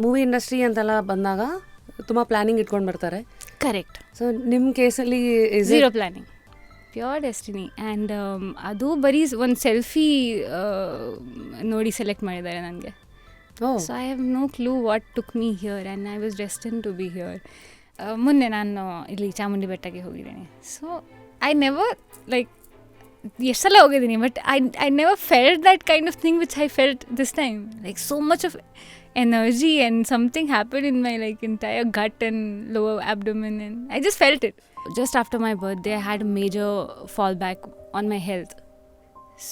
Movie industry ಅಂತೆಲ್ಲ ಬಂದಾಗ ತುಂಬ ಪ್ಲಾನಿಂಗ್ ಇಟ್ಕೊಂಡು ಬರ್ತಾರೆ. ಕರೆಕ್ಟ್. ಸೊ ನಿಮ್ಮ ಕೇಸಲ್ಲಿ zero planning, pure destiny. And ಅದು ಬರೀ ಒಂದು ಸೆಲ್ಫಿ ನೋಡಿ ಸೆಲೆಕ್ಟ್ ಮಾಡಿದ್ದಾರೆ ನನಗೆ. So I have no clue what took me here and I was destined to be here. ಮೊನ್ನೆ ನಾನು ಇಲ್ಲಿ ಚಾಮುಂಡಿ ಬೆಟ್ಟಕ್ಕೆ ಹೋಗಿದ್ದೀನಿ. ಸೊ ಐ ನೆವರ್ ಲೈಕ್ ಎಷ್ಟು ಸಲ ಹೋಗಿದ್ದೀನಿ, but I never felt that kind of thing which I felt this time. Like so much of energy and something happened in my like entire gut and lower abdomen, and I just felt it. Just after my birthday I had a major fallback on my health.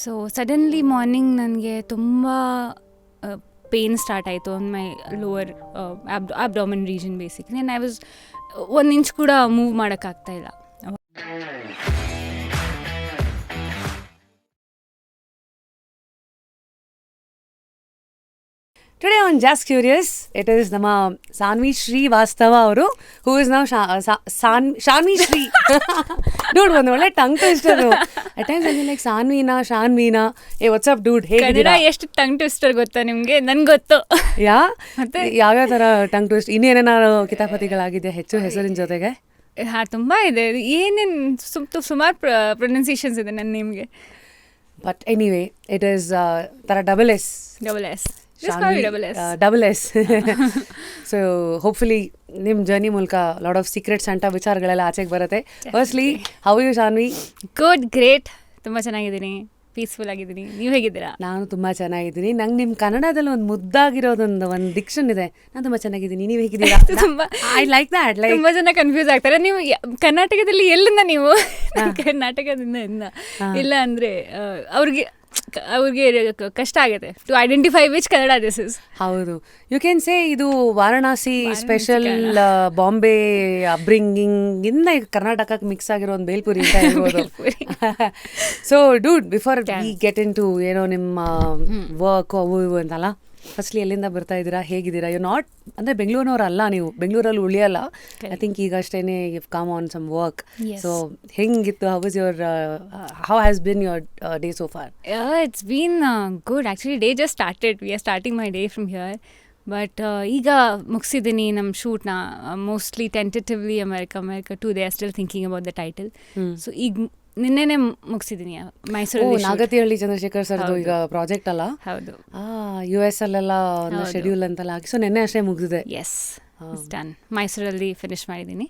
So suddenly morning ನನಗೆ ತುಂಬ pain start ಆಯಿತು on my lower abdomen region basically, and I was 1 inch ಕೂಡ move ಮಾಡೋಕ್ಕಾಗ್ತಾ ಇಲ್ಲ. Today on Just Curious, it is ನಮ್ಮ ಸಾನ್ವಿ ಶ್ರೀವಾಸ್ತವ ಅವರು, who is ನಾವು Shanvi Shri. Dude ಒಂದು ಒಳ್ಳೆ ಟಂಗ್ ಟ್ವಿಸ್ಟರ್. ಅಟ್ ಟೈಮ್ಸ್ ಅಲ್ಲಿ ಲೈಕ್ ಶಾನ್ವಿನಾ ಏ ವಾಟ್ಸ್ಆಪ್ ಡೂಡ್ ಹೇಗಿದ್ದೀರಾ? ಎಷ್ಟು ಟಂಗ್ ಟ್ವಿಸ್ಟರ್ ಗೊತ್ತಾ ನಿಮಗೆ? ನನ್ಗೆ ಗೊತ್ತು. ಮತ್ತೆ ಯಾವ್ಯಾವ ಥರ ಟಂಗ್ ಟ್ವಿಸ್ಟ್, ಇನ್ನೇನೇನಾರು ಕಿತಾಪತಿಗಳಾಗಿದೆ ಹೆಚ್ಚು ಹೆಸರಿನ ಜೊತೆಗೆ? ಹಾಂ, ತುಂಬ ಇದೆ. ಏನೇನು ಸುಮಾರು ಪ್ರೊನೌನ್ಸಿಯೇಷನ್ಸ್ ಇದೆ ನನ್ನ ನೇಮ್ಗೆ. ಬಟ್ ಎನಿವೇ ಇಟ್ ಈಸ್ ಥರ ಡಬಲ್ ಎಸ್. ಸೊ ಹೋಪ್ಫುಲಿ ನಿಮ್ಮ ಜರ್ನಿ ಮೂಲಕ ಲಾಟ್ ಆಫ್ ಸೀಕ್ರೆಟ್ಸ್ ಅಂತ ವಿಚಾರಗಳೆಲ್ಲ ಆಚೆಗೆ ಬರುತ್ತೆ. Firstly how you Shanvi? Good, great, ತುಂಬ ಚೆನ್ನಾಗಿದ್ದೀನಿ, ಪೀಸ್ಫುಲ್ ಆಗಿದ್ದೀನಿ. ನೀವು ಹೇಗಿದ್ದೀರಾ? ನಾನು ತುಂಬ ಚೆನ್ನಾಗಿದ್ದೀನಿ. ನಂಗೆ ನಿಮ್ಮ ಕನ್ನಡದಲ್ಲಿ ಒಂದು ಮುದ್ದಾಗಿರೋದೊಂದು ಡಿಕ್ಷನ್ ಇದೆ. ನಾನು ತುಂಬ ಚೆನ್ನಾಗಿದ್ದೀನಿ, ನೀವು ಹೇಗಿದ್ದೀರಾ? I like that. ಲೈಕ್ ತುಂಬ ಜನ ಕನ್ಫ್ಯೂಸ್ ಆಗ್ತಾರೆ. ನೀವು ಕರ್ನಾಟಕದಲ್ಲಿ ಎಲ್ಲಿಂದ? ನೀವು ಕರ್ನಾಟಕದಿಂದ ಇಲ್ಲ ಅಂದರೆ ಅವ್ರಿಗೆ ಕಷ್ಟ ಆಗುತ್ತೆ to identify which Kannada this is. ಹೌದು, ಯು ಕ್ಯಾನ್ ಸೇ ಇದು ವಾರಣಾಸಿ ಸ್ಪೆಷಲ್ ಬಾಂಬೆ ಅಬ್ರಿಂಗಿಂಗ್ ಇಂದ ಕರ್ನಾಟಕಕ್ಕೆ ಮಿಕ್ಸ್ ಆಗಿರೋ ಒಂದು ಬೇಲ್ಪುರಿ ಅಂತ ಹೇಳ್ಬೋದು. So dude, before we get into ಏನೋ ನಿಮ್ಮ ವರ್ಕ್ ಅವು ಇವು ಅಂತಲ್ಲ, ಫಸ್ಟ್ಲಿ ಎಲ್ಲಿಂದ ಬರ್ತಾ ಇದ್ದೀರಾ, ಹೇಗಿದ್ದೀರಾ? ಯು ನಾಟ್ ಅಂದರೆ ಬೆಂಗಳೂರಿನವ್ರು ಅಲ್ಲ, ನೀವು ಬೆಂಗಳೂರಲ್ಲಿ ಉಳಿಯಲ್ಲ. ಐ ಥಿಂಕ್ ಈಗ ಅಷ್ಟೇನೆ you come on some work. So ಹೆಂಗಿತ್ತು, how has been your day so far? It's been good actually. Day just started, we are starting my day from here. But ಈಗ ಮುಗಿಸಿದ್ದೀನಿ ನಮ್ಮ ಶೂಟ್ನ. Mostly tentatively America 2 they are still thinking about the title. So ಈಗ ನಿನ್ನೆನೆ ಮುಗಿಸಿದ್ದೀನಿ ಮೈಸೂರಲ್ಲಿ. ನಾಗತಿಹಳ್ಳಿ ಚಂದ್ರಶೇಖರ್ ಸರ್ದು ಈಗ project ಅಲ್ಲ? ಹೌದು. US ಅಲ್ಲೆಲ್ಲ ಶೆಡ್ಯೂಲ್ ಅಂತೆಲ್ಲ ಹಾಕಿ, ಸೊ ನಿನ್ನೆ ಅಷ್ಟೇ ಮುಗಿದಿದೆ. Yes, done. ಮೈಸೂರಲ್ಲಿ ಫಿನಿಶ್ ಮಾಡಿದ್ದೀನಿ.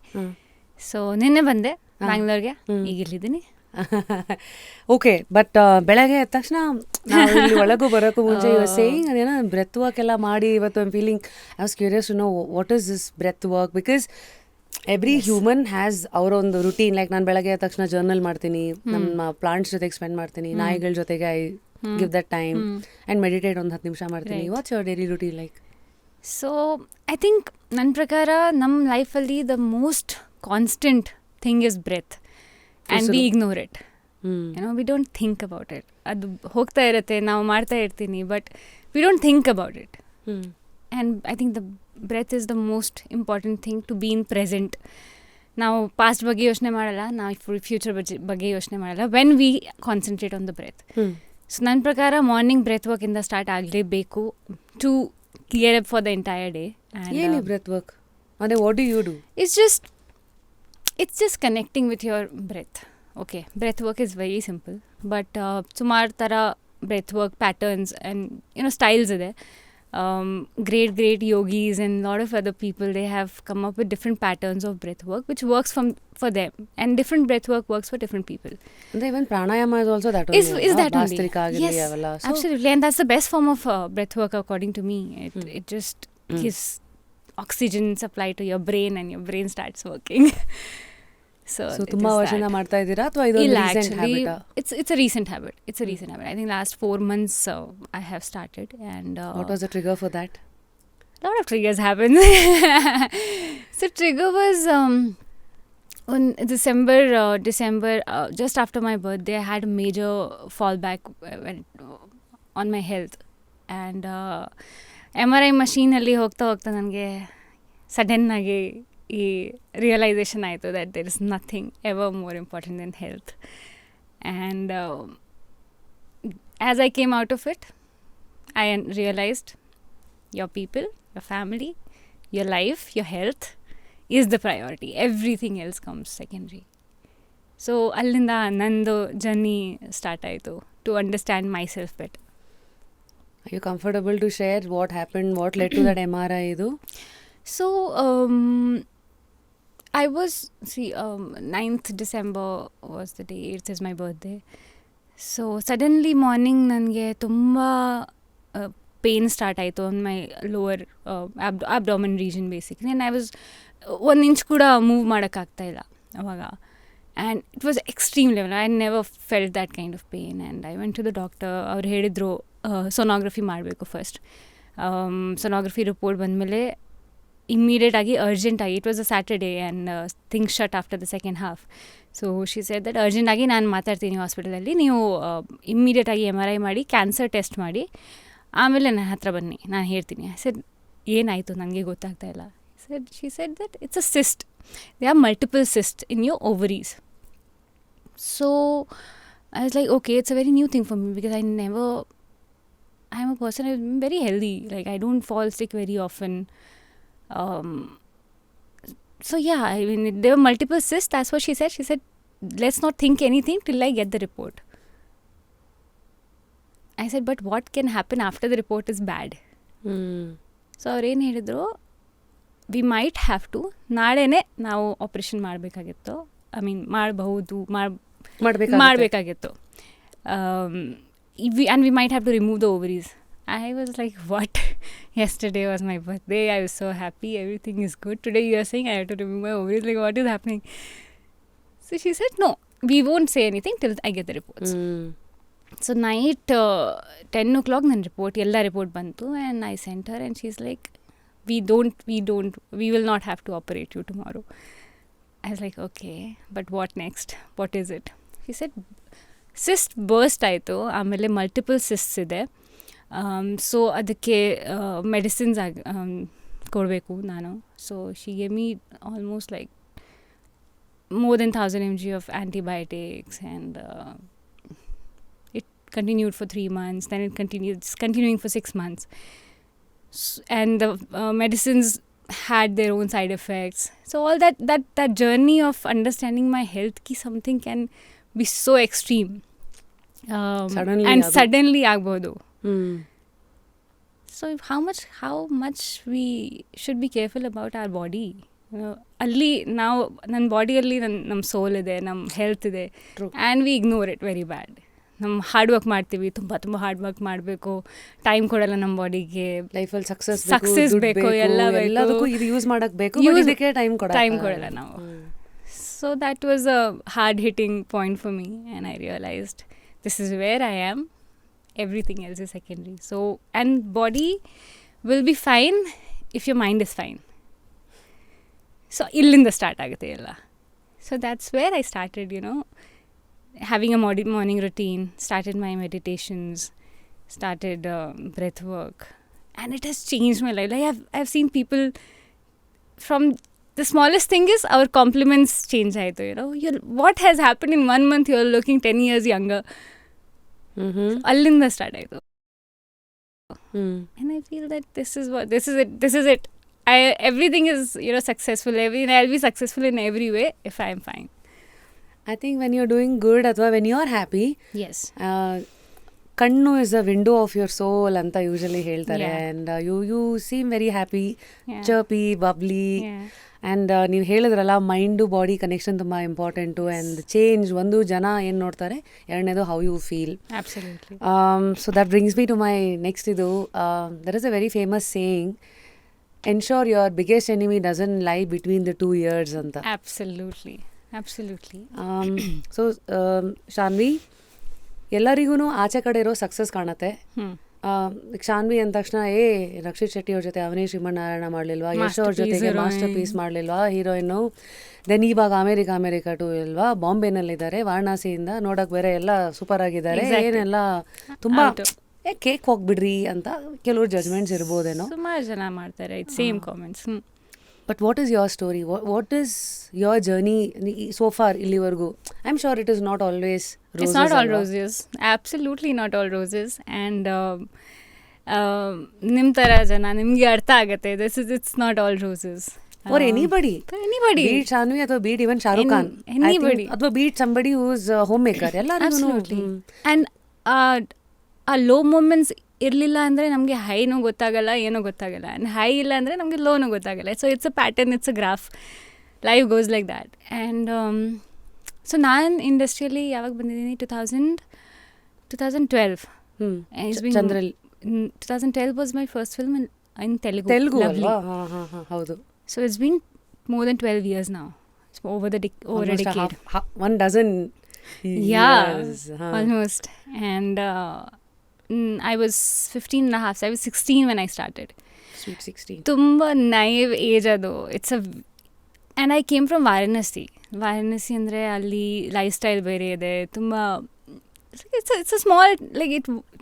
ಸೊ ನಿನ್ನೆ ಬಂದೆ ಬ್ಯಾಂಗ್ಳೂರ್ಗೆ, ಈಗ ಇಲ್ಲಿದ್ದೀನಿ. ಓಕೆ, ಬಟ್ ಬೆಳಗ್ಗೆ ಎದ್ದ ತಕ್ಷಣ ನಾವು ಇಲ್ಲಿ ಒಳಗೂ ಬರೋಕ್ಕೂ ಮುಂಚೆ ಸೇಯಿಂಗ್ ಅದೇನೋ ಬ್ರೆತ್ ವರ್ಕ್ ಎಲ್ಲ ಮಾಡಿ ಇವತ್ತು I am feeling I was curious to know what is this breath work, because every human has ಅವರ ಒಂದು ರುಟೀನ್. ಲೈಕ್ ನಾನು ಬೆಳಗ್ಗೆ ಎದ್ದ ತಕ್ಷಣ ಜರ್ನಲ್ ಮಾಡ್ತೀನಿ, ನಮ್ಮ ಪ್ಲಾಂಟ್ಸ್ ಜೊತೆಗೆ ಸ್ಪೆಂಡ್ ಮಾಡ್ತೀನಿ, ನಾಯಿಗಳ ಜೊತೆಗೆ I give that time and meditate ಒಂದು 10 ನಿಮಿಷ ಮಾಡ್ತೀನಿ. What's your daily routine like? So I think ನನ್ನ ಪ್ರಕಾರ ನಮ್ಮ ಲೈಫಲ್ಲಿ the most constant thing is breath and we ignore it. We don't think about it. ಅದು ಹೋಗ್ತಾ ಇರುತ್ತೆ, ನಾವು ಮಾಡ್ತಾ ಇರ್ತೀನಿ, but we don't think about it. And I think the breath is the most important thing to be in present. ನಾವು past ಬಗ್ಗೆ ಯೋಚನೆ ಮಾಡಲ್ಲ, ನಾವು ಫ್ಯೂಚರ್ ಬಗ್ಗೆ ಯೋಚನೆ ಮಾಡಲ್ಲ when we concentrate on the breath. So ನನ್ನ ಪ್ರಕಾರ ಮಾರ್ನಿಂಗ್ ಬ್ರೆತ್ ವರ್ಕಿಂದ ಸ್ಟಾರ್ಟ್ ಆಗಲೇಬೇಕು to clear up for the entire day. ಏನು ಬ್ರೆತ್ ವರ್ಕ್ ಅಂದರೆ what do you do? It's just connecting with your breath. Okay, breath work is very simple, but sumar tara breath work patterns and styles are there. Great yogis and a lot of other people, they have come up with different patterns of breath work which works for them, and different breath work works for different people. And even pranayama is also that only. Is that only? Yes, so absolutely, and that's the best form of breath work according to me. It just gives oxygen supply to your brain and your brain starts working. So ತುಂಬಾ ವರ್ಷದಿಂದ ಮಾಡ್ತಾ ಇದ್ದೀರಾ ಅಥವಾ ಇದು recent habit? It's a recent habit. I think last 4 months I have started. And what was the trigger for that? A lot of triggers happened. So trigger was on December just after my birthday. I had a major fallback on my health, and MRI machine ಅಲ್ಲಿ ಹೋಗ್ತಾ ನನಗೆ sudden ಆಗಿ ಈ realisation ಆಯಿತು that there is nothing ever more important than health. And as I came out of it, I realized your people your family, your life, your health is the priority. Everything else comes secondary. So ಅಲ್ಲಿಂದ ನಂದು journey start ಆಯಿತು to understand myself better. Are you comfortable to share what happened, what led to that MRI idu? So I was 9th December was the day. 8th is my birthday. So suddenly morning ನನಗೆ ತುಂಬ pain start ಆಯಿತು on my lower abdomen region basically. And I was 1 inch ಕೂಡ move ಮಾಡೋಕ್ಕಾಗ್ತಾಯಿಲ್ಲ ಅವಾಗ. And it was extreme level. I never felt that kind of pain. And I went to the doctor. ಅವ್ರು ಹೇಳಿದರು ಸೊನೋಗ್ರಫಿ ಮಾಡಬೇಕು first. ಸೊನೋಗ್ರಫಿ report ಬಂದಮೇಲೆ ಇಮ್ಮಿಡಿಯೇಟಾಗಿ ಅರ್ಜೆಂಟಾಗಿ, it was a Saturday and things shut after the second half. So she said that ಅರ್ಜೆಂಟಾಗಿ ನಾನು ಮಾತಾಡ್ತೀನಿ ಹಾಸ್ಪಿಟಲಲ್ಲಿ, ನೀವು ಇಮ್ಮಿಡಿಯೇಟಾಗಿ MRI ಮಾಡಿ ಕ್ಯಾನ್ಸರ್ ಟೆಸ್ಟ್ ಮಾಡಿ ಆಮೇಲೆ ನನ್ನ ಹತ್ರ ಬನ್ನಿ, ನಾನು ಹೇಳ್ತೀನಿ. ಸರ್ ಏನಾಯಿತು ನನಗೆ ಗೊತ್ತಾಗ್ತಾ ಇಲ್ಲ. She said that it's a cyst. They are multiple cyst in your ovaries. So I was like okay, it's a very new thing for me because I am a person, I'm very healthy. Like I don't fall sick very often. So yeah, I mean there were multiple cysts. That's what she said. She said, let's not think anything till I get the report. I said, but what can happen after the report is bad? So ಅವ್ರು ಏನು ಹೇಳಿದ್ರು, we might have to, ನಾಳೆನೇ ನಾವು operation ಮಾಡಬೇಕಾಗಿತ್ತು. I mean ಮಾಡಬೇಕಾಗಿತ್ತು. And we might have to remove the ovaries. I was like, what? Yesterday was my birthday. I was so happy. Everything is good. Today you are saying I have to remove my ovaries. Like, what is happening? So she said, no, we won't say anything till I get the reports. So night 10 o'clock ನನ್ನ report, ಎಲ್ಲ report ಬಂತು. And I sent her and she's like, we will not have to operate you tomorrow. I was like, okay, but what next? What is it? She said, cyst burst ಆಯಿತು, ಆಮೇಲೆ multiple ಸಿಸ್ಟ್ಸ್ ಇದೆ. So ಅದಕ್ಕೆ medicines ಕೊಡಬೇಕು ನಾನು. So she gave me almost like more than 1000 mg of antibiotics, and it continued for 3 months. Then it's continuing for 6 months. And the medicines had their own side effects. So all that journey of understanding my health ki something can be so extreme, suddenly agbodu. So how much we should be careful about our body. ಅಲ್ಲಿ ನಾವು ನನ್ನ ಬಾಡಿಯಲ್ಲಿ ನಮ್ಮ ಸೋಲ್ ಇದೆ, ನಮ್ಮ health ಇದೆ, and we ignore it very bad. ನಮ್ಮ hard work ಮಾಡ್ತೀವಿ, ತುಂಬ ಹಾರ್ಡ್ ವರ್ಕ್ ಮಾಡಬೇಕು, ಟೈಮ್ ಕೊಡಲ್ಲ ನಮ್ಮ ಬಾಡಿಗೆ. ಲೈಫಲ್ಲಿ ಸಕ್ಸಸ್ ಬೇಕು, ಎಲ್ಲದಕ್ಕೂ ಇದು ಯೂಸ್ ಮಾಡಕ್ಕೆ ಬೇಕು, ಇದಕ್ಕೆ ಟೈಮ್ ಕೊಡಲ್ಲ ನಾವು. So that was a hard-hitting point for me, and I realized this is where I am. Everything else is secondary. So, and body will be fine if your mind is fine. So, illinda start agute ella. So that's where I started, having a morning routine, started my meditations, started breath work, and it has changed my life. Like I've seen people from the smallest thing is our compliments change ಆಯಿತು. What has happened in 1 month, you're looking 10 years younger. ಅಲ್ಲಿಂದ start ಆಯಿತು. And I feel that this is it. Everything is successful. I'll be successful in every way if I am fine. I think when you're doing good ಅಥವಾ when you're happy, yes, ಕಣ್ಣು is a window of your soul ಅಂತ usually ಹೇಳ್ತಾರೆ. And you seem very happy, chirpy, bubbly. And ನೀವು ಹೇಳಿದ್ರಲ್ಲ, mind body connection ತುಂಬ important. And change, ಒಂದು ಜನ ಏನು ನೋಡ್ತಾರೆ, ಎರಡನೇದು how you feel. Absolutely. So that brings me to my next. There is a very famous saying, ensure your biggest enemy doesn't lie between the 2 ears ಅಂತ. Absolutely. So Shanvi, ಎಲ್ಲರಿಗೂ ಆಚೆ ಕಡೆ ಇರೋ ಸಕ್ಸಸ್ ಕಾಣುತ್ತೆ. ಶಾನ್ವಿ ಅಂದ ತಕ್ಷಣ ರಕ್ಷಿತ್ ಶೆಟ್ಟಿ ಅವ್ರ ಜೊತೆ ಅವನೇ ಶ್ರೀಮನ್ನಾರಾಯಣ ಮಾಡಲಿಲ್ವಾ, ಯಶ್ ಅವ್ರ ಜೊತೆಗೆ ಮಾಸ್ಟರ್ ಪೀಸ್ ಮಾಡಲಿಲ್ವಾ ಹೀರೋಯಿನ್ನು, ದೆನ್ ಇವಾಗ ಅಮೇರಿಕಾ 2 ಇಲ್ವಾ, ಬಾಂಬೆನಲ್ಲಿದ್ದಾರೆ, ವಾರಣಾಸಿಯಿಂದ ನೋಡೋಕೆ ಬೇರೆ ಎಲ್ಲ ಸೂಪರ್ ಆಗಿದ್ದಾರೆ, ಏನೆಲ್ಲ ತುಂಬ ಕೇಕ್ ಹೋಗ್ಬಿಡ್ರಿ ಅಂತ ಕೆಲವ್ರು ಜಜ್ಮೆಂಟ್ಸ್ ಇರ್ಬೋದೇನೋ. ಸುಮಾರು ಜನ ಮಾಡ್ತಾರೆ same comments. But what is your story? What is your journey so far illivargu? I'm sure it is not always roses. It's not all roses. Absolutely not all roses. And ನಿಮ್ಮ ಥರ ಜನ ನಿಮಗೆ ಅರ್ಥ ಆಗುತ್ತೆ. It's not all roses. For anybody. Anybody. Be it Shanvi ಅಥವಾ be it even Shahrukh Khan. Anybody. ಅಥವಾ be it somebody who is a homemaker. ಎಲ್ಲರಿಗೂ. Absolutely. And ಆ ಲೋ ಮೂಮೆಂಟ್ಸ್ ಇರಲಿಲ್ಲ ಅಂದರೆ ನಮಗೆ ಹೈನೂ ಗೊತ್ತಾಗಲ್ಲ, ಏನೂ ಗೊತ್ತಾಗಲ್ಲ. ಆ್ಯಂಡ್ ಹೈ ಇಲ್ಲ ಅಂದರೆ ನಮಗೆ ಲೋನೂ ಗೊತ್ತಾಗಲ್ಲ. So it's a pattern, it's a graph. Life goes like that. And so ನಾನು ಇಂಡಸ್ಟ್ರಿಯಲ್ಲಿ ಯಾವಾಗ ಬಂದಿದ್ದೀನಿ? 2012. ಚಂದ್ರಲ್ಲಿ 2012 was my first film in Telugu. ಅಲ್ವಾ? ಹೌದು. So it's been more than 12 years now. It's over a decade. One dozen years. Almost. And I was 15 and a half. So I was 16 when I started. Sweet 16. Tumba naive age adu. And I came from Varanasi. Varanasi andre alli lifestyle ಬೇರೆ ಇದೆ. ತುಂಬಾ it's a small, like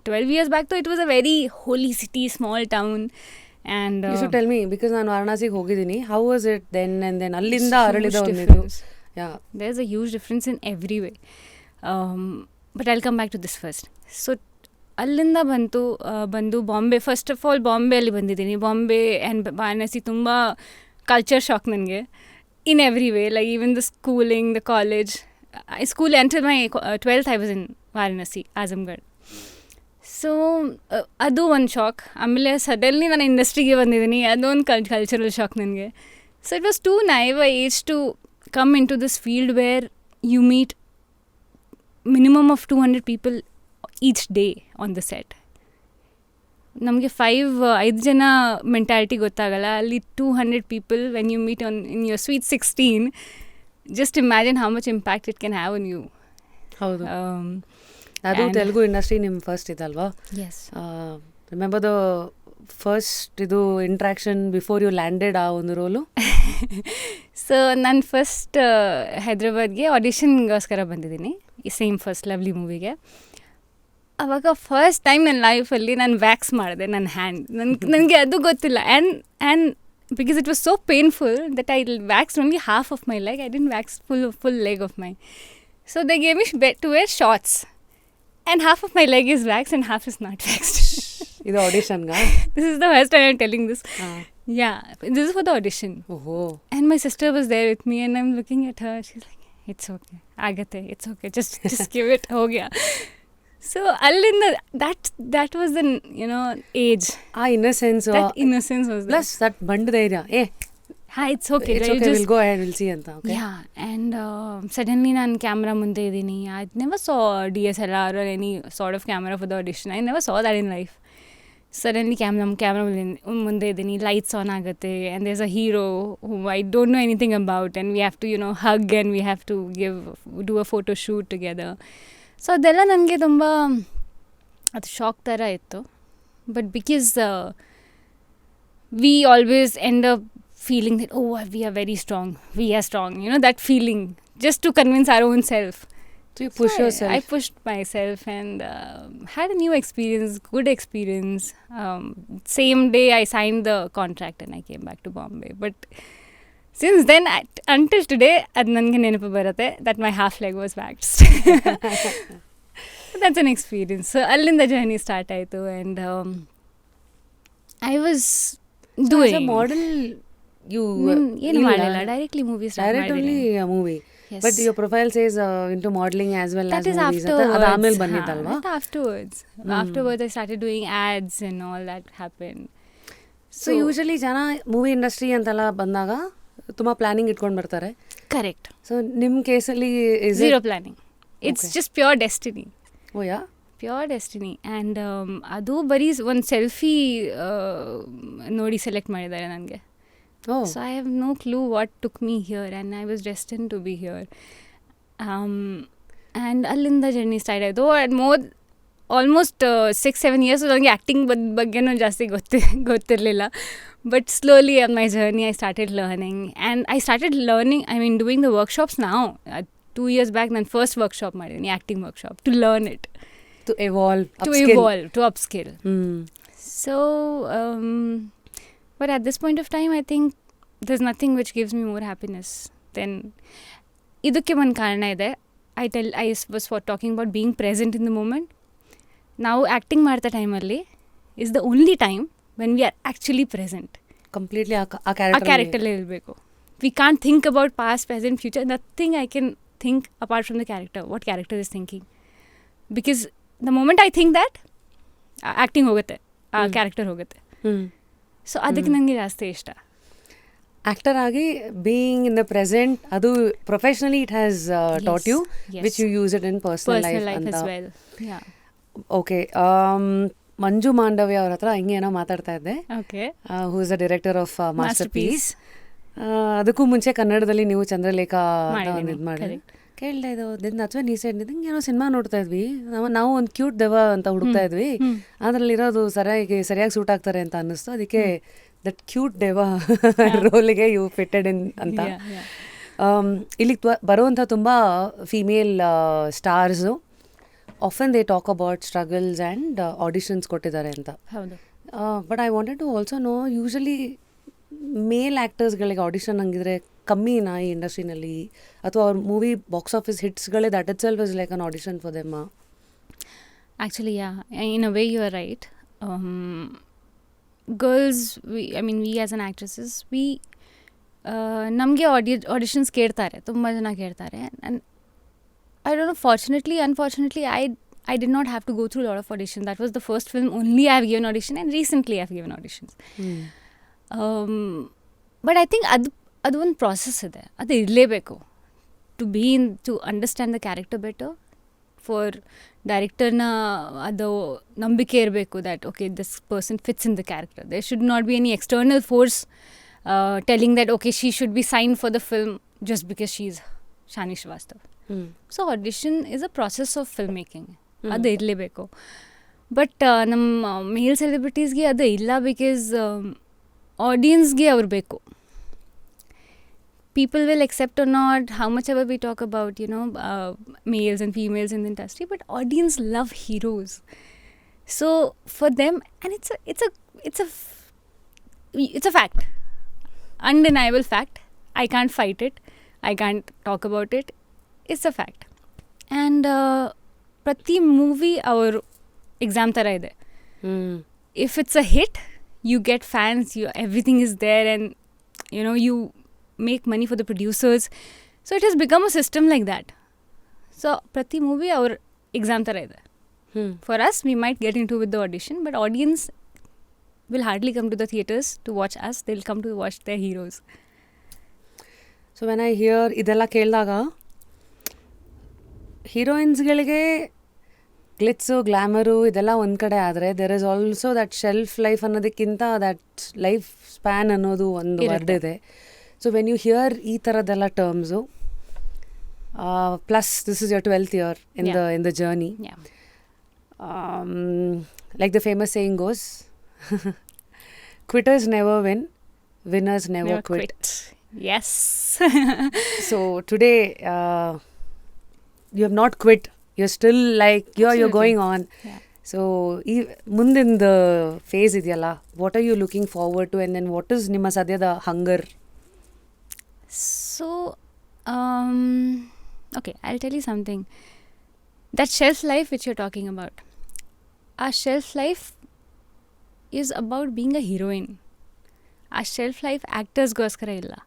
12 years back though, it was a very holy city, small town. And you should tell me, because ನಾನು ವಾರಣಾಸಿಗೆ ಹೋಗಿದ್ದೀನಿ. How was it then and then? ಅಲ್ಲಿಂದ ಅರಳಿದ ಒಂದು. Yeah, there's a huge difference in every way. But I'll come back to this first. So ಅಲ್ಲಿಂದ ಬಂದು Bombay, first of all ಬಾಂಬೆಯಲ್ಲಿ ಬಂದಿದ್ದೀನಿ. Bombay and Varanasi ತುಂಬ ಕಲ್ಚರ್ ಶಾಕ್ ನನಗೆ in every way. Like even the schooling, the college. School until my 12th I was in Varanasi, Azamgarh. So ಅದು ಒಂದು shock. ಆಮೇಲೆ suddenly ನಾನು ಇಂಡಸ್ಟ್ರಿಗೆ ಬಂದಿದ್ದೀನಿ, ಅದೊಂದು ಕಲ್ಚರಲ್ ಶಾಕ್ ನನಗೆ. So it was too naive age to come into this field where you meet minimum of 200 people each day on the set. ನಮಗೆ 5 ಜನ ಮೆಂಟ್ಯಾಲಿಟಿ ಗೊತ್ತಾಗಲ್ಲ. ಅಲ್ಲಿ 200 people when you meet in your sweet 16, just imagine how much impact it can have on you. ಹೌದು. ಅದು Telugu industry ನಿಮ್ಮ first ಇದಲ್ವಾ? Yes. Remember the first ಇದು interaction before you landed ಆ ಒಂದು ರೋಲು? ಸೊ ನಾನು ಫಸ್ಟ್ ಹೈದ್ರಾಬಾದ್ಗೆ ಆಡಿಷನ್ಗೋಸ್ಕರ ಬಂದಿದ್ದೀನಿ, ಈ ಸೇಮ್ ಫಸ್ಟ್ ಲವ್ಲಿ ಮೂವಿಗೆ. ಆವಾಗ ಫಸ್ಟ್ ಟೈಮ್ ನನ್ನ ಲೈಫಲ್ಲಿ ನಾನು ವ್ಯಾಕ್ಸ್ ಮಾಡಿದೆ ನನ್ನ ಹ್ಯಾಂಡ್. ನನಗೆ ಅದು ಗೊತ್ತಿಲ್ಲ. And because it was so painful that I waxed only half of my leg. I didn't wax full leg of mine. So they gave me to wear shorts. And half of my leg is waxed and half is not waxed. Is the audition ga? This is the first time I'm telling this. Yeah, this is for the audition. Oh. And my sister was there with me and I'm looking at her. She's like, it's okay. Agate, it's okay. Just give it. Ho gaya. So ಅಲ್ಲಿಂದ that was the age. ಆ innocence. That innocence was there. Plus that ಬಂಡ ಧೈರ್ಯ. it's okay. It's okay, we'll go ahead, we'll see ಅಂತ. Okay. Yeah, and suddenly ನಾನು camera ಮುಂದೆ ಇದ್ದೀನಿ. I never saw DSLR or any sort of camera for the audition. I never saw that in life. Suddenly camera ಮುಂದೆ ಇದ್ದೀನಿ, lights on ಆಗುತ್ತೆ, and there's a hero who I don't know anything about, and we have to hug and we have to do a photo shoot together. So ಅದೆಲ್ಲ ನನಗೆ ತುಂಬ ಅದು shock ಥರ ಇತ್ತು. But because we always end up feeling that we are very strong, we are strong, that feeling just to convince our own self. So you push yourself. I pushed myself and had a new experience, good experience. Same day I signed the contract and I came back to Bombay. But since then, until today, ಅದು ನನಗೆ ನೆನಪು ಬರುತ್ತೆ that my half leg was waxed. That's an experience. So ಅಲ್ಲಿಂದ journey start ಆಯಿತು. And I was doing. As a model, you ಏನು ಮಾಡಿಲ್ಲ, directly movie start ಮಾಡಿದ್ದೀನಿ. Directly a movie. Yes. But your profile says into modeling as well that as is movies. Afterwards. ಅದು ಆಮೇಲೆ ಬಂದಿದ್ದಲ್ವಾ? Afterwards I started doing ads and all that happened. So usually ಜನ movie industry ಅಂತೆಲ್ಲ ಬಂದಾಗ ತುಂಬ planning ಇಟ್ಕೊಂಡು ಬರ್ತಾರೆ. Correct. So ನಿಮ್ಮ ಕೇಸಲ್ಲಿ zero planning. It's just pure destiny. Oh yeah, pure destiny. And ಅದು ಬರೀ ಒಂದು ಸೆಲ್ಫಿ ನೋಡಿ ಸೆಲೆಕ್ಟ್ ಮಾಡಿದ್ದಾರೆ ನನಗೆ. So I have no clue what took me here and I was destined to be here. And ಅಲ್ಲಿಂದ journey start ಆಯಿತು. Almost 6-7 years ನನಗೆ acting ಬಗ್ಗೆನೂ ಜಾಸ್ತಿ ಗೊತ್ತಿರಲಿಲ್ಲ. But slowly on my journey I started learning and I started learning, I mean doing the workshops ನಾವು. 2 years back ನಾನು first workshop ಮಾಡಿದ್ದೀನಿ, acting workshop, to learn it, to evolve, to upskill. So but at this point of time I think there's nothing which gives me more happiness than ಇದಕ್ಕೆ ಒಂದು ಕಾರಣ ಇದೆ. I was talking about being present in the moment. ನಾವು acting ಮಾಡ್ತಾ ಟೈಮಲ್ಲಿ is the only time when we are actually present. Completely ಆ ಆ character ಕ್ಯಾರೆಕ್ಟರ್ಲೇ ಇರಬೇಕು. We can't think about past, present, future. Nothing I can think apart from the character, what character is thinking. Because the moment I think that, acting ಹೋಗುತ್ತೆ, ಆ character ಹೋಗುತ್ತೆ. So ಅದಕ್ಕೆ ನನಗೆ ಜಾಸ್ತಿ ಇಷ್ಟ. ಆಕ್ಟರ್ ಆಗಿ ಬೀಯಿಂಗ್ ಇನ್ ದ ಪ್ರೆಸೆಂಟ್, ಅದು professionally it has taught you, which you use it in personal life ಅಂತ. ಓಕೆ, ಮಂಜು ಮಾಂಡವ್ಯ ಅವ್ರ ಹತ್ರ ಹಿಂಗೆ ಏನೋ ಮಾತಾಡ್ತಾ ಇದ್ದೆ, who is the director of Masterpiece. ಅದಕ್ಕೂ ಮುಂಚೆ ಕನ್ನಡದಲ್ಲಿ ನೀವು ಚಂದ್ರಲೇಖ ಒಂದು ಇದು ಮಾಡಿ ಕೇಳ್ತಾ ಇದ್ದೋ ದಿನ ಅಥವಾ ನೀ ಸೈಡ್ ಹಿಂಗೆ ಏನೋ ಸಿನಿಮಾ ನೋಡ್ತಾ ಇದ್ವಿ, ನಾವು ಒಂದು ಕ್ಯೂಟ್ ದೆವ ಅಂತ ಹುಡುಕ್ತಾ ಇದ್ವಿ, ಅದರಲ್ಲಿರೋದು ಸರಿಯಾಗಿ ಸೂಟ್ ಆಗ್ತಾರೆ ಅಂತ ಅನ್ನಿಸ್ತು, ಅದಕ್ಕೆ ದಟ್ ಕ್ಯೂಟ್ ದೆವ ರೋಲಿಗೆ ಯು ಫಿಟ್ಟೆಡ್ ಇನ್ ಅಂತ. ಇಲ್ಲಿಗೆ ಬರುವಂಥ ತುಂಬ female stars often they talk about struggles and auditions ಕೊಟ್ಟಿದ್ದಾರೆ ಅಂತ. But I wanted to also know, usually male ಆ್ಯಕ್ಟರ್ಸ್ಗಳಿಗೆ ಆಡಿಷನ್ ಹಂಗಿದ್ರೆ ಕಮ್ಮಿನಾ ಈ ಇಂಡಸ್ಟ್ರಿನಲ್ಲಿ, ಅಥವಾ ಅವ್ರ ಮೂವಿ ಬಾಕ್ಸ್ ಆಫೀಸ್ ಹಿಟ್ಸ್ಗಳೇ that itself is like an audition for them? Actually in a way you are right. Girls, we as an actresses, ನಮಗೆ auditions ಕೇಳ್ತಾರೆ, ತುಂಬ ಜನ ಕೇಳ್ತಾರೆ. And I don't know, fortunately, unfortunately, I did not have to go through a lot of auditions. That was the first film only I have given audition, and recently I have given auditions. But I think ಅದು ಒಂದು process ಇದೆ, ಅದು ಇರಲೇಬೇಕು to understand the character better. For ಡೈರೆಕ್ಟರ್ನ ಅದು ನಂಬಿಕೆ ಇರಬೇಕು that okay this person fits in the character. There should not be any external force telling that okay she should be sign for the film just because she is Shanvi Srivastava. So audition is a process of film making, ಅದು ಇರಲೇಬೇಕು. But ನಮ್ಮ ಮೇಲ್ ಸೆಲೆಬ್ರಿಟೀಸ್ಗೆ ಅದು ಇಲ್ಲ, because ಆಡಿಯನ್ಸ್ಗೆ ಅವ್ರು ಬೇಕು. People will accept or not, how much ever we talk about, males and females in the industry, but audience love heroes. So for them, and it's a fact, undeniable fact. I can't fight it. I can't talk about it. It's a fact. And prati movie our exam tara ide. If it's a hit, you get fans. Everything is there, and you make money for the producers. So it has become a system like that. So prati movie our exam tara ide. For us, we might get into with the audition, but audience will hardly come to the theatres to watch us. They'll come to watch their heroes. So when I hear idella keldaga, heroines ಗಳಿಗೆ ಗ್ಲಿಟ್ಸು glamour ಇದೆಲ್ಲ ಒಂದು ಕಡೆ ಆದರೆ there is also that shelf life ಅನ್ನೋದಕ್ಕಿಂತ that life span ಅನ್ನೋದು ಒಂದು word ಇದೆ. So when you here ಈ ಥರದ್ದೆಲ್ಲ terms, plus this is your 12th year in the journey. Like the famous saying goes, quitters never win, winners never quit. Yes. So today you have not quit. You're still like you're going on. So ಮುಂದಿನ the phase ಇದೆಯಲ್ಲ, what are you looking forward to, and then what is ನಿಮ್ಮ ಸದ್ಯದ hunger? So okay, I'll tell you something. That shelf life which you're talking about, our shelf life is about being a heroine. Our shelf life actors goskara illa.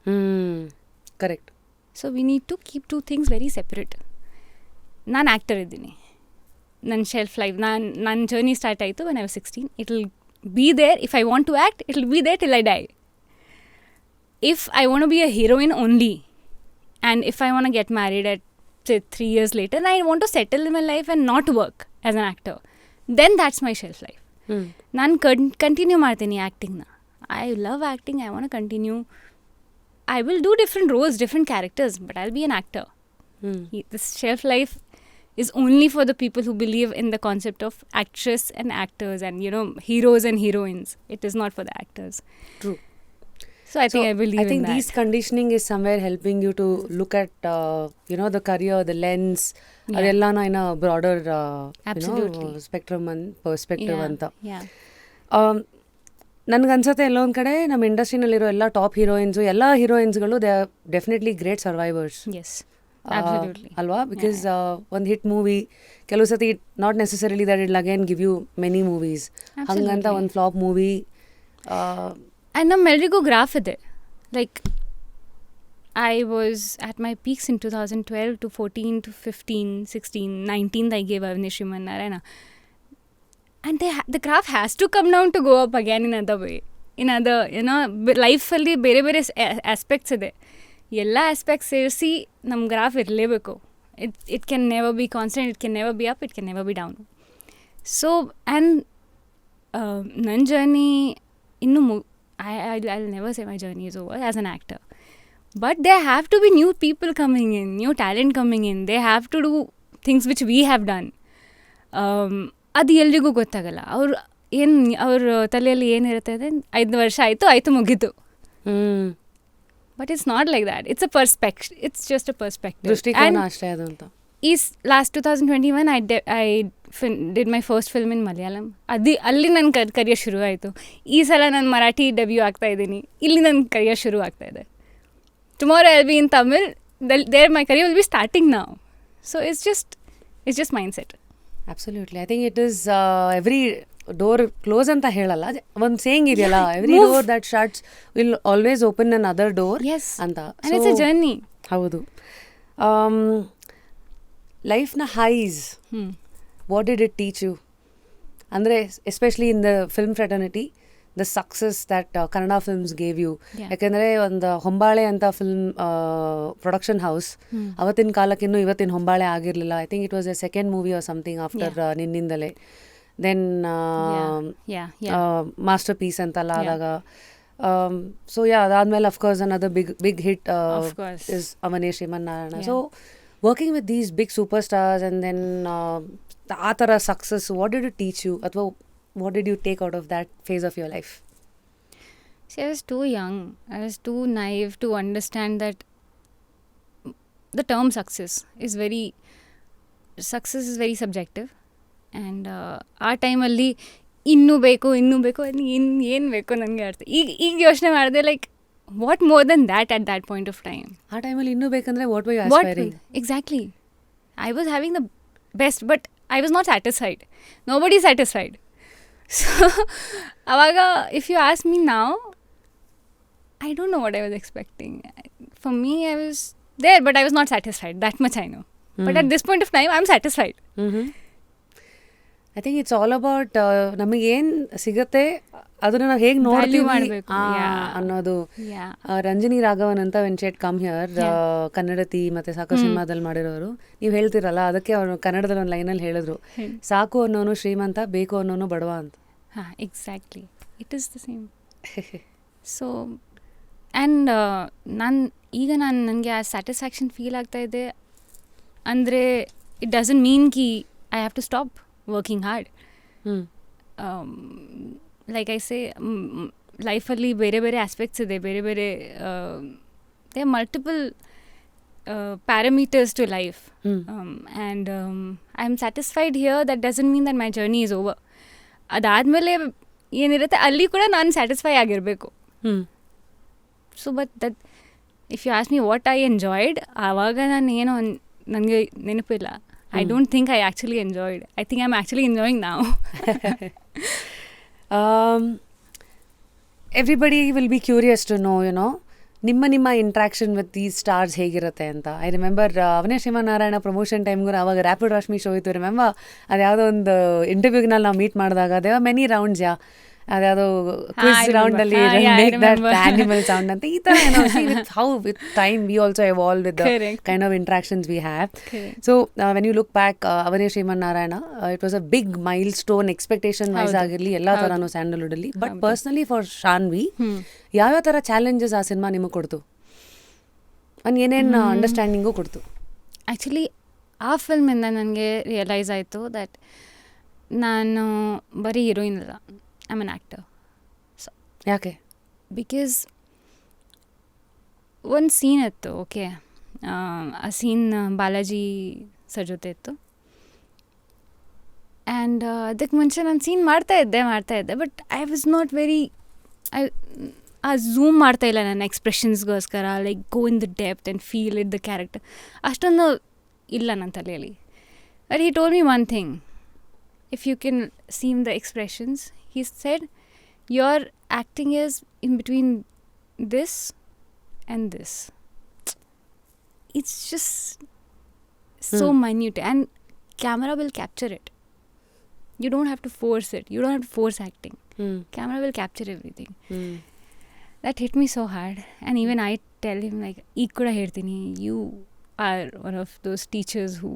Correct. So we need to keep two things very separate. ನಾನು actor ಇದ್ದೀನಿ, ನನ್ನ shelf life, ನನ್ನ journey start ಆಯಿತು when I was 16. It will be there if I want to act, it will be there till I die. If I want to be a heroine only, and if I want to get married at 3 years later, and I want to settle in my life and not work as an actor, then that's my shelf life. ನಾನು continue ಮಾಡ್ತೀನಿ ಆ್ಯಕ್ಟಿಂಗ್ನ. I love acting, I want to continue. I will do different roles, different characters, but I'll be an actor. This shelf life is only for the people who believe in the concept of actress and actors and heroes and heroines. It is not for the actors. True. So I think I believe in that. I think this conditioning is somewhere helping you to look at the career, the lens, adellana in a broader spectrum and perspective anta. ನನಗನ್ಸುತ್ತೆ ಎಲ್ಲೋ ಒಂದು ಕಡೆ ನಮ್ಮ ಇಂಡಸ್ಟ್ರಿನಲ್ಲಿರೋ ಎಲ್ಲ top heroines, ಎಲ್ಲ ಹೀರೋಯಿನ್ಸ್ಗಳು they are definitely great survivors. Yes. Absolutely. ಅಲ್ವಾ? Because ಒಂದು hit movie ಕೆಲವು ಸತಿ not necessarily that it again give you many movies, ಹಂಗಂತ ಒಂದು ಫ್ಲಾಪ್ ಮೂವಿ. ಆ್ಯಂಡ್ ನಮ್ಮೆಲ್ರಿಗೂ ಗ್ರಾಫ್ ಇದೆ. Like I was at my peaks in 2012 to 14 to 15, 16, 19th I gave Avanish Narayana. And the graph has to come down to go up again in another way. In other, ಲೈಫಲ್ಲಿ ಬೇರೆ ಬೇರೆ aspects ಇದೆ. ಎಲ್ಲ aspects ಸೇರಿಸಿ ನಮ್ಮ graph ಇರಲೇಬೇಕು. It can never be constant, it can never be up, it can never be down. So and ನನ್ನ journey ಇನ್ನೂ I'll never say my journey is over as an actor. But there have to be new people coming in, new talent coming in. They have to do things which we have done. ಅದು ಎಲ್ರಿಗೂ ಗೊತ್ತಾಗಲ್ಲ. ಅವ್ರ ತಲೆಯಲ್ಲಿ ಏನಿರುತ್ತೆ ಅಂದರೆ 5 ವರ್ಷ ಆಯಿತು ಮುಗೀತು. But it's not like that. It's it's just a perspective. ದೃಷ್ಟಿಕೋನ ಅಷ್ಟೇ ಅದು ಅಂತ. ಈ last 2021 I did my first film in Malayalam. ಅಲ್ಲಿ ನನ್ನ ಕರಿಯರ್ ಶುರು ಆಯಿತು. ಈ ಸಲ ನಾನು ಮರಾಠಿ ಡೆಬ್ಯೂ ಆಗ್ತಾ ಇದ್ದೀನಿ. ಇಲ್ಲಿ ನನ್ನ ಕರಿಯರ್ ಶುರು ಆಗ್ತಾ ಇದೆ. Tomorrow I'll be in Tamil. There my career will be starting now. So it's just mindset. Absolutely. I think it is every door close ಅಂತ ಹೇಳಲ್ಲ, ಒಂದು ಸೇಯಿಂಗ್ ಇದೆಯಲ್ಲ, every door that shuts will always open another door. Yes. ಅಂತ. And it's a journey. ಹೌದು. ಲೈಫ್ನ highs, what did it teach you? ಅಂದರೆ especially in the film fraternity, the success that Kannada films gave you. ಯಾಕೆಂದರೆ ಒಂದು ಹೊಂಬಾಳೆ ಅಂತ film production house ಅವತ್ತಿನ ಕಾಲಕ್ಕಿನ್ನೂ ಇವತ್ತಿನ ಹೊಂಬಾಳೆ ಆಗಿರಲಿಲ್ಲ. I think it was a second movie or something after ನಿನ್ನಿಂದಲೇ. Then masterpiece ಅಂತೆಲ್ಲ ಆದಾಗ. ಸೊ ಅದಾದಮೇಲೆ of course another big hit is Avane Srimannarayana. So working with these big super stars and then ಆ ಥರ success, what did it teach you, ಅಥವಾ what did you take out of that phase of your life? See, I was too young. I was too naive to understand that the term success is very subjective. And ಆ ಟೈಮಲ್ಲಿ ಇನ್ನೂ ಬೇಕು ಏನು ಬೇಕು ನನಗೆ ಅರ್ಥ. ಈಗ ಯೋಚನೆ ಮಾಡಿದೆ, like what more then that at that point of time. ಆ ಟೈಮಲ್ಲಿ ಇನ್ನೂ ಬೇಕಂದ್ರೆ what were you aspiring? Exactly. I was having the best, but I was not satisfied. Nobody satisfied. So, Avaga, if you ask me now, I don't know what I was expecting. For me, I was there, but I was not satisfied. That much I know. But at this point of time, I'm satisfied. I think it's all about ನಮಗೇನು ಸಿಗುತ್ತೆ ಅದನ್ನು ನಾವು ಹೇಗೆ ನೋಡ್ತೀವಿ ಅನ್ನೋದು. ರಂಜನಿ ರಾಘವನ್ ಅಂತ when she had come here, Kannadathi ಮತ್ತು ಸಾಕು ಸಿನಿಮಾದಲ್ಲಿ ಮಾಡಿರೋರು, ನೀವು ಹೇಳ್ತಿರಲ್ಲ, ಅದಕ್ಕೆ ಅವರು ಕನ್ನಡದಲ್ಲಿ ಒಂದು ಲೈನಲ್ಲಿ ಹೇಳಿದ್ರು, ಸಾಕು ಅನ್ನೋನು ಶ್ರೀಮಂತ, ಬೇಕು ಅನ್ನೋನು ಬಡವ ಅಂತ. Exactly, it is the same. So and ನನಗೆ ಆ ಸ್ಯಾಟಿಸ್ಫ್ಯಾಕ್ಷನ್ ಫೀಲ್ ಆಗ್ತಾ ಇದೆ ಅಂದರೆ ಇಟ್ ಡಸಂಟ್ ಮೀನ್ ಕಿ I have to stop working hard. Like I say, ಲೈಫಲ್ಲಿ ಬೇರೆ ಬೇರೆ ಆಸ್ಪೆಕ್ಟ್ಸ್ ಇದೆ, ಬೇರೆ ಬೇರೆ they are multiple parameters to life. And I am satisfied here. That doesn't mean that my journey is over. ಅದಾದಮೇಲೆ ಏನಿರುತ್ತೆ ಅಲ್ಲಿ ಕೂಡ ನಾನು ಸ್ಯಾಟಿಸ್ಫೈ ಆಗಿರಬೇಕು. So but that if you ask me what I enjoyed, ಆವಾಗ ನಾನು ಏನೋ ನನಗೆ ನೆನಪಿಲ್ಲ. I don't think I actually enjoyed. I think I'm actually enjoying now. Everybody will be curious to know, ನಿಮ್ಮ ಇಂಟ್ರಾಕ್ಷನ್ ವಿತ್ ದೀಸ್ ಸ್ಟಾರ್ಸ್ ಹೇಗಿರುತ್ತೆ ಅಂತ. I remember Avane Srimannarayana promotion ಟೈಮ್ಗೂ ಅವಾಗ ರ್ಯಾಪಿಡ್ ರಾಶ್ಮಿ ಶೋ ಇತ್ತು. ರಿಮೆಂಬರ್ ಅದು ಯಾವುದೋ ಒಂದು ಇಂಟರ್ವ್ಯೂಗ್ನಲ್ಲಿ ನಾವು ಮೀಟ್ ಮಾಡಿದಾಗ ದೇ ಆರ್ ಮೆನಿ ರೌಂಡ್ಸ್. ಅದ್ಯಾವುದೋ ಕ್ವಿಜ್ ರೌಂಡಲ್ಲಿ ಮೇಕ್ ದಟ್ ಆನಿಮಲ್ ಸೌಂಡ್ ಅಂತ ಈ ಥರ ಏನೋ. With time we also evolve with the kind of interactions we have. So when you look back, Avane Srimannarayana, it was a big milestone, expectation wise ಆಗಿರಲಿ ಎಲ್ಲ ಥರನೂ ಸ್ಯಾಂಡಲ್ವುಡಲ್ಲಿ. But personally for Shanvi, ಯಾವ್ಯಾವ ಥರ challenges ಆ ಸಿನಿಮಾ ನಿಮಗೆ ಕೊಡ್ತು, ಏನೇನು ಅಂಡರ್ಸ್ಟ್ಯಾಂಡಿಂಗು ಕೊಡ್ತು? ಆ್ಯಕ್ಚುಲಿ ಆ ಫಿಲ್ಮಿಂದ ನನಗೆ ರಿಯಲೈಸ್ ಆಯಿತು ದಟ್ ನಾನು ಬರೀ ಹೀರೋಯಿನ್ ಅಲ್ಲ, I'm an actor. So, ಯಾಕೆ? ಬಿಕಾಸ್ ಒಂದು ಸೀನ್ ಇತ್ತು, ಓಕೆ, ಆ ಸೀನ್ ಬಾಲಾಜಿ ಸರ್ ಜೊತೆ ಇತ್ತು. ಆ್ಯಂಡ್ ಅದಕ್ಕೆ ಮುಂಚೆ ನಾನು ಸೀನ್ ಮಾಡ್ತಾ ಇದ್ದೆ, but I was not very zoom ಮಾಡ್ತಾ ಇಲ್ಲ ನನ್ನ ಎಕ್ಸ್ಪ್ರೆಷನ್ಸ್ಗೋಸ್ಕರ, like go in the depth and feel it the character, ಅಷ್ಟೊಂದು ಇಲ್ಲ ನನ್ನ ತಲೆಯಲ್ಲಿ. But he told me one thing, if you can seem the expressions, he said your acting is in between this and this. It's just so minute, and camera will capture it. You don't have to force it. You don't have to force acting. Camera will capture everything. That hit me so hard. And even I tell him, like, Ikuda hertini, you are one of those teachers who,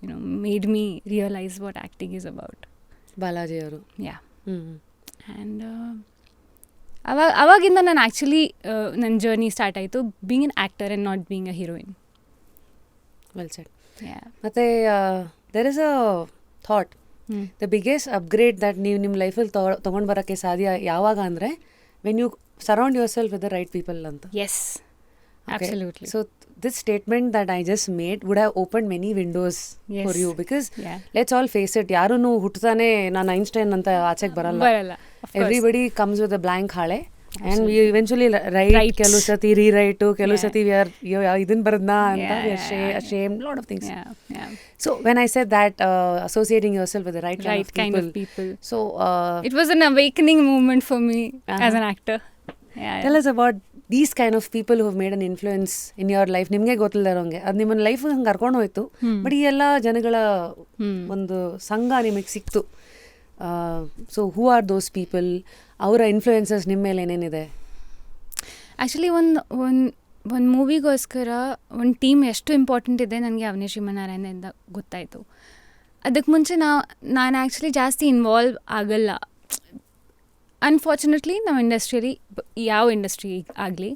you know, made me realize what acting is about. Balaji ಅವರು. Yeah. And ಅವಾಗಿಂದ ನಾನು actually ನನ್ನ journey start ಆಯಿತು, being an actor and not being a heroine. Well said. Yeah. ಮತ್ತು there is a thought, the biggest upgrade that ನೀವು ನಿಮ್ಮ ಲೈಫಲ್ಲಿ ತೊಗೊಂಡು ಬರೋಕ್ಕೆ ಸಾಧ್ಯ ಯಾವಾಗ ಅಂದರೆ when you surround yourself with the right people ಅಂತ. Yes, absolutely. So this statement that I just made would have opened many windows for you, because let's all face it, ಯಾರೂ ಹುಟ್ಟುತ್ತಾನೆ ನಾನು ಐನ್ಸ್ಟೈನ್ ಅಂತ ಆಚೆಗೆ ಬರಲ್ಲ. Everybody comes with a blank ಹಾಳೆ. And we eventually write, ಕೆಲವು ಸತಿ ರೀರೈಟು, ಕೆಲವು ಸತಿ ಇದನ್ನ ಬರದ್ನಾ ಅಂತ ashamed, lot of things. So when I said that, associating yourself with the right kind of people, so it was an awakening moment for me as an actor. Tell us about these kind of people who have made an influence in your life. ನಿಮಗೆ ಗೊತ್ತಿಲ್ಲದಂಗೆ ಅದು ನಿಮ್ಮನ್ನ life ಹಂಗೆ ಕರ್ಕೊಂಡು ಹೋಯ್ತು, but ಈ ಎಲ್ಲ ಜನಗಳ ಒಂದು ಸಂಘ ನಿಮಗೆ ಸಿಕ್ತು. So who are those people, ಅವರ ಇನ್ಫ್ಲೂಯೆನ್ಸಸ್ ನಿಮ್ಮ ಮೇಲೆ ಏನೇನಿದೆ? ಆ್ಯಕ್ಚುಲಿ ಒಂದು ಮೂವಿಗೋಸ್ಕರ ಒಂದು ಟೀಮ್ ಎಷ್ಟು ಇಂಪಾರ್ಟೆಂಟ್ ಇದೆ ನನಗೆ ಅವನೇಶ್ ನಾರಾಯಣದಿಂದ ಗೊತ್ತಾಯಿತು. ಅದಕ್ಕೆ ಮುಂಚೆ ನಾನು ಆ್ಯಕ್ಚುಲಿ ಜಾಸ್ತಿ ಇನ್ವಾಲ್ವ್ ಆಗಲ್ಲ. ಅನ್ಫಾರ್ಚುನೇಟ್ಲಿ ನಮ್ಮ ಇಂಡಸ್ಟ್ರಿಯಲ್ಲಿ, ಯಾವ ಇಂಡಸ್ಟ್ರಿ ಆಗಲಿ,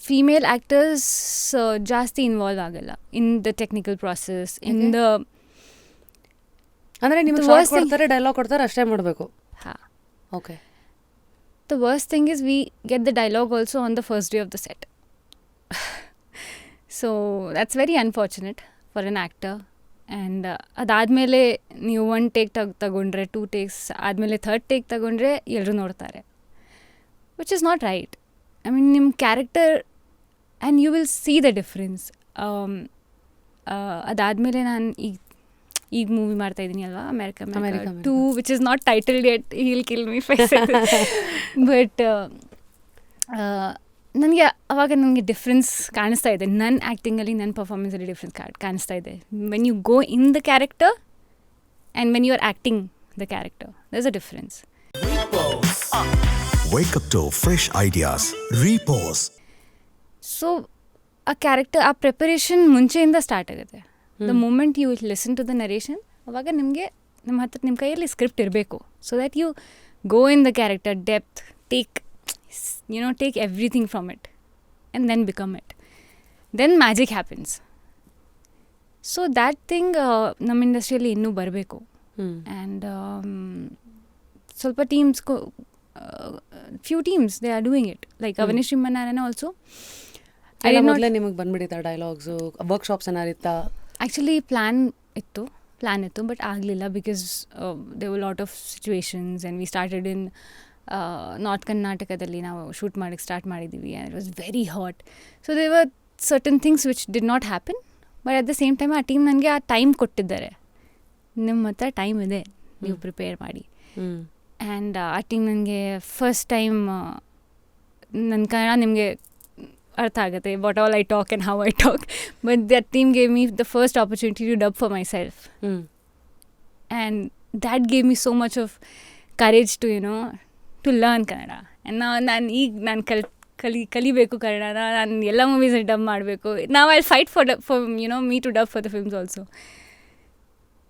ಫೀಮೇಲ್ ಆ್ಯಕ್ಟರ್ಸ್ ಜಾಸ್ತಿ ಇನ್ವಾಲ್ವ್ ಆಗಲ್ಲ in the technical process, in the, ಅಂದರೆ ನಿಮ್ಗೆ ಶಾರ್ಟ್ ಕೊಡ್ತಾರೆ, ಡೈಲಾಗ್ ಕೊಡ್ತಾರೆ, ಅಷ್ಟೇ ಮಾಡಬೇಕು. ಹಾಂ, okay. The worst thing is we get the dialogue also on the first day of the set. So that's very unfortunate for an actor. And ಅದಾದಮೇಲೆ ನೀವು 1 take ತಗೊಂಡ್ರೆ, 2 ಟೇಕ್ಸ್ ಆದಮೇಲೆ 3rd ಟೇಕ್ ತಗೊಂಡ್ರೆ ಎಲ್ಲರೂ ನೋಡ್ತಾರೆ, which is not right. I mean ನಿಮ್ಮ character and you will see the difference. ಅದಾದಮೇಲೆ ನಾನು ಈಗ ಮೂವಿ ಮಾಡ್ತಾ ಇದ್ದೀನಿ ಅಲ್ವಾ, America 2, which is not titled yet, he'll kill me face. But ನನಗೆ ಅವಾಗ ನನಗೆ ಡಿಫ್ರೆನ್ಸ್ ಕಾಣಿಸ್ತಾ ಇದೆ, ನನ್ನ ಆ್ಯಕ್ಟಿಂಗಲ್ಲಿ, ನನ್ನ ಪರ್ಫಾರ್ಮೆನ್ಸಲ್ಲಿ ಡಿಫ್ರೆನ್ಸ್ ಕಾಣಿಸ್ತಾ ಇದೆ. When you go in the character and when you are acting the character, there is a difference. Wake up to fresh ideas. Repose. So ಆ ಕ್ಯಾರೆಕ್ಟರ್, ಆ ಪ್ರಿಪರೇಷನ್ ಮುಂಚೆಯಿಂದ ಸ್ಟಾರ್ಟ್ ಆಗುತ್ತೆ. The moment you listen to the narration, ಅವಾಗ ನಿಮಗೆ ನಿಮ್ಮ ಕೈಯಲ್ಲಿ script ಇರಬೇಕು, so that you go in the character, depth, take everything from it and then become it, then magic happens. So that thing ನಮ್ಮ ಇಂಡಸ್ಟ್ರಿಯಲ್ಲಿ ಇನ್ನೂ ಬರಬೇಕು. ಆ್ಯಂಡ್ ಸ್ವಲ್ಪ teams, few teams they are doing it, like Avanesh Narayana also. ಮೊದಲೇ ನಿಮಗೆ ಬಂದ್ಬಿಟ್ಟಿತ್ತಾ dialogues, workshops ಏನಾರಿತ್ತಾ? Actually plan ಇತ್ತು, ಬಟ್ ಆಗಲಿಲ್ಲ, because they were lot of situations and we started in north ಕರ್ನಾಟಕದಲ್ಲಿ ನಾವು ಶೂಟ್ ಮಾಡೋಕ್ಕೆ ಸ್ಟಾರ್ಟ್ ಮಾಡಿದ್ದೀವಿ, and it was very hot. So they were certain things which did not happen, but at the same time ಆ team ನನಗೆ ಆ time ಕೊಟ್ಟಿದ್ದಾರೆ, ನಿಮ್ಮ ಹತ್ರ ಟೈಮ್ ಇದೆ, ನೀವು ಪ್ರಿಪೇರ್ ಮಾಡಿ. ಆ್ಯಂಡ್ ಆ ಟೀಮ್ ನನಗೆ ಫಸ್ಟ್ ಟೈಮ್, ನನ್ನ ಕನ್ನಡ ನಿಮಗೆ ಅರ್ಥ ಆಗುತ್ತೆ, what all I talk and how I talk, but that team gave me the first opportunity to dub for myself, and that gave me so much of courage to to learn Kannada. And ನಾನು ಕಲಿಬೇಕು ಕನ್ನಡನ, ನಾನು ಎಲ್ಲ ಮೂವೀಸಲ್ಲಿ dub ಮಾಡಬೇಕು. ನಾವು I fight for me to dub for the films also.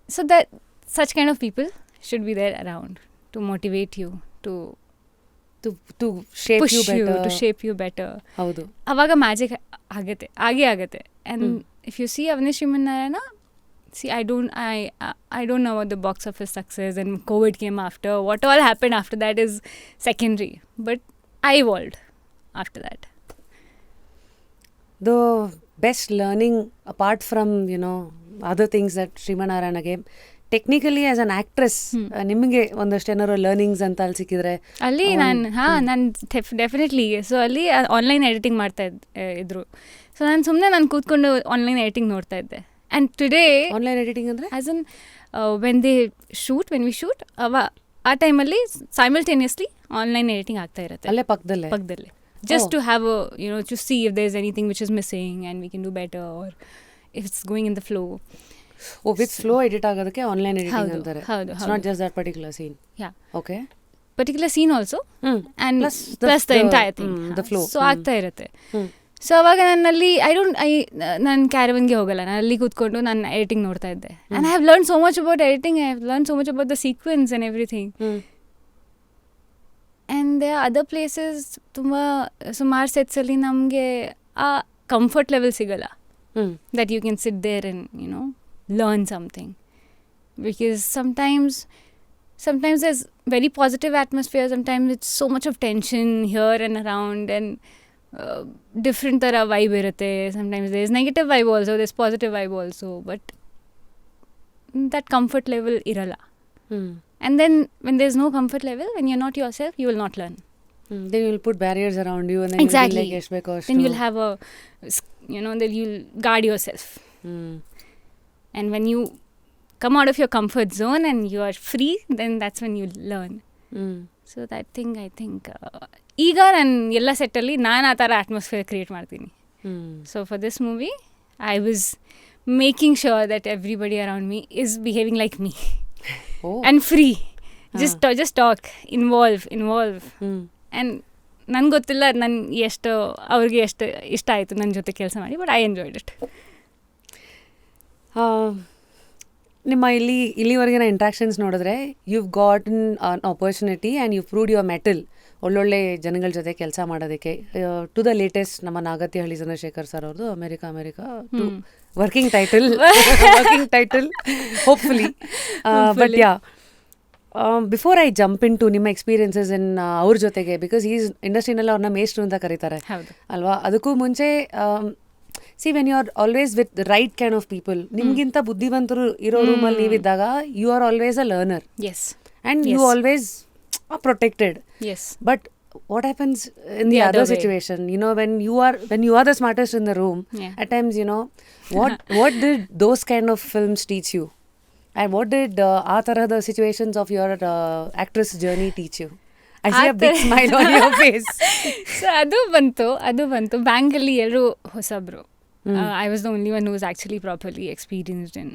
So that such kind of people should be there around to motivate you, to shape push you better, to shape you better. ಹೌದು, ಅವಾಗ magic ಆಗತ್ತೆ. And if you see Avanesh Narayana, see I don't know about the box office success, and COVID came after. What all happened after that is secondary, but I evolved after that. The best learning apart from other things that Srimanarayana gave, technically as an actress ನಿಮಗೆ ಒಂದಷ್ಟು ಏನಾದ್ರು learnings ಅಂತ ಅಲ್ಲಿ ಸಿಕ್ಕಿದ್ರೆ? ಅಲ್ಲಿ ನಾನು definitely. So ಅಲ್ಲಿ online editing ಮಾಡ್ತಾ ಇದ್ರು. ಸೊ ನಾನು ಕೂತ್ಕೊಂಡು ಆನ್ಲೈನ್ ಎಡಿಟಿಂಗ್ ನೋಡ್ತಾ ಇದ್ದೆ. ಆ್ಯಂಡ್ ಟುಡೇ ಆನ್ಲೈನ್ ಎಡಿಟಿಂಗ್ ಅಂದರೆ as an when we shoot ಆ ಟೈಮಲ್ಲಿ ಸೈಮಲ್ಟೇನಿಯಸ್ಲಿ ಆನ್ಲೈನ್ ಎಡಿಟಿಂಗ್ ಆಗ್ತಾ ಇರುತ್ತೆ ಅಲ್ಲೇ ಪಕ್ಕದಲ್ಲೇ. Just to have to see if there's anything which is missing and we can do better, or if it's going in the flow. With flow edit ಆಗೋದಕ್ಕೆ online editing ಅಂತಾರೆ. It's not just that particular scene. Yeah. Okay. Particular scene also. And plus the entire thing. The flow. So ಆಗ್ತಾ ಇರುತ್ತೆ. So ಅವಾಗ ನಾನು ಕ್ಯಾರವನ್ಗೆ ಹೋಗಲ್ಲ, ನಾನು ಅಲ್ಲಿ ಕೂತ್ಕೊಂಡು ನಾನು ಎಡಿಟಿಂಗ್ ನೋಡ್ತಾ ಇದ್ದೆ. And I have learned so much about editing. I have learned so much about the sequence and everything. And they are other places ತುಂಬ ಸುಮಾರು ಸೆಟ್ಸಲ್ಲಿ ನಮಗೆ ಆ ಕಂಫರ್ಟ್ ಲೆವೆಲ್ ಸಿಗಲ್ಲ, that you can sit there and learn something. Because sometimes there's very positive atmosphere, sometimes it's so much of tension here and around, and different ಥರ vibe ಇರುತ್ತೆ. Sometimes there's negative vibe also, there's positive vibe also, but that comfort level ಇರಲ್ಲ. And then when there's no comfort level, when you're not yourself, you will not learn. Then you'll put barriers around you, and then exactly. you'll be like, then you'll have then you'll guard yourself. And when you come out of your comfort zone and you are free, then that's when you learn. So that thing, I think, ಈಗ ನಾನು ಎಲ್ಲ ಸೆಟ್ಟಲ್ಲಿ ನಾನು ಆ ಥರ atmosphere create ಮಾಡ್ತೀನಿ. So for this movie, I was making sure that everybody around me is behaving like me. And free. Just talk, involve. And ನನಗೆ ಗೊತ್ತಿಲ್ಲ ಅವ್ರಿಗೆ ಎಷ್ಟು ಇಷ್ಟ ಆಯಿತು ನನ್ನ ಜೊತೆ ಕೆಲಸ ಮಾಡಿ, ಬಟ್ ಐ ಎಂಜಾಯ್ಡ್ ಇಟ್. ನಿಮ್ಮ ಇಲ್ಲಿವರೆಗಿನ ಇಂಟ್ರಾಕ್ಷನ್ಸ್ ನೋಡಿದ್ರೆ you've gotten an opportunity and you've proved your mettle ಒಳ್ಳೊಳ್ಳೆ ಜನಗಳ ಜೊತೆ ಕೆಲಸ ಮಾಡೋದಕ್ಕೆ. ಟು ದ ಲೇಟೆಸ್ಟ್ ನಮ್ಮ ನಾಗತಿಹಳ್ಳಿ ಚಂದ್ರಶೇಖರ್ ಸರ್ ಅವ್ರದ್ದು America working title hopefully. But yeah, before I jump into ನಿಮ್ಮ ಎಕ್ಸ್ಪೀರಿಯನ್ಸಸ್ ಇನ್ ಅವ್ರ ಜೊತೆಗೆ, ಬಿಕಾಸ್ ಈಸ್ ಇಂಡಸ್ಟ್ರಿನೆಲ್ಲ ಅವ್ರನ್ನ ಮೇಷ್ಟ್ರು ಅಂತ ಕರೀತಾರೆ ಅಲ್ವಾ, ಅದಕ್ಕೂ ಮುಂಚೆ see when you are always with the right kind of people, ನಿಮ್ಗಿಂತ ಬುದ್ಧಿವಂತರು ಇರೋ ರೂಮಲ್ಲಿ ನೀವಿದ್ದಾಗ you are always a learner and you always protected. Yes. But what happens in the other situation, when you are the smartest in the room, at times, what did those kind of films teach you? And what did aa tarahada situations of your actress journey teach you? I see a big smile on your face. So ಅದು ಬಂತು ಬ್ಯಾಂಕಲ್ಲಿ ಎಲ್ಲರೂ ಹೊಸಬ್ರು. I was the only one who was actually properly experienced in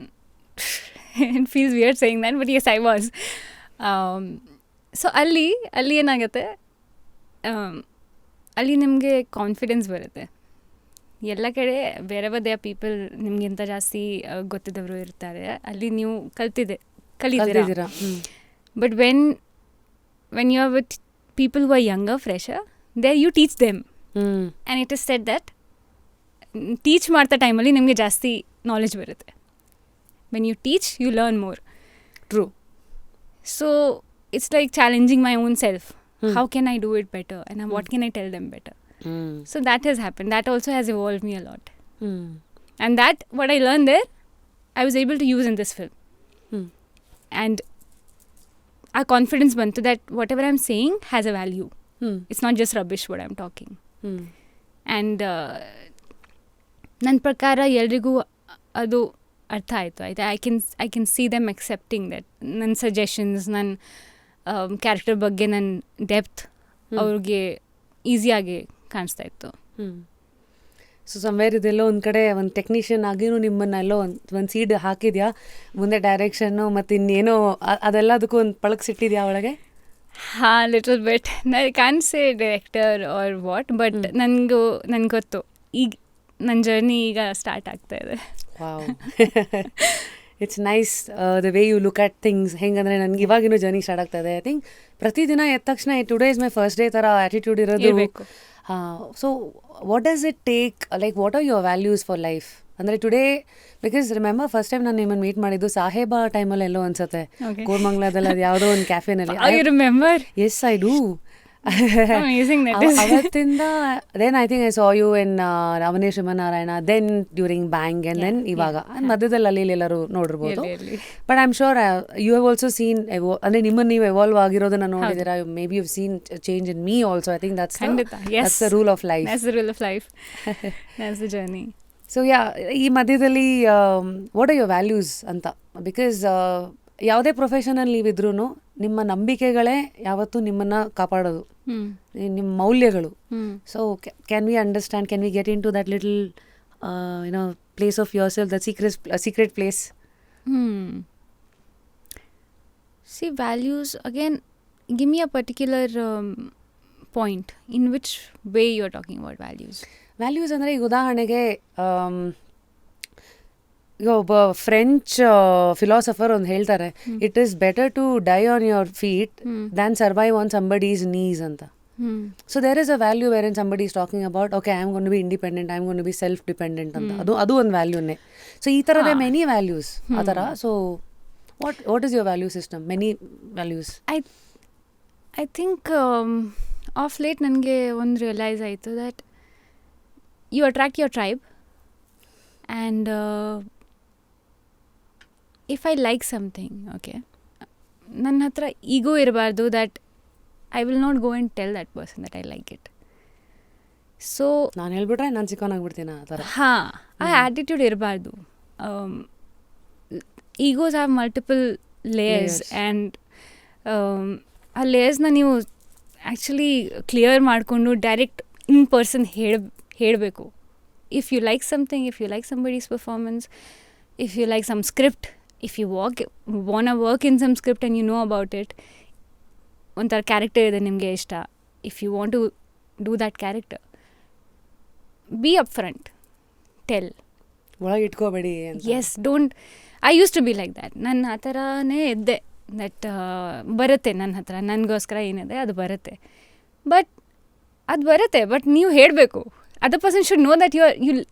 it feels weird saying that, but yes, I was. So ಅಲ್ಲಿ ಏನಾಗುತ್ತೆ, ಅಲ್ಲಿ ನಿಮಗೆ confidence ಬರುತ್ತೆ. ಎಲ್ಲ ಕಡೆ ಬೇರೆ ದೇ ಪೀಪಲ್ ನಿಮಗಿಂತ ಜಾಸ್ತಿ ಗೊತ್ತಿದ್ದವರು ಇರ್ತಾರೆ, ಅಲ್ಲಿ ನೀವು ಕಲಿತೀರಾ. But when you are with people who are younger, fresher, there you teach them. And it is said that teach ಮಾಡ್ತಾ ಟೈಮಲ್ಲಿ ನಿಮಗೆ ಜಾಸ್ತಿ ನಾಲೆಜ್ ಬರುತ್ತೆ. When you teach, you learn more. True. So it's like challenging my own self. How can I do it better, and what can I tell them better? So that has happened. That also has evolved me a lot. And that, what I learned there, I was able to use in this film. And our confidence bantu that whatever I'm saying has a value. It's not just rubbish what I'm talking. And ನನ್ನ ಪ್ರಕಾರ ಎಲ್ರಿಗೂ ಅದು ಅರ್ಥ ಆಯಿತು. I can see them accepting that ನನ್ನ suggestions, ನನ್ನ character ಬಗ್ಗೆ ನನ್ನ ಡೆಪ್ತ್ ಅವ್ರಿಗೆ ಈಸಿಯಾಗಿ ಕಾಣಿಸ್ತಾ ಇತ್ತು. ಸೊ ಸಮ್ವೇರ್ ಇದೆಲ್ಲೋ ಒಂದು ಕಡೆ ಒಂದು ಟೆಕ್ನಿಷಿಯನ್ ಆಗಿನೂ ನಿಮ್ಮನ್ನೆಲ್ಲೋ ಒಂದು ಸೀಡ್ ಹಾಕಿದ್ಯಾ ಮುಂದೆ ಡೈರೆಕ್ಷನ್ನು ಮತ್ತು ಇನ್ನೇನೋ ಅದೆಲ್ಲದಕ್ಕೂ ಒಂದು ಪಳಗಿಸಿಟ್ಟಿದ್ಯಾ ಒಳಗೆ? ಹಾಂ, little bit. I can say director or what, but ನನಗೆ ಗೊತ್ತು ಈಗ ನನ್ನ ಜರ್ನಿ ಈಗ ಸ್ಟಾರ್ಟ್ ಆಗ್ತಾ ಇದೆ. Wow, it's nice the way you look at things. ಹೆಂಗಂದರೆ ನನಗೆ ಇವಾಗಿನೂ ಜರ್ನಿ ಸ್ಟಾರ್ಟ್ ಆಗ್ತಾ ಇದೆ. ಐ ಥಿಂಕ್ ಪ್ರತಿದಿನ ಎದ್ದ ತಕ್ಷಣ today is my first day ಥರ ಆ್ಯಟಿಟ್ಯೂಡ್ ಇರೋದು. So what does it take, like what are your values for life? ಅಂದರೆ today, because remember first time ನಾನು ನಿಮ್ಮನ್ನು ಮೀಟ್ ಮಾಡಿದ್ದು ಸಾಹೇಬ ಟೈಮಲ್ಲಿ ಎಲ್ಲೋ ಅನ್ಸುತ್ತೆ, ಕೋರ್ಮಂಗ್ಲದಲ್ಲಿ, ಅದು ಯಾವುದೋ ಒಂದು ಕ್ಯಾಫೆನಲ್ಲಿ. Remember? Yes, I do. Amazing that is. ಅವತ್ತಿಂದ then I think I saw you in Avane Srimannarayana, then during Bang, and then ಇವಾಗ ಮಧ್ಯದಲ್ಲಿ ಅಲ್ಲಿ ಎಲ್ಲರೂ ನೋಡಿರ್ಬೋದು. But I am sure you have also seen ಅಂದರೆ ನಿಮ್ಮನ್ನು ನೀವು ಎವಾಲ್ವ್ ಆಗಿರೋದನ್ನ ನೋಡಿದ್ದೀರಾ. Maybe you seen change in me also. I think that's the rule of life. That's the rule of life. That's the journey. So ಈ ಮಧ್ಯದಲ್ಲಿ what are your values ಅಂತ? Because ಯಾವುದೇ ಪ್ರೊಫೆಷನಲ್ಲಿ ನೀವಿದ್ರೂ ನಿಮ್ಮ ನಂಬಿಕೆಗಳೇ ಯಾವತ್ತೂ ನಿಮ್ಮನ್ನು ಕಾಪಾಡೋದು, ನಿಮ್ಮ ಮೌಲ್ಯಗಳು. So can we understand, can we get into that little place of yourself, that secret place? See, values, again, give me a particular point. In which way you're talking about values? Values ಅಂದರೆ ಈಗ ಉದಾಹರಣೆಗೆ ಈಗ ಒಬ್ಬ French philosopher ಒಂದು ಹೇಳ್ತಾರೆ, it is better to die on your feet than survive on somebody's knees ಅಂತ. So there is a value where in somebody is talking about okay I am going to be independent, I am going to be self dependent ಅಂತ. ಅದು ಒಂದು ವ್ಯಾಲ್ಯೂನೇ. So ಈ ಥರದ many values ಆ ಥರ. So what is your value system? Many values. I think of late ನನಗೆ ಒಂದು realise ಆಯಿತು that you attract your tribe, and if I like something, okay, ನನ್ನ ಹತ್ರ ಈಗೋ ಇರಬಾರ್ದು that I will not go and tell that person that I like it. So ನಾನು ಹೇಳ್ಬಿಟ್ರೆ ನಾನು ಚಿಕ್ಕವನಾಗ್ಬಿಡ್ತೀನಿ ಆ ಥರ. ಹಾಂ, ಆ ಆ್ಯಟಿಟ್ಯೂಡ್ ಇರಬಾರ್ದು. Egos have multiple layers, and ಆ ಲೇಯರ್ಸ್ನ ನೀವು ಆ್ಯಕ್ಚುಲಿ ಕ್ಲಿಯರ್ ಮಾಡಿಕೊಂಡು ಡೈರೆಕ್ಟ್ ಇನ್ ಪರ್ಸನ್ ಹೇಳಬೇಕು. If you like something, if you like somebody's performance, if you like some script, if you want a work in some script and you know about it, ಒಂಥರ character ಇದೆ ನಿಮಗೆ ಇಷ್ಟ, if you want to do that character, be up front, tell, ಒಳಗೆ ಇಟ್ಕೋಬೇಡಿ. Yes, don't. I use to be like that. ನಾನು ಆ ಥರನೇ ಇದ್ದೆ. ದಟ್ ಬರುತ್ತೆ ನನ್ನ ಹತ್ರ, ನನಗೋಸ್ಕರ ಏನಿದೆ ಅದು ಬರುತ್ತೆ. ಅದು ಬರುತ್ತೆ, ಬಟ್ ನೀವು ಹೇಳಬೇಕು. Other person should know that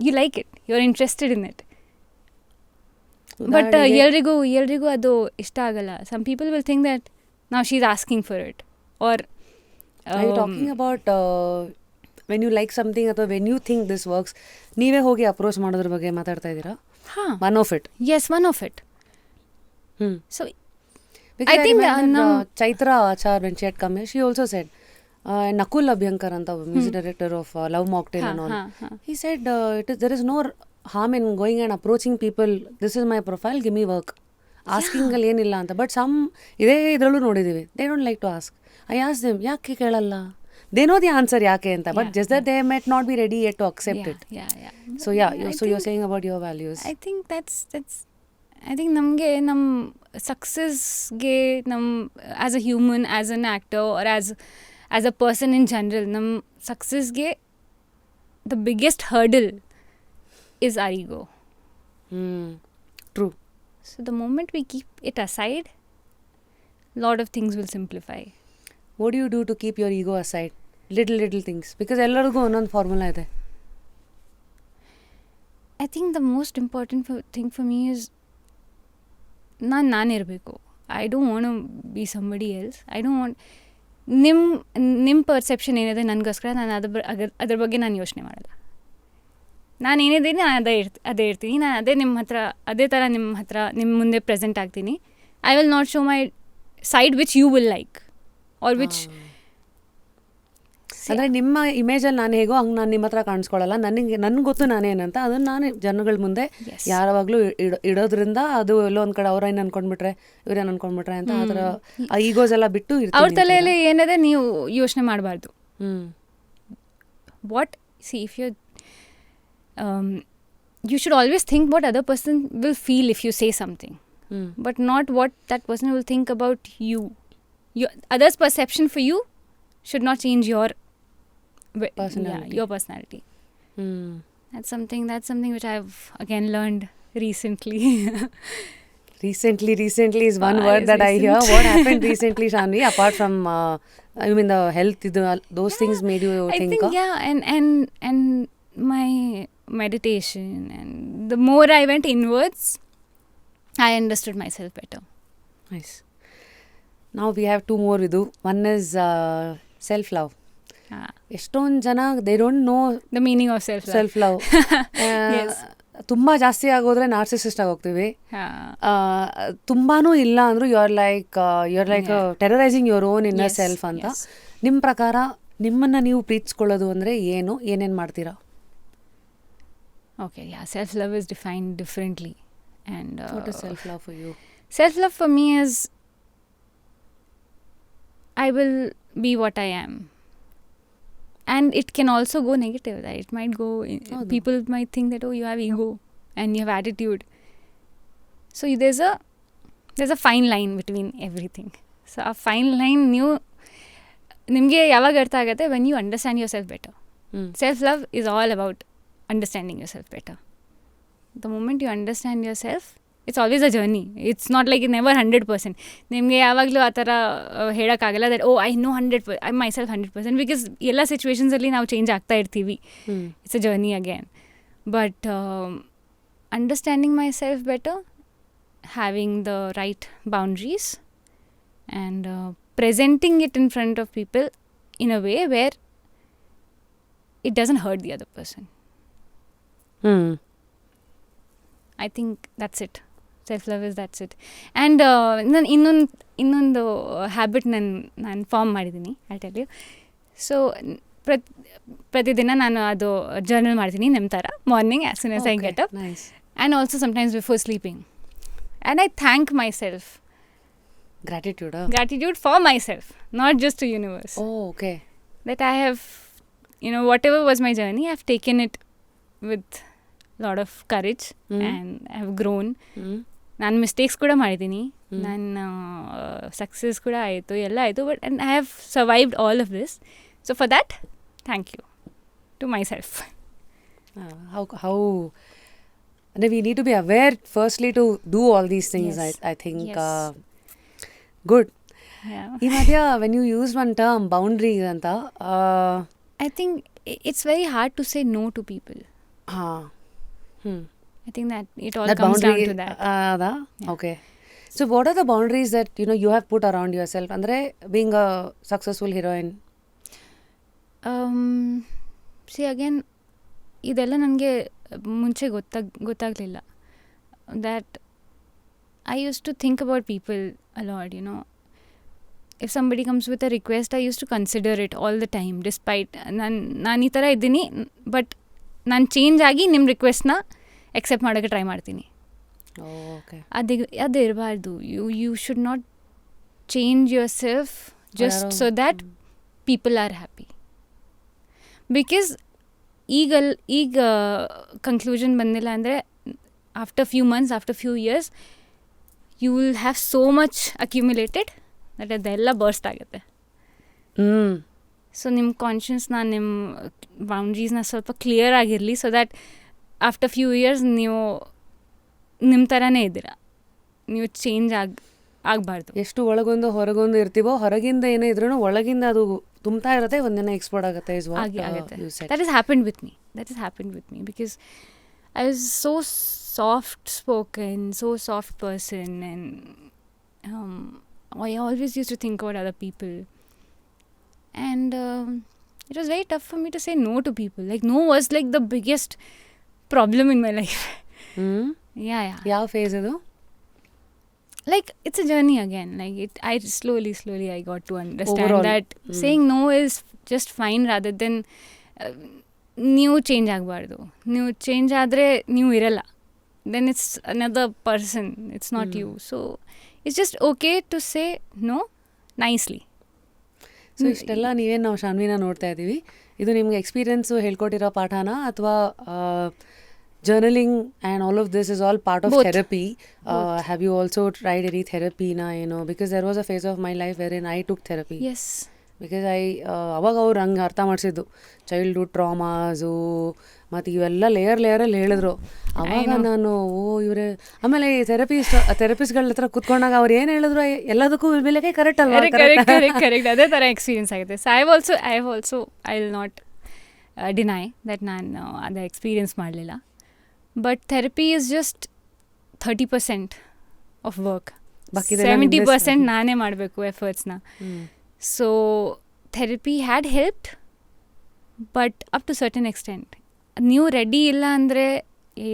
you like it, you are interested in it. But ಎಲ್ರಿಗೂ ಅದು ಇಷ್ಟ ಆಗಲ್ಲ. Some people will think that ನಾವು she is asking for it, or talking about when you like something ಅಥವಾ when you think this works, ನೀವೇ ಹೋಗಿ approach ಮಾಡೋದ್ರ ಬಗ್ಗೆ ಮಾತಾಡ್ತಾ ಇದ್ದೀರಾ? ಹಾಂ, one of it. Yes, one of it. So I think Chaitra Achar, when she had come here, she also said, Nakul Abhyankar anta, music director of Love Mocktail and all, he said there is no harm in going and approaching people, this is my profile, give me work, asking ಅಲ್ಲಿ ಏನಿಲ್ಲ ಅಂತ. But some ಇದರಲ್ಲೂ ನೋಡಿದ್ದೀವಿ, they don't like to ask. I asked them, ಯಾಕೆ ಕೇಳಲ್ಲ? They know the answer ಯಾಕೆ ಅಂತ, but just that they might not be ready yet to accept it. So you're saying about your values. I think that's I think ನಮಗೆ ನಮ್ಮ ಸಕ್ಸಸ್ಗೆ, ನಮ್ಮ as a human, as an actor, or as a person in general, ನಮ್ಮ ಸಕ್ಸಸ್ಗೆ the biggest hurdle is our ego. True. So the moment we keep it aside, lot of things will simplify. What do you do to keep your ego aside? Little things. Because ಎಲ್ಲರಿಗೂ ಒಂದೊಂದು formula ಇದೆ. I think the most important thing for me is ನಾನಿರಬೇಕು. I don't want to be somebody else. I don't want ನಿಮ್ಮ perception ಏನಿದೆ ನನಗೋಸ್ಕರ ನಾನು ಅದ್ರ ಬಗ್ಗೆ ನಾನು ಯೋಚನೆ ಮಾಡಲ್ಲ. ನಾನು ಏನಿದ್ದೀನಿ ನಾನು ಅದೇ ಇರ್ತೀನಿ. ನಾನು ಅದೇ ಥರ ನಿಮ್ಮ ಮುಂದೆ ಪ್ರೆಸೆಂಟ್ ಆಗ್ತೀನಿ. I will not show my side which you will like, or which ಅಂದರೆ ನಿಮ್ಮ ಇಮೇಜಲ್ಲಿ ನಾನು ಹೇಗೋ ಹಂಗೆ ನಾನು ನಿಮ್ಮ ಹತ್ರ ಕಾಣಿಸ್ಕೊಳ್ಳಲ್ಲ. ನನಗೆ ಗೊತ್ತು ನಾನೇನಂತ, ಅದನ್ನು ನಾನು ಜನಗಳ ಮುಂದೆ ಯಾವಾಗಲೂ ಇಡೋದ್ರಿಂದ ಅದು ಎಲ್ಲೋ ಒಂದು ಕಡೆ ಅವ್ರೇನು ಅನ್ಕೊಂಡ್ಬಿಟ್ರೆ ಇವ್ರೇನು ಅನ್ಕೊಂಡ್ಬಿಟ್ರೆ ಅಂತ ಆ ಥರ ಆ ಈಗೋಸ್ ಎಲ್ಲ ಬಿಟ್ಟು ಅವ್ರ ತಲೆಯಲ್ಲಿ ಏನಿದೆ ನೀವು ಯೋಚನೆ ಮಾಡಬಾರ್ದು. What if you should always think what other person will feel if you say something, but not what that person will think about you. Others' perception for you should not change your personality. Your personality. That's something which I've again learned recently. Recently is one word that I hear. What happened recently, Shanvi, apart from I mean the health, those things made you think? I think and my meditation, and the more I went inwards, I understood myself better. Nice. Now we have two more, Vidu. One is self love. ಎಷ್ಟೊಂದು ಜನ they don't know the meaning of self love. ತುಂಬ ಜಾಸ್ತಿ ಆಗೋದ್ರೆ narcissist ಆಗೋಗ್ತೀವಿ. ತುಂಬಾನು ಇಲ್ಲ ಅಂದರೂ you are like terrorising your own inner self ಅಂತ. ನಿಮ್ಮ ಪ್ರಕಾರ ನಿಮ್ಮನ್ನು ನೀವು ಪ್ರೀತಿಸ್ಕೊಳ್ಳೋದು ಅಂದರೆ ಏನೇನು ಮಾಡ್ತೀರಾ? Okay, yeah, self-love is defined differently. And what is self-love for you? Self-love for me is I will be what I am. And it can also go negative, right? It might go, people might think that, oh, you have ego and you have attitude. So there's a fine line between everything. So a fine line nimge yavag artha agate when you understand yourself better. Self-love is all about understanding yourself better. The moment you understand yourself, it's always a journey. It's not like it's never 100%. ನಿಮಗೆ ಯಾವಾಗಲೂ ಆ ಥರ ಹೇಳೋಕ್ಕಾಗಲ್ಲ that oh I know 100%, I myself 100%, because ಎಲ್ಲ ಸಿಚುವೇಷನ್ಸಲ್ಲಿ ನಾವು change ಆಗ್ತಾ ಇರ್ತೀವಿ. It's a journey again. But understanding myself better, having the right boundaries and presenting it in front of people in a way where it doesn't hurt the other person. I think that's it. Self-love is that's it. And ನಾನು ಇನ್ನೊಂದು habit ನಾನು form ಮಾಡಿದ್ದೀನಿ, I tell you. So ಪ್ರತಿದಿನ ನಾನು ಅದು journal ಮಾಡ್ತೀನಿ ನಿಮ್ಮ ಥರ, morning as soon as I get up, and also sometimes before sleeping. And I thank my self. Gratitude for myself, not just to universe. Oh, okay. That I have, whatever was my journey, I've taken it with a lot of courage and I have grown. ನಾನು mistakes ಕೂಡ ಮಾಡಿದ್ದೀನಿ, ನನ್ನ success ಕೂಡ ಆಯಿತು, ಎಲ್ಲ ಆಯಿತು, but and I have survived all of this. So for that thank you to myself. How we need to be aware firstly to do all these things. Yes. I think Yes. good. Yeah. ಈ ಮಧ್ಯ when you use one term boundaries ಅಂತ, I think it's very hard to say no to people. I think that it all comes down to that. Okay. So what are the boundaries that you have put around yourself? Andre being a successful heroine. See again, ಇದೆಲ್ಲ ನನಗೆ ಮುಂಚೆ ಗೊತ್ತಾಗಲಿಲ್ಲ. That I used to think about people a lot, If somebody comes with a request, I used to consider it all the time, despite ನಾನು ಈ ಥರ ಇದ್ದೀನಿ, but ನಾನು change ಆಗಿ ನಿಮ್ಮ ರಿಕ್ವೆಸ್ಟ್ನ ಎಕ್ಸೆಪ್ಟ್ ಮಾಡೋಕ್ಕೆ ಟ್ರೈ ಮಾಡ್ತೀನಿ. ಅದು ಇರಬಾರ್ದು. You should not change yourself just so that people are happy. Because ಈಗ ಕನ್ಕ್ಲೂಷನ್ ಬಂದಿಲ್ಲ ಅಂದರೆ after few months, after few years, you will have so much accumulated that ಅದೆಲ್ಲ ಬರ್ಸ್ಟ್ ಆಗುತ್ತೆ. ಸೊ ನಿಮ್ಮ ಕಾನ್ಷಿಯಸ್ನ, ನಿಮ್ಮ ಬೌಂಡ್ರೀಸ್ನ ಸ್ವಲ್ಪ ಕ್ಲಿಯರ್ ಆಗಿರಲಿ, so that after few years ನೀವು ನಿಮ್ಮ ಥರನೇ ಇದ್ದೀರಾ, ನೀವು ಚೇಂಜ್ ಆಗಬಾರ್ದು. ಎಷ್ಟು ಒಳಗೊಂದು ಹೊರಗೊಂದು ಇರ್ತೀವೋ, ಹೊರಗಿಂದ ಏನೇ ಇದ್ರೂ ಒಳಗಿಂದ ಅದು ತುಂಬ್ತಾ ಇರುತ್ತೆ, ಒಂದಿನ ಎಕ್ಸ್ಪೋರ್ಟ್ ಆಗುತ್ತೆ. That has happened with me because I was so soft spoken, so soft person, and I always used to think about other people, and it was very tough for me to say no to people. Like no was like the biggest problem in my life. Yeah. ಯಾವ phase ಅದು? Like it's a journey again. Like I slowly I got to understand overall, that saying no is just fine, rather than ನೀವು change ಆಗಬಾರ್ದು. ನೀವು change ಆದರೆ ನೀವು ಇರಲ್ಲ, then it's another person, it's not you. So it's just okay to say no nicely. So ಇಷ್ಟೆಲ್ಲ ನೀವೇನು ನಾವು ಶಾನ್ವಿನ ನೋಡ್ತಾ ಇದ್ದೀವಿ, ಇದು ನಿಮ್ಗೆ ಎಕ್ಸ್ಪೀರಿಯನ್ಸು ಹೇಳ್ಕೊಟ್ಟಿರೋ ಪಾಠನ, ಅಥವಾ journaling and all of this is all part of therapy? Have you also tried any therapy na, because there was a phase of my life wherein I took therapy. Yes. Because ಅವಾಗ ಅವ್ರು ಹಂಗೆ ಅರ್ಥ ಮಾಡಿಸಿದ್ದು, childhood ಟ್ರಾಮಾಸು ಮತ್ತು ಇವೆಲ್ಲ ಲೇಯರಲ್ಲಿ ಹೇಳಿದ್ರು. ಅವಾಗ ನಾನು ಇವರೇ ಆಮೇಲೆ ಈ ಥೆರಪಿಸ್ಟ್ಗಳ ಹತ್ರ ಕುತ್ಕೊಂಡಾಗ ಅವ್ರು ಏನು ಹೇಳಿದ್ರು ಎಲ್ಲದಕ್ಕೂ ಮೇಲೆ ಕರೆಕ್ಟ್ ಅಲ್ವಾ? ಕರೆಕ್ಟ್ ಅದೇ ಥರ ಎಕ್ಸ್ಪೀರಿಯನ್ಸ್ ಆಗುತ್ತೆ. So I will not deny that ನಾನು ಅದೇ ಎಕ್ಸ್ಪೀರಿಯನ್ಸ್ ಮಾಡಲಿಲ್ಲ. But therapy is just 30% of work. 70% ನಾನೇ ಮಾಡಬೇಕು ಎಫರ್ಟ್ಸ್ನ. So therapy had helped, but up to certain extent. ನೀವು ರೆಡಿ ಇಲ್ಲ ಅಂದರೆ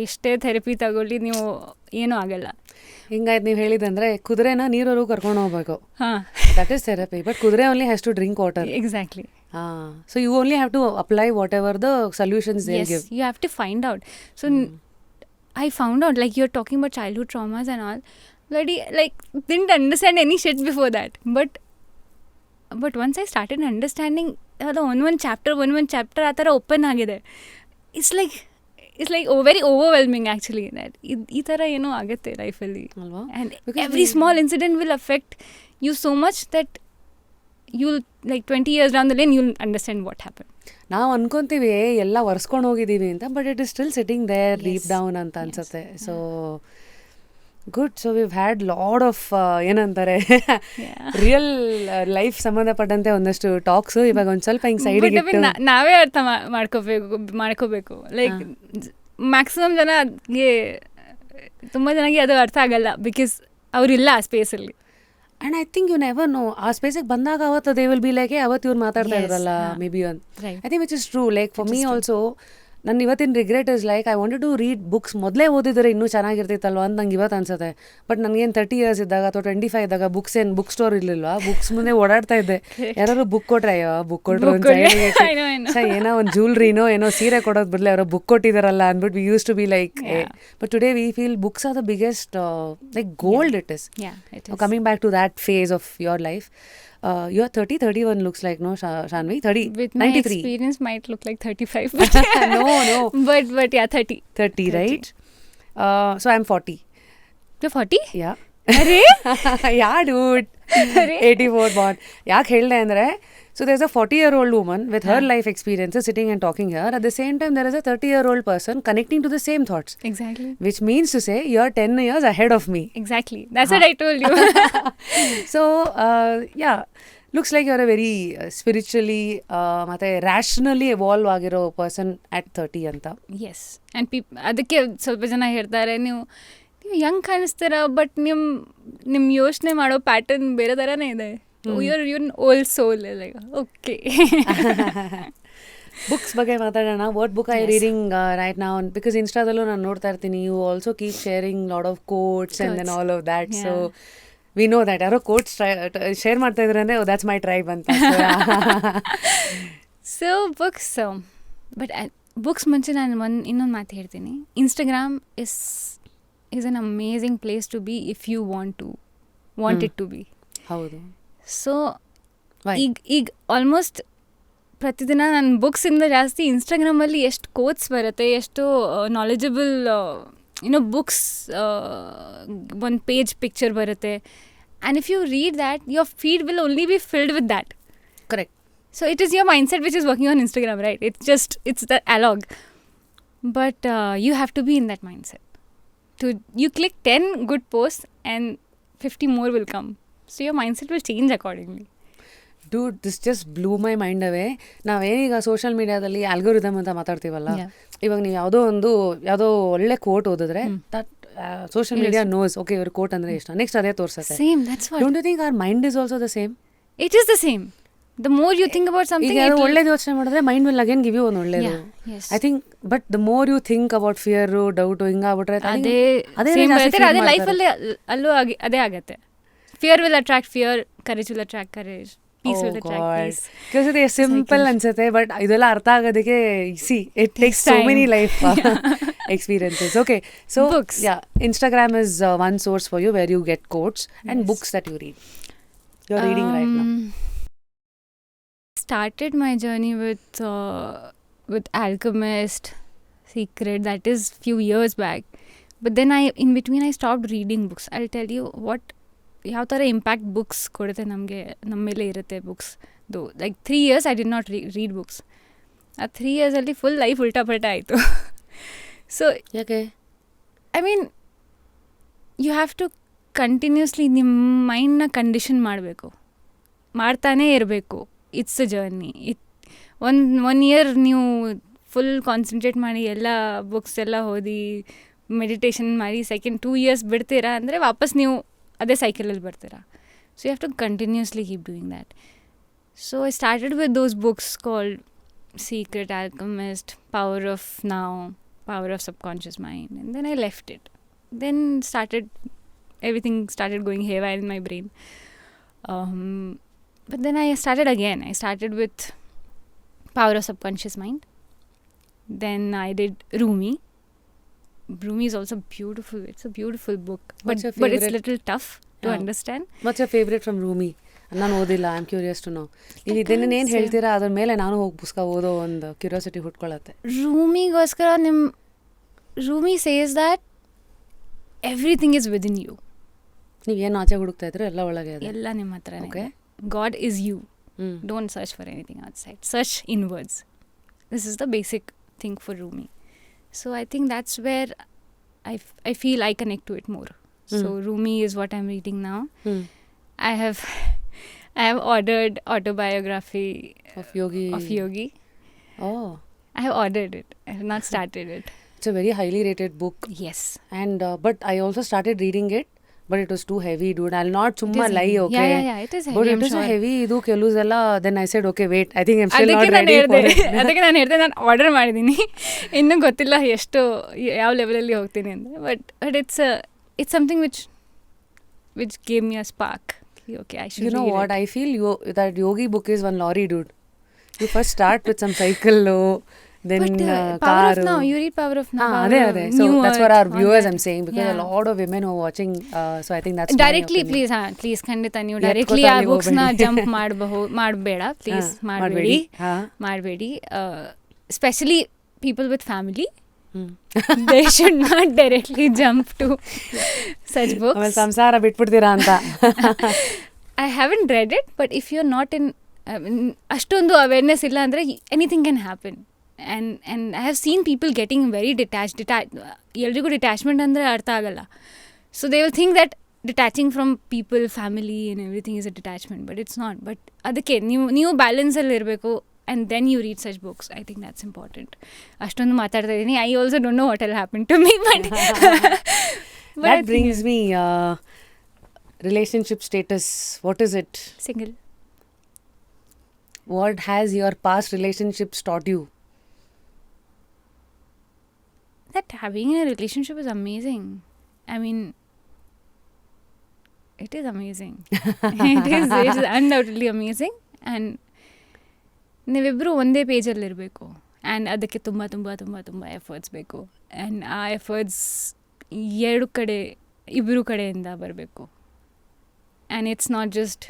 ಎಷ್ಟೇ ಥೆರಪಿ ತಗೊಳ್ಳಿ ನೀವು ಏನೂ ಆಗಲ್ಲ. ಹಿಂಗಾಯ್ತು ನೀವು ಹೇಳಿದಂದ್ರೆ ಕುದುರೆನ ನೀರವರೆಗೂ ಕರ್ಕೊಂಡು ಹೋಗ್ಬೇಕು. That is therapy. ಬಟ್ ಕುದುರೆ only has to drink water. Exactly. So you only have to apply whatever the solutions they'll give. Yes, you have to find out. So I found out, like, you're talking about childhood traumas and all. Bloody, like, didn't understand any shit before that. But once I started understanding the one chapter ಆ ಥರ open ಆಗಿದೆ. It's like very overwhelming actually, that ಈ ಥರ ಏನೋ ಆಗುತ್ತೆ ಲೈಫಲ್ಲಿ. ಅಲ್ವಾ? And every small incident will affect you so much that you'll, like 20 years down the lane, you'll understand what happened. ನಾವು ಅನ್ಕೊಂತೀವಿ ಎಲ್ಲ ಒರೆಸ್ಕೊಂಡು ಹೋಗಿದ್ದೀವಿ ಅಂತ, but it is still sitting there deep down ಅಂತ ಅನ್ಸುತ್ತೆ. So good. So we've had lot of ಏನಂತಾರೆ real life ಸಂಬಂಧಪಟ್ಟಂತೆ ಒಂದಷ್ಟು ಟಾಕ್ಸು. ಇವಾಗ ಒಂದು ಸ್ವಲ್ಪ ಹಿಂಗೆ ಸೈಡಿಗೆ ನಾವೇ ಅರ್ಥ ಮಾಡ್ಕೋಬೇಕು. ಲೈಕ್ ಮ್ಯಾಕ್ಸಿಮಮ್ ಜನಗೆ, ತುಂಬ ಜನಕ್ಕೆ ಅದು ಅರ್ಥ ಆಗಲ್ಲ, ಬಿಕಾಸ್ ಅವರಿಲ್ಲ ಆ ಸ್ಪೇಸಲ್ಲಿ. And I think you never know, ಆ ಸ್ಪೇಸಿಗೆ ಬಂದಾಗ ಅವತ್ತು ದೇ ವಿಲ್ ಬಿ ಲೈಕ್ ಅವತ್ತು ಇವ್ರು ಮಾತಾಡ್ತಾ ಇದ್ರಲ್ಲ maybe one. I think which is true. Like for me also ನನ್ನ ಇವತ್ತಿನ regret is like I wanted to read books. ಮೊದಲೇ ಓದಿದ್ರೆ ಇನ್ನೂ ಚೆನ್ನಾಗಿರ್ತಿತ್ತಲ್ವ ಅಂತ ನಂಗೆ ಇವತ್ತು ಅನ್ಸುತ್ತೆ. ಬಟ್ ನನಗೇನು 30 years ಇದ್ದಾಗ ಅಥವಾ 25 ಇದ್ದಾಗ ಬುಕ್ ಸ್ಟೋರ್ ಇರಲಿಲ್ವಾ, ಬುಕ್ಸ್ ಮುಂದೆ ಓಡಾಡ್ತಾ ಇದ್ದೆ. ಯಾರು ಬುಕ್ ಕೊಟ್ರೆ ಬುಕ್ ಕೊಟ್ಟರು ಏನೋ ಒಂದು ಜ್ಯುವೆಲ್ರಿನೋ ಏನೋ ಸೀರೆ ಕೊಡೋದು ಬದಲೇ ಅವರು ಬುಕ್ ಕೊಟ್ಟಿದಾರಲ್ಲ ಅಂದ್ಬಿಟ್ಟು we use to be like. But today we feel books are the biggest like gold it is. Coming back to that phase of your life, you're 30, 31 looks like, no, Shanvi? 30, with 93. My experience might look like 35. No. But yeah, 30. 30, right? So I'm 40. You're 40? Yeah. Arre? Yeah, dude. 84 born. ಯಾಕೆ ಹೇಳಿದೆ ಅಂದರೆ, so there's a 40-year-old woman with her life experiences sitting and talking here. At the same time, there is a 30-year-old person connecting to the same thoughts. Exactly. Which means to say, you're 10 years ahead of me. Exactly. That's what I told you. So, yeah, looks like you're a very spiritually, ಮತ್ತೆ rationally evolve ಆಗಿರೋ person at 30 ಅಂತ. Yes. And ಅದಕ್ಕೆ ಸ್ವಲ್ಪ ಜನ ಹೇಳ್ತಾರೆ, ನೀವು Young ಕಾಣಿಸ್ತೀರ, but ನಿಮ್ಮ ಯೋಚನೆ ಮಾಡೋ ಪ್ಯಾಟರ್ನ್ ಬೇರೆ ಥರನೇ ಇದೆ. You're an old soul. Like, okay. Books ಬಗ್ಗೆ ಮಾತಾಡೋಣ. What book I reading right now? Because ಇನ್ಸ್ಟಾದಲ್ಲೂ ನಾನು ನೋಡ್ತಾ ಇರ್ತೀನಿ, you also keep sharing lot of quotes and then all of that. So we know that ಯಾರೋ ಕೋಟ್ಸ್ ಶೇರ್ ಮಾಡ್ತಾ ಇದ್ರೆ ಅಂದರೆ ದ್ಯಾಟ್ಸ್ ಮೈ ಟ್ರೈಬ್ ಅಂತ. ಸೊ ಬುಕ್ಸ್, ಬಟ್ ಬುಕ್ಸ್ ಮುಂಚೆ ನಾನು ಇನ್ನೊಂದು ಮಾತು ಹೇಳ್ತೀನಿ. Instagram is an amazing place to be if you want it to be. ಹೌದು. ಸೊ ಈಗ ಆಲ್ಮೋಸ್ಟ್ ಪ್ರತಿದಿನ ನನ್ನ ಬುಕ್ಸಿಂದ ಜಾಸ್ತಿ ಇನ್ಸ್ಟಾಗ್ರಾಮಲ್ಲಿ ಎಷ್ಟು ಕೋಟ್ಸ್ ಬರುತ್ತೆ, ಎಷ್ಟು ನಾಲೆಜಬಲ್ ಬುಕ್ಸ್ ಒಂದು ಪೇಜ್ ಪಿಕ್ಚರ್ ಬರುತ್ತೆ. And if you read that, your feed will only be filled with that. Correct. So it is your mindset which is working on Instagram, right? It's the algo. But you have to be in that mindset. You click 10 good posts and 50 more will come. So your mindset will change accordingly. Dude, this just blew my mind away. ನಾವೇನೀಗ social ಮೀಡಿಯಾದಲ್ಲಿ algorithm ಅಂತ ಮಾತಾಡ್ತೀವಲ್ಲ, ಇವಾಗ ನೀವು ಯಾವುದೋ ಒಳ್ಳೆ quote ಓದಿದ್ರೆ that social media knows, okay ಇವ್ರ ಕೋಟ್ ಅಂದರೆ ಇಷ್ಟ, ನೆಕ್ಸ್ಟ್ ಅದೇ ತೋರಿಸುತ್ತೆ. Same, that's what. Don't you think our mind is also the same? It is the same. The more you think about something, ಈಗ ಒಳ್ಳೇದು ಯೋಚನೆ ಮಾಡಿದ್ರೆ mind will again give you ಒಂದು ಒಳ್ಳೇದು. I think but the more you think about fear, doubt, ಹಿಂಗಾಗ್ಬಿಟ್ರೆ ಅದೇ ಲೈಫಲ್ಲಿ ಅಲ್ಲೂ ಅದೇ ಆಗತ್ತೆ. Fear will attract fear, courage will attract courage, peace will attract peace. ಕೆಲಸದ ಸಿಂಪಲ್ ಅನ್ಸುತ್ತೆ, ಬಟ್ ಇದೆಲ್ಲ ಅರ್ಥ ಆಗೋದಕ್ಕೆ it takes so many life experiences. Okay, so books. Yeah, Instagram is one source for you where you get quotes and books that you read. You're reading right now. Started my journey with Alchemist, Secret. That is few years back. But then in between I stopped reading books. I'll tell you ಯಾವ ಥರ impact books ಕೊಡುತ್ತೆ ನಮ್ಮ ಮೇಲೆ ಇರುತ್ತೆ books. Like 3 years I did not read books. ಆ 3 yearsಲ್ಲಿ full life ಉಲ್ಟಾ ಪಲ್ಟಾ ಆಯಿತು. So ಯಾಕೆ? I mean you have to continuously ನಿಮ್ಮ ಮೈಂಡ್ನ ಕಂಡೀಷನ್ ಮಾಡಬೇಕು, ಮಾಡ್ತಾನೇ ಇರಬೇಕು. It's a journey. One year ನೀವು ಫುಲ್ ಕಾನ್ಸಂಟ್ರೇಟ್ ಮಾಡಿ ಎಲ್ಲ ಬುಕ್ಸ್ ಎಲ್ಲ ಓದಿ ಮೆಡಿಟೇಷನ್ ಮಾಡಿ, ಸೆಕೆಂಡ್ 2 years ಬಿಡ್ತೀರಾ ಅಂದರೆ ವಾಪಸ್ ನೀವು ಅದೇ ಸೈಕಲಲ್ಲಿ ಬರ್ತೀರಾ. So you have to continuously keep doing that. So I started with those books called Secret Alchemist, Power of Now, Power of Subconscious Mind, and then I left it. Then everything started going haywire in my brain. But then I started again. I started with Power of Subconscious Mind. Then I did Rumi. Rumi is also beautiful. It's a beautiful book. What's your But it's favorite? little tough to understand. What's your favorite from Rumi? ನಾನು ಓದಿಲ್ಲ, I am curious to know. ನೀವು ಇದನ್ನೇನು ಹೇಳ್ತೀರಾ ಅದ್ರ ಮೇಲೆ ನಾನು ಹೋಗಿ ಪುಸ್ತಕ ಓದೋ ಒಂದು ಕ್ಯೂರಿಯಾಸಿಟಿ ಹುಟ್ಕೊಳ್ಳುತ್ತೆ. ರೂಮಿಗೋಸ್ಕರ Rumi says that everything is within you. ನೀವು ಏನು ಆಚೆ ಹುಡುಕ್ತಾ ಇದ್ರೆ ಎಲ್ಲ ಒಳಗೆ ಇದೆ. ಎಲ್ಲ ನಿಮ್ಮ ಹತ್ರ. Okay. God is you. Don't search for anything outside. Search inwards. This is the basic thing for Rumi. So I think that's where I feel I connect to it more. So Rumi is what I'm reading now. I have ordered autobiography of Yogi. Oh. I have ordered it. I have not started it. It's a very highly rated book. Yes. And but I also started reading it. But it was too heavy, dude. I'll not summa lie, okay? Yeah, it is heavy. But it is a heavy, idu ಕೆಲುದೆಲ್ಲ. Then I said, okay, wait. I think I'm still not ready for it. ಅದಕ್ಕೆ ನಾನು ಹೇಳಿದೆ, ನಾನು order ಮಾಡಿದ್ದೀನಿ. ಇನ್ನೂ ಗೊತ್ತಿಲ್ಲ ಎಷ್ಟು ಯಾವ ಲೆವೆಲಲ್ಲಿ ಹೋಗ್ತೀನಿ ಅಂತ. But it's something which gave me a spark. Okay, I should You know read what? it. I feel that Yogi book is one lorry, dude. You first start with some cycle, then Power car. of Now. You read Power of Now. Ade. So that's what our viewers I'm saying, because a lot of women who are watching, so I think that's directly please ಖಂಡಿತ ನೀವು directly ಆ ಬುಕ್ಸ್ನ jump ಮಾಡಬೇಡ, please ಮಾಡಬೇಡಿ. Specially people with family, they should not directly jump to such books. ಆಮೇಲೆ ಸಂಸಾರ ಬಿಟ್ಬಿಡ್ತೀರಾ ಅಂತ. I haven't read it, but if you're not in ಅಷ್ಟೊಂದು awareness ಇಲ್ಲ ಅಂದರೆ anything can happen. And I have seen people getting very detached. ಎಲ್ರಿಗೂ detachment ಅಂದರೆ ಅರ್ಥ ಆಗಲ್ಲ. So they will think that detaching from people, family and everything is a detachment, but it's not. But ಅದಕ್ಕೆ ನೀವು ಬ್ಯಾಲೆನ್ಸಲ್ಲಿ ಇರಬೇಕು. And then you read such books. I think that's important. ಅಷ್ಟೊಂದು ಮಾತಾಡ್ತಾ ಇದ್ದೀನಿ. I also don't know what will happen to me, but that brings me relationship status. What is it? Single. What has your past relationships taught you? That having a relationship is amazing. I mean, it is amazing. It is undoubtedly amazing. And ನೀವಿಬ್ಬರು ಒಂದೇ ಪೇಜಲ್ಲಿರಬೇಕು. And ಅದಕ್ಕೆ ತುಂಬ ತುಂಬ ತುಂಬ ತುಂಬ efforts ಬೇಕು. And ಆ efforts ಇಬ್ಬರು ಕಡೆಯಿಂದ ಬರಬೇಕು. And it's not just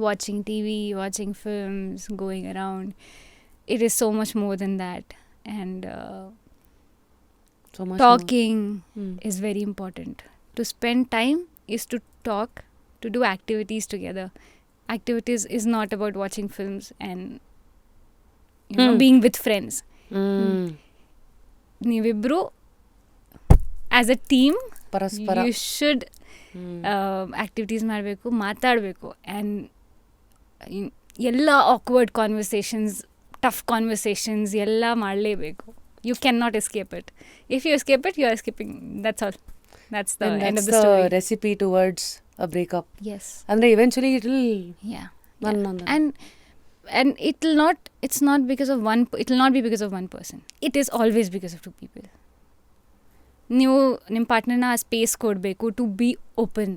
watching TV, watching films, going around. It is so much more then that. And talking is very important. To spend time is to talk, to do activities together. Activities is not about watching films and being with friends. ನೀವಿಬ್ರು as a team you should activities ಮಾಡಬೇಕು, ಮಾತಾಡಬೇಕು. And ಎಲ್ಲ awkward conversations, tough conversations ಎಲ್ಲ ಮಾಡಲೇಬೇಕು. You cannot escape it. If you escape it, you are escaping. That's all. That's the end of the story. That's the recipe towards a breakup. Yes. And eventually it will. Yeah. And it will not. It's not because of one. It will not be because of one person. It is always because of two people. ನೀವು ನಿಮ್ಮ ಪಾರ್ಟ್ನರ್ನ ಆ space ಕೊಡಬೇಕು to be open,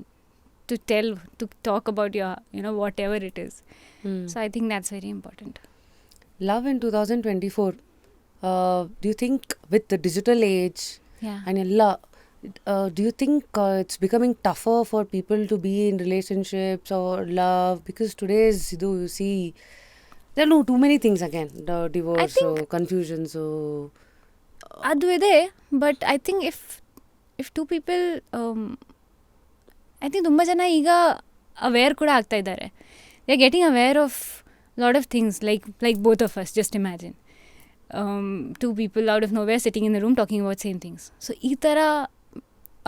to tell, to talk about your whatever it is. So I think that's very important. Love in 2024. Do you think with the digital age and do you think it's becoming tougher for people to be in relationships or love? Because today's, you see, there are too many things again. The divorce, so confusion, so... ಅದು ಇದೆ. But I think if two people, I think ತುಂಬ ಜನ ಈಗ aware ಕೂಡ ಆಗ್ತಾ ಇದ್ದಾರೆ. They are getting aware of lot of things like both of us. Just imagine two people out of nowhere sitting in the room talking about same things. So ee tara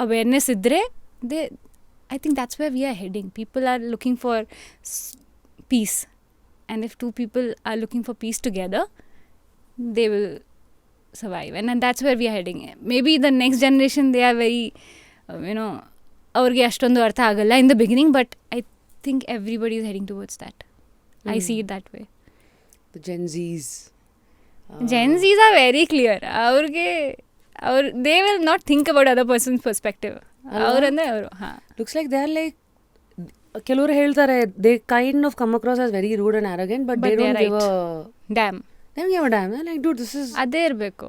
awareness idre, I think that's where we are heading. People are looking for peace, and if two people are looking for peace together, they will survive. And that's where we are heading. Maybe the next generation, they are very ಅವ್ರಿಗೆ ಅಷ್ಟೊಂದು ಅರ್ಥ ಆಗಲ್ಲ in the beginning, but I think everybody is heading towards that. I see it that way. The Gen Zs. Gen Zs are very clear. They will not think about other person's perspective. ಅವರಂದ್ರೆ ಅವರು Looks like they are like, ಕೆಲವರು ಹೇಳ್ತಾರೆ they kind of come across as very rude and arrogant, but they don't give a damn. They don't give a damn. They're like, dude, this is... ಅದೇ ಇರಬೇಕು.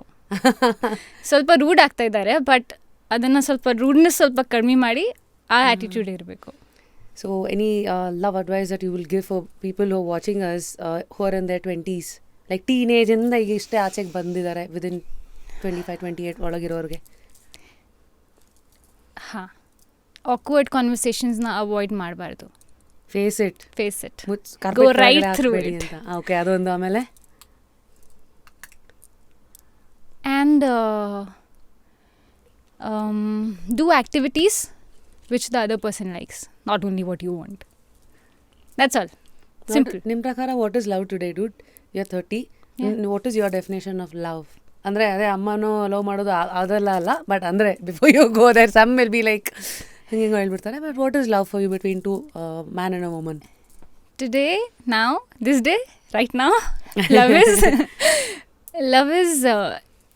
ಸ್ವಲ್ಪ rude ಆಗ್ತಾ ಇದ್ದಾರೆ, but ಅದನ್ನು ಸ್ವಲ್ಪ ರೂಡ್ನೆಸ್ ಸ್ವಲ್ಪ ಕಡಿಮೆ ಮಾಡಿ ಆ ಆಟಿಟ್ಯೂಡ್ ಇರಬೇಕು. So any love advice that you will give for people who are watching us who are in their 20s, like teenage ಇಂದ ಈಗ ಇಷ್ಟೇ ಆಚೆಗೆ ಬಂದಿದ್ದಾರೆ, within 25-28 ಒಳಗಿರೋರಿಗೆ? ಹಾಂ, awkward conversationsನ ಅವಾಯ್ಡ್ ಮಾಡಬಾರ್ದು. Face it. Go right through it. Okay, ಅದೊಂದು. ಆಮೇಲೆ and do activities which the other person likes, not only what you want. That's all. Simple. ನಿಮ್ಮ ಪ್ರಕಾರ what is love today, dude? You're 30. What is your definition of love? ಅಂದರೆ ಅದೇ ಅಮ್ಮನೂ love ಮಾಡೋದು ಅದೆಲ್ಲ ಅಲ್ಲ, ಬಟ್ ಅಂದರೆ before you go there some will be like ಹಿಂಗೆ ಹೇಳ್ಬಿಡ್ತಾರೆ, but what is love for you between two man and a woman? Today, now, this day, right now, love is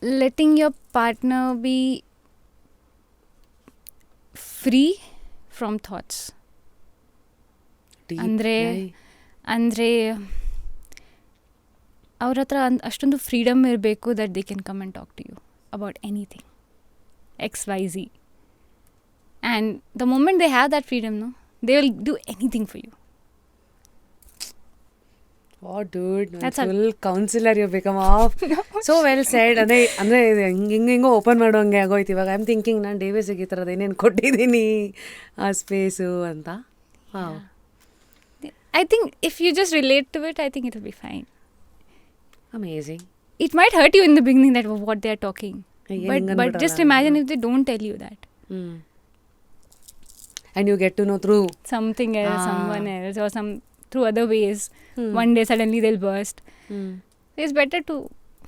letting your partner be free from thoughts. ಅಂದರೆ ಅವ್ರ ಹತ್ರ ಅಷ್ಟೊಂದು freedom ಇರಬೇಕು that they can come and talk to you about anything XYZ. And the moment they have that freedom, no, they will do anything for you. Oh dude, full counselor you become off. So well said. ಅಂದರೆ ಹಿಂಗೋ open ಮಾಡೋಂಗೆ ಆಗೋಯ್ತು ಇವಾಗ. I am thinking ನಾನು ಡೇವಿಸಿಗೆ ಈ ಥರದ್ದು ಏನೇನು ಕೊಟ್ಟಿದ್ದೀನಿ ಆ space ಅಂತ. I think if you just relate to it, I think it will be fine. Amazing. It might hurt you in the beginning that what they are talking. But just imagine if they don't tell you that. And you get to know through something else, someone else, or through other ways. One day suddenly they'll burst. It's better to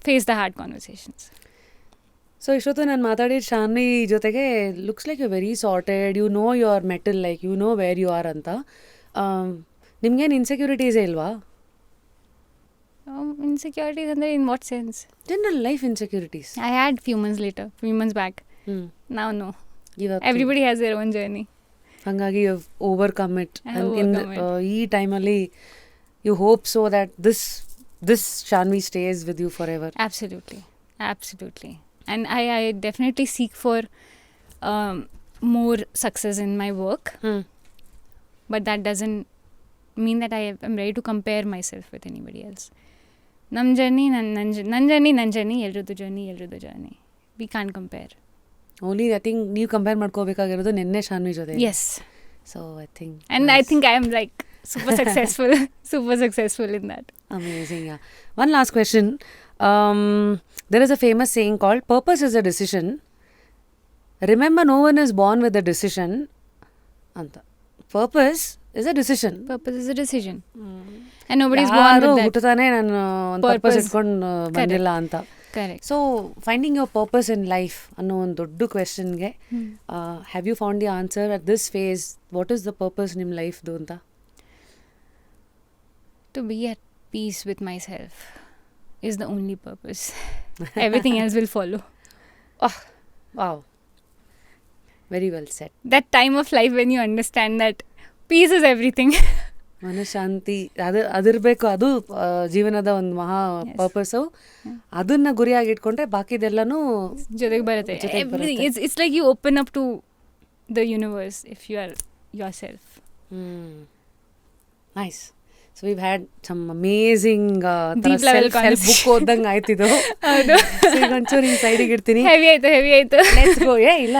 face the hard conversations. So ಇಷ್ಟೊತ್ತು ನಾನು ಮಾತಾಡಿದ ಶಾನ್ವಿ ಜೊತೆಗೆ looks like you very sorted, you know your mettle, like you know where you are ಅಂತ. ನಿಮ್ಗೇನು ಇನ್ಸೆಕ್ಯೂರಿಟೀಸೇ ಇಲ್ವಾ? Insecurities ಅಂದರೆ in what sense? General life insecurities. I had few months back. Now no. Everybody has their own journey. ಹಾಗಾಗಿ you overcome it. ಈ ಟೈಮಲ್ಲಿ you hope so that this Shanvi stays with you forever. Absolutely. And I definitely seek for more success in my work. But that doesn't mean that I am ready to compare myself with anybody else. ನಮ್ಮ journey ನನ್ನ journey, ಎಲ್ರದ್ದು journey. We can't compare. Only I think ನೀವು compare ಮಾಡ್ಕೋಬೇಕಾಗಿರೋದು ನಿನ್ನೆ ಶಾನ್ವಿ ಜೊತೆ. Yes. So I think. And I think I am like super successful in that. Amazing. Yeah. One last question. There is a famous saying called purpose is a decision. Remember, no one is born with a decision. Anta. Purpose is a decision. And nobody is born with that. ಹುಟ್ಟುತ್ತಾನೆ ನಾನು ಒಂದು purpose ಇಟ್ಕೊಂಡು ಬಂದಿಲ್ಲ ಅಂತ. Correct. So finding your purpose in life ಅನ್ನೋ ಒಂದು ದೊಡ್ಡ ಕ್ವೆಶನ್ಗೆ have you found the answer at this phase? What is the purpose ನಿಮ್ಮ ಲೈಫ್ದು ಅಂತ? To be at peace with myself is the only purpose. Everything else will follow. Oh, wow. Very well said. That time of life when you understand that peace is everything. ಮನಃಶಾಂತಿ ಅದಿರಬೇಕು, ಅದು ಜೀವನದ ಒಂದು ಮಹಾ purpose. ಅದನ್ನ ಗುರಿಯಾಗಿ ಇಟ್ಕೊಂಡ್ರೆ ಬಾಕಿದೆಲ್ಲನೂ ಜೊತೆಗೆ ಬರುತ್ತೆ. It's like you open up to the universe if you are yourself. Nice. So we've had some amazing deep level self book ಓದಂಗೆ ಆಯ್ತಿದ್ದು. ಈಗ ಒಂಚೂರು ಈ ಸೈಡಿಗೆ ಇಡ್ತೀನಿ. ಹೆವಿ ಆಯ್ತು. Let's go. ಇಲ್ಲ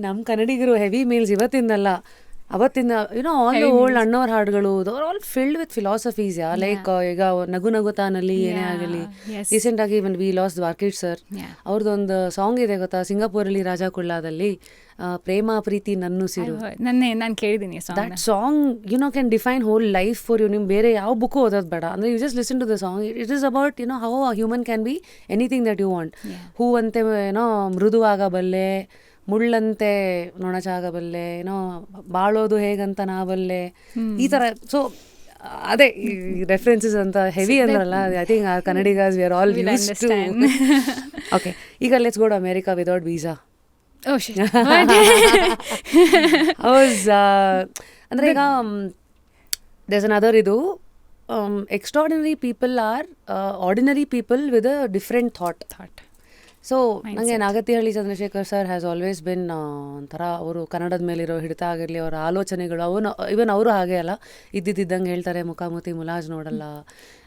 ನಮ್ಮ ಕನ್ನಡಿಗರು ಹೆವಿ ಮೀಲ್ಸ್ ಇವತ್ತಿಂದಲ್ಲ, ಅವತ್ತಿಂದ ಆಲ್ ದ ಓಲ್ಡ್ ಅಣ್ಣವ್ರ ಹಾಡುಗಳು are all filled with philosophies. Like ಈಗ ನಗುತಾನಲ್ಲಿ ಏನೇ ಆಗಲಿ, ರೀಸೆಂಟ್ ಆಗಿ ವಿ ಲಾಸ್ಟ್ ದ್ವಾರಕೀಶ್ ಸರ್, ಅವ್ರದ್ದೊಂದು ಸಾಂಗ್ ಇದೆ ಗೊತ್ತಾ, ಸಿಂಗಾಪುರಲ್ಲಿ ರಾಜಾ ಕುಳ್ಳಾದಲ್ಲಿ, ಪ್ರೇಮ ಪ್ರೀತಿ ನನ್ನುಸಿರು. ನಾನು ಕೇಳಿದ್ದೀನಿ that song can define whole life for you. ನಿಮ್ಗೆ ಬೇರೆ ಯಾವ ಬುಕ್ಕು ಓದೋದು ಬೇಡ, ಅಂದರೆ you just listen to the song. It is about how a human can be anything that you want. ಹೂವಂತೆ ಮೃದುವಾಗಬಲ್ಲೆ, ಮುಳ್ಳಂತೆ ನೊಣಚಾಗಬಲ್ಲೆ, ಬಾಳೋದು ಹೇಗಂತ ನಾವಲ್ಲೇ, ಈ ಥರ. ಸೊ ಅದೇ ಈ ರೆಫರೆನ್ಸಸ್ ಅಂತ ಹೆವಿ ಅಂದ್ರಲ್ಲ, I think Kannadigas we are all used to. Okay, ಈಗ let's go to America without visa. ಅಂದರೆ ಈಗ ದೇರ್ಸ್ ಅನದರ್ ಇದು, extraordinary people are ordinary people with a different thought. So ನನಗೆ Nagathihalli Chandrashekhar sir has always been ಒಂಥರ ಅವರು ಕನ್ನಡದ ಮೇಲಿರೋ ಹಿಡಿತ ಆಗಿರಲಿ, ಅವರ ಆಲೋಚನೆಗಳು, ಇವನ್ ಅವರು ಹಾಗೆ ಅಲ್ಲ, ಇದ್ದಿದ್ದಂಗೆ ಹೇಳ್ತಾರೆ, ಮುಖಾಮುಖಿ ಮುಲಾಜ್ ನೋಡಲ್ಲ.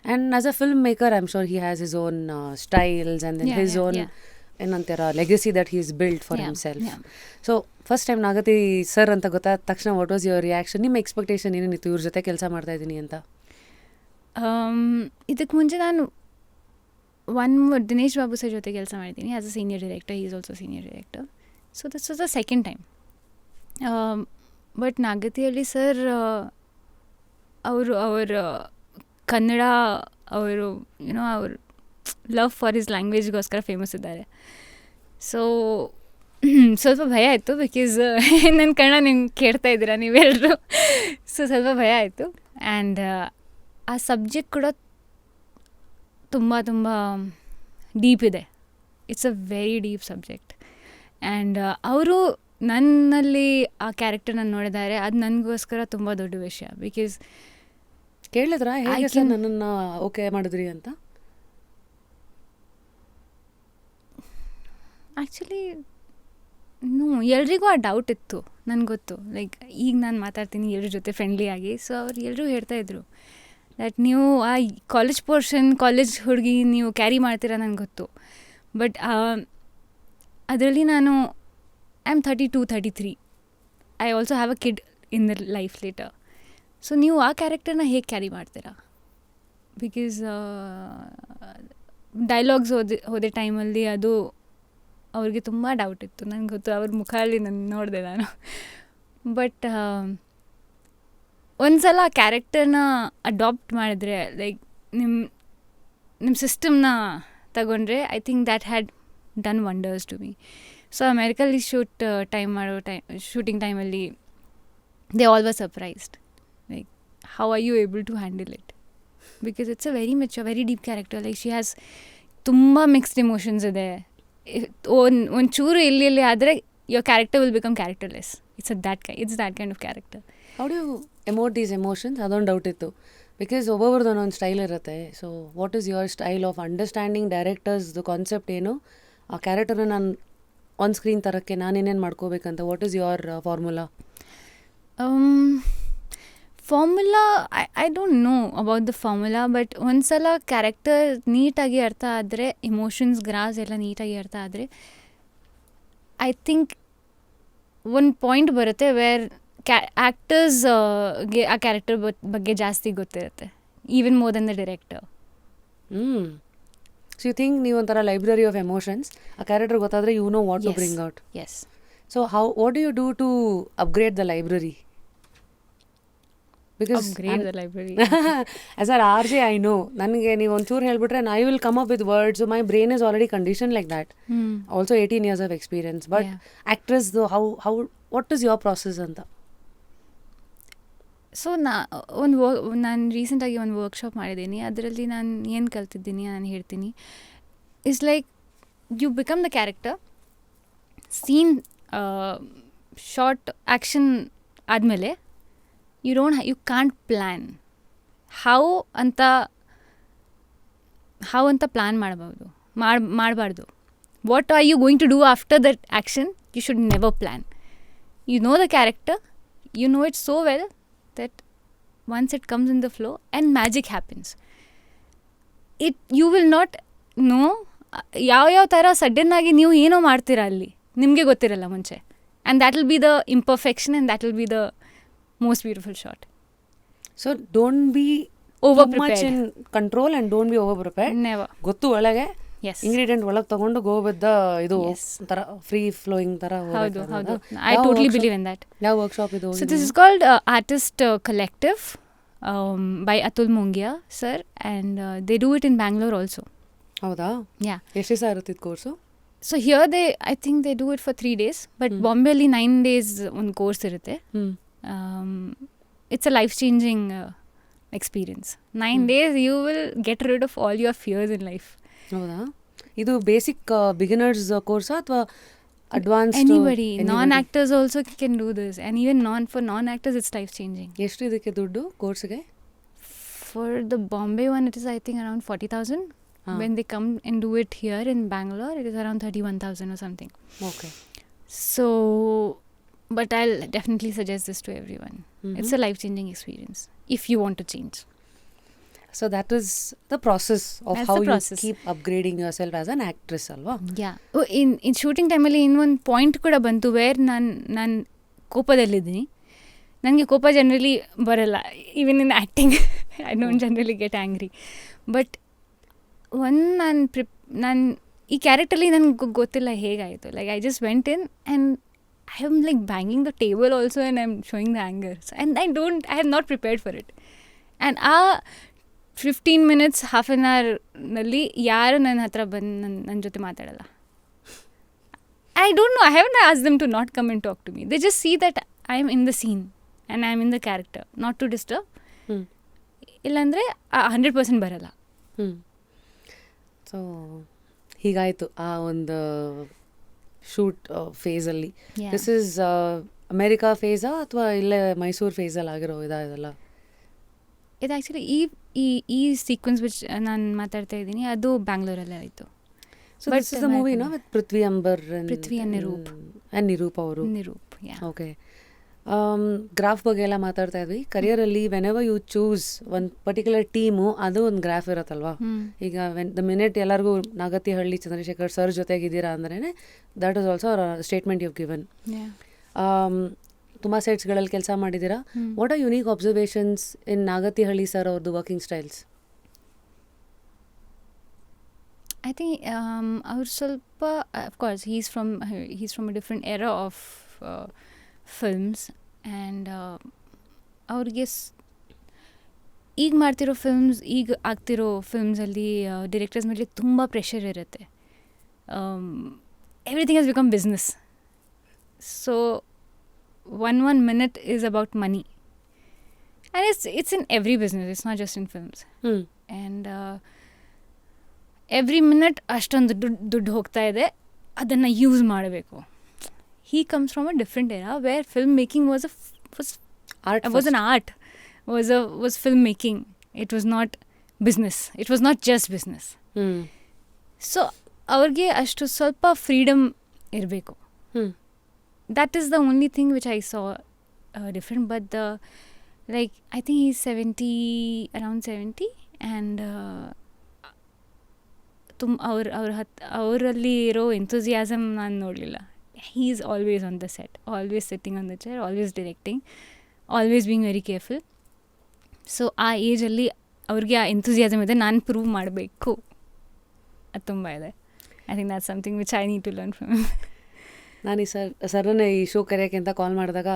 And as a filmmaker I am sure he has his own styles and then his own ಏನಂತೀರ legacy that he is build for himself. So first time Nagathi sir ಅಂತ ಗೊತ್ತಾದ ತಕ್ಷಣ ವಾಟ್ ವಾಸ್ ಯುವರ್ ರಿಯಾಕ್ಷನ್? ನಿಮ್ಮ expectation ಏನೇನಿತ್ತು ಇವ್ರ ಜೊತೆ ಕೆಲಸ ಮಾಡ್ತಾ ಇದ್ದೀನಿ ಅಂತ? ಇದಕ್ಕೆ ಮುಂಚೆ ನಾನು ದಿನೇಶ್ ಬಾಬು ಸರ್ ಜೊತೆ ಕೆಲಸ ಮಾಡಿದ್ದೀನಿ as a senior director. Is also senior director. So this was the second time. But Nagathihalli sir ಅವರ ಕನ್ನಡ, ಅವರು ಯುನೋ ಅವ್ರ ಲವ್ ಫಾರ್ ಹಿಸ್ ಲ್ಯಾಂಗ್ವೇಜ್ಗೋಸ್ಕರ ಫೇಮಸ್ ಇದ್ದಾರೆ. ಸೊ ಸ್ವಲ್ಪ ಭಯ ಆಯಿತು, ಬಿಕಾಸ್ ನನ್ನ ಕನ್ನಡ ನಿಮ್ಗೆ ಕೇಳ್ತಾ ಇದ್ದೀರಾ ನೀವೆಲ್ಲರೂ. ಸೊ ಸ್ವಲ್ಪ ಭಯ ಆಯಿತು. ಆ್ಯಂಡ್ ಆ ಸಬ್ಜೆಕ್ಟ್ ಕೂಡ ತುಂಬ ತುಂಬ ಡೀಪ್ ಇದೆ. It's a very deep subject. And ಅವರು ನನ್ನಲ್ಲಿ ಆ ಕ್ಯಾರೆಕ್ಟರ್ನ ನೋಡಿದ್ದಾರೆ. ಅದು ನನಗೋಸ್ಕರ ತುಂಬ ದೊಡ್ಡ ವಿಷಯ. ಬಿಕಾಸ್ ಕೇಳಿದ್ರಾ ಹೇಗೆ ಸರ್ ನನ್ನನ್ನು ಓಕೆ ಮಾಡಿದ್ರಿ ಅಂತ? ಆ್ಯಕ್ಚುಲಿ ಎಲ್ರಿಗೂ ಆ ಡೌಟ್ ಇತ್ತು, ನನಗೆ ಗೊತ್ತು. ಲೈಕ್ ಈಗ ನಾನು ಮಾತಾಡ್ತೀನಿ ಎಲ್ಲರ ಜೊತೆ ಫ್ರೆಂಡ್ಲಿ ಆಗಿ. ಸೊ ಅವ್ರು ಎಲ್ಲರೂ ಹೇಳ್ತಾಯಿದ್ರು ದಟ್ ನೀವು ಆ ಕಾಲೇಜ್ ಹುಡುಗಿ ನೀವು ಕ್ಯಾರಿ ಮಾಡ್ತೀರಾ, ನನಗೆ ಗೊತ್ತು. ಬಟ್ ಅದರಲ್ಲಿ ನಾನು I am 32, 33. I also have a kid in the life later. So ನೀವು ಆ ಕ್ಯಾರೆಕ್ಟರ್ನ ಹೇಗೆ ಕ್ಯಾರಿ ಮಾಡ್ತೀರಾ? ಬಿಕಾಸ್ ಡೈಲಾಗ್ಸ್ ಹೋದ ಟೈಮಲ್ಲಿ ಅದು ಅವ್ರಿಗೆ ತುಂಬ ಡೌಟ್ ಇತ್ತು, ನನಗೆ ಗೊತ್ತು. ಅವ್ರ ಮುಖದಲ್ಲಿ ನಾನು ನೋಡಿದೆ ನಾನು. ಬಟ್ ಒಂದ್ಸಲ ಆ ಕ್ಯಾರೆಕ್ಟರ್ನ ಅಡಾಪ್ಟ್ ಮಾಡಿದ್ರೆ, ಲೈಕ್ ನಿಮ್ಮ ಸಿಸ್ಟಮ್ನ ತಗೊಂಡ್ರೆ, I think that had done wonders to me. So ಅಮೇರಿಕಲ್ಲಿ ಶೂಟಿಂಗ್ ಟೈಮಲ್ಲಿ they all were surprised, like how are you able to handle it? Because it's a very mature, very deep character. Like she has ತುಂಬ mixed emotions ಇದೆ. ಒಂಚೂರು ಇಲ್ಲಿ ಆದರೆ your character will become characterless. It's that kind of character. How do you emote these emotions? ಅದೊಂದು doubt ಇತ್ತು. Because ಒಬ್ಬೊಬ್ರದ್ದು ಒಂದೊಂದು style ಇರುತ್ತೆ. So what is your style of understanding ಡೈರೆಕ್ಟರ್ಸ್ದು ಕಾನ್ಸೆಪ್ಟ್ ಏನು, ಆ ಕ್ಯಾರೆಕ್ಟರ್ನ ನಾನು ಆನ್ ಸ್ಕ್ರೀನ್ ತರೋಕ್ಕೆ ನಾನೇನೇನು ಮಾಡ್ಕೋಬೇಕಂತ? What is your formula? Formula I don't know about the formula. But ಒಂದ್ಸಲ ಕ್ಯಾರೆಕ್ಟರ್ ನೀಟಾಗಿ ಅರ್ಥ ಆದರೆ, ಇಮೋಷನ್ಸ್ ಗ್ರಾಸ್ ಎಲ್ಲ ನೀಟಾಗಿ ಅರ್ಥ ಆದರೆ, ಐ ಥಿಂಕ್ ಒಂದು ಪಾಯಿಂಟ್ ಬರುತ್ತೆ ವೇರ್ ಆ್ಯಕ್ಟರ್ಸ್ಗೆ ಆ ಕ್ಯಾರೆಕ್ಟರ್ ಬಗ್ಗೆ ಜಾಸ್ತಿ ಗೊತ್ತಿರುತ್ತೆ, even more then the director. So you think ನೀವು ಒಂಥರ ಲೈಬ್ರರಿ ಆಫ್ ಎಮೋಷನ್ಸ್. ಆ ಕ್ಯಾರೆಕ್ಟರ್ ಗೊತ್ತಾದರೆ you know what to bring out. Yes. So what do you do to upgrade the library? Because upgrade the library. As an RJ, I know. ನನಗೆ ನೀವು ಒಂಚೂರು ಹೇಳ್ಬಿಟ್ರೆ I will come up with words. So my brain is already conditioned like that. Also 18 years of experience. But actress, though, how what is your process ಅಂತ? So ನಾನು ರೀಸೆಂಟಾಗಿ ಒಂದು workshop ಮಾಡಿದ್ದೀನಿ. ಅದರಲ್ಲಿ ನಾನು ಏನು ಕಲ್ತಿದ್ದೀನಿ ನಾನು ಹೇಳ್ತೀನಿ. It's like you become the character. Scene shot action ಆದಮೇಲೆ you can't plan how ಅಂತ ಪ್ಲ್ಯಾನ್ ಮಾಡಬಾರ್ದು. What are you going to do after that action? You should never plan. You know the character, you know it so well that once it comes in the flow and magic happens. You will not know ಯಾವ ಥರ ಸಡನ್ನಾಗಿ ನೀವು ಏನೋ ಮಾಡ್ತೀರಾ ಅಲ್ಲಿ, ನಿಮಗೆ ಗೊತ್ತಿರಲ್ಲ ಮುಂಚೆ. And that will be the imperfection and that will be the most beautiful shot. So don't be over much in control and don't be over prepared. Never. ಗೊತ್ತು ಒಳಗೆ ingredient ಒಳಗೆ ತಗೊಂಡು go with the ಇದು ತರ free flowing ತರ. ಹೌದು. I totally believe in that. ಯಾವ workshop ಇದು? So this is called Artist Collective by Atul Mungia sir, and they do it in Bangalore also. ಹೌದಾ? Yeah. ಎಷ್ಟು ದಿವಸ ಇರುತ್ತೆ ಇದು course? So here I think they do it for 3 days, but Bombay ಅಲ್ಲಿ 9 days ಒಂದು course ಇರುತ್ತೆ. It's a life-changing experience. 9 days you will get rid of all your fears in life. ಹೌದಾ? ಇದು ಬೇಸಿಕ್ ಬಿಗಿನರ್ಸ್ ಕೋರ್ಸಾ ಅಥವಾ advance? Anybody, non-actors also can do this, and even for non-actors it's life changing. ಎಷ್ಟು ಇದಕ್ಕೆ ದುಡ್ಡು ಕೋರ್ಸ್ಗೆ? For the Bombay one it is I think around 40,000. When they come and do it here in Bangalore it is around 31,000 or something. Okay. So but I'll definitely suggest this to everyone. It's a life changing experience if you want to change. So that is the process of That's how the you process. keep upgrading yourself as an actress alva? Yeah. In shooting ಟೈಮಲ್ಲಿ ಇನ್ನೊಂದು point ಕೂಡ ಬಂತು wear ನಾನು ಕೋಪದಲ್ಲಿದ್ದೀನಿ. ನನಗೆ ಕೋಪ generally ಬರಲ್ಲ, even in acting I don't generally get angry. But ನಾನು ಈ ಕ್ಯಾರೆಕ್ಟರ್ಲಿ ನನಗೆ ಗೊತ್ತಿಲ್ಲ ಹೇಗಾಯಿತು. Like I just went in and I am like banging the table also and I am showing the anger and I have not prepared for it. And ಆ 15 minutes, half an hourನಲ್ಲಿ ಯಾರು ನನ್ನ ಹತ್ರ ಬಂದು ನನ್ನ ಜೊತೆ ಮಾತಾಡಲ್ಲ. I don't know, I haven't asked them to not come and talk to me. They just see that I am in the scene and I am in the character, not to disturb. ಇಲ್ಲಾಂದರೆ 100% ಬರಲ್ಲ. So ಹೀಗಾಯಿತು ಆ ಒಂದು shoot ಫೇಸಲ್ಲಿ. This is America ಫೇಸಾ ಅಥವಾ ಇಲ್ಲೇ ಮೈಸೂರು ಫೇಸಲ್ಲಿ ಆಗಿರೋ ಇದೆಲ್ಲ? ಇದು ಆ್ಯಕ್ಚುಲಿ ಈ ಸೀಕ್ವೆನ್ಸ್ ವಿಚ್ ನಾನು ಮಾತಾಡ್ತಾ ಇದ್ದೀನಿ ಅದು ಬ್ಯಾಂಗ್ಳೂರಲ್ಲೇ ಆಯಿತು. So this is the movie no with Prithvi Ambar and Niroop. And Niroop ಅವರು. ನಿರೂಪ್, ಯಾ. ಓಕೆ. ಗ್ರಾಫ್ ಬಗ್ಗೆ ಎಲ್ಲ ಮಾತಾಡ್ತಾ ಇದ್ವಿ. ಕರಿಯರಲ್ಲಿ ವೆನೆವರ್ ಯು ಚೂಸ್ ಒಂದು ಪರ್ಟಿಕ್ಯುಲರ್ ಟೀಮು ಅದು ಒಂದು ಗ್ರಾಫ್ ಇರುತ್ತಲ್ವಾ? ಈಗ ದ ಮಿನಿಟ್ ಎಲ್ಲರಿಗೂ ನಾಗತಿಹಳ್ಳಿ ಚಂದ್ರಶೇಖರ್ ಸರ್ ಜೊತೆಗಿದ್ದೀರಾ ಅಂದ್ರೆ that is also statement you given. ತುಂಬ ಸೆಟ್ಸ್ಗಳಲ್ಲಿ ಕೆಲಸ ಮಾಡಿದ್ದೀರಾ. What are unique observations in Nagathihalli sir ಅವ್ರದ್ದು ವರ್ಕಿಂಗ್ ಸ್ಟೈಲ್ಸ್? I think ಅವ್ರು ಸ್ವಲ್ಪ of course he's from a different era of films and ಅವ್ರಿಗೆ ಈಗ ಮಾಡ್ತಿರೋ ಫಿಲ್ಮ್ಸ್, ಈಗ ಆಗ್ತಿರೋ ಫಿಲ್ಮ್ಸಲ್ಲಿ ಡಿರೆಕ್ಟರ್ಸ್ ಮೇಲೆ ತುಂಬ ಪ್ರೆಷರ್ ಇರುತ್ತೆ. Everything has become business. So one minute is about money, and it's in every business, it's not just in films. And every minute ಅಷ್ಟೊಂದು ದುಡ್ಡು ಹೋಗ್ತಾ ಇದೆ, ಅದನ್ನು ಯೂಸ್ ಮಾಡಬೇಕು. He comes from a different era where film making was an art, was film making. It was not business, it was not just business. So ಅವ್ರಿಗೆ ಅಷ್ಟು ಸ್ವಲ್ಪ freedom ಇರಬೇಕು. That is the only thing which I saw different. But like I think he's 70, around 70, and ಅವರಲ್ಲಿ ಇರೋ enthusiasm ನಾನು ನೋಡಲಿಲ್ಲ. He is always on the set, always sitting on the chair, always directing, always being very careful. So ಆ ಏಜಲ್ಲಿ ಅವ್ರಿಗೆ ಆ enthusiasm ಇದೆ, ನಾನು prove ಮಾಡಬೇಕು, ಅದು ತುಂಬ ಇದೆ. I think that's something which I need to learn from. ನಾನು ಈ ಸರ್ರನ್ನೇ ಈ ಶೋ ಕರೆಯೋಕ್ಕೆ ಅಂತ ಕಾಲ್ ಮಾಡಿದಾಗ,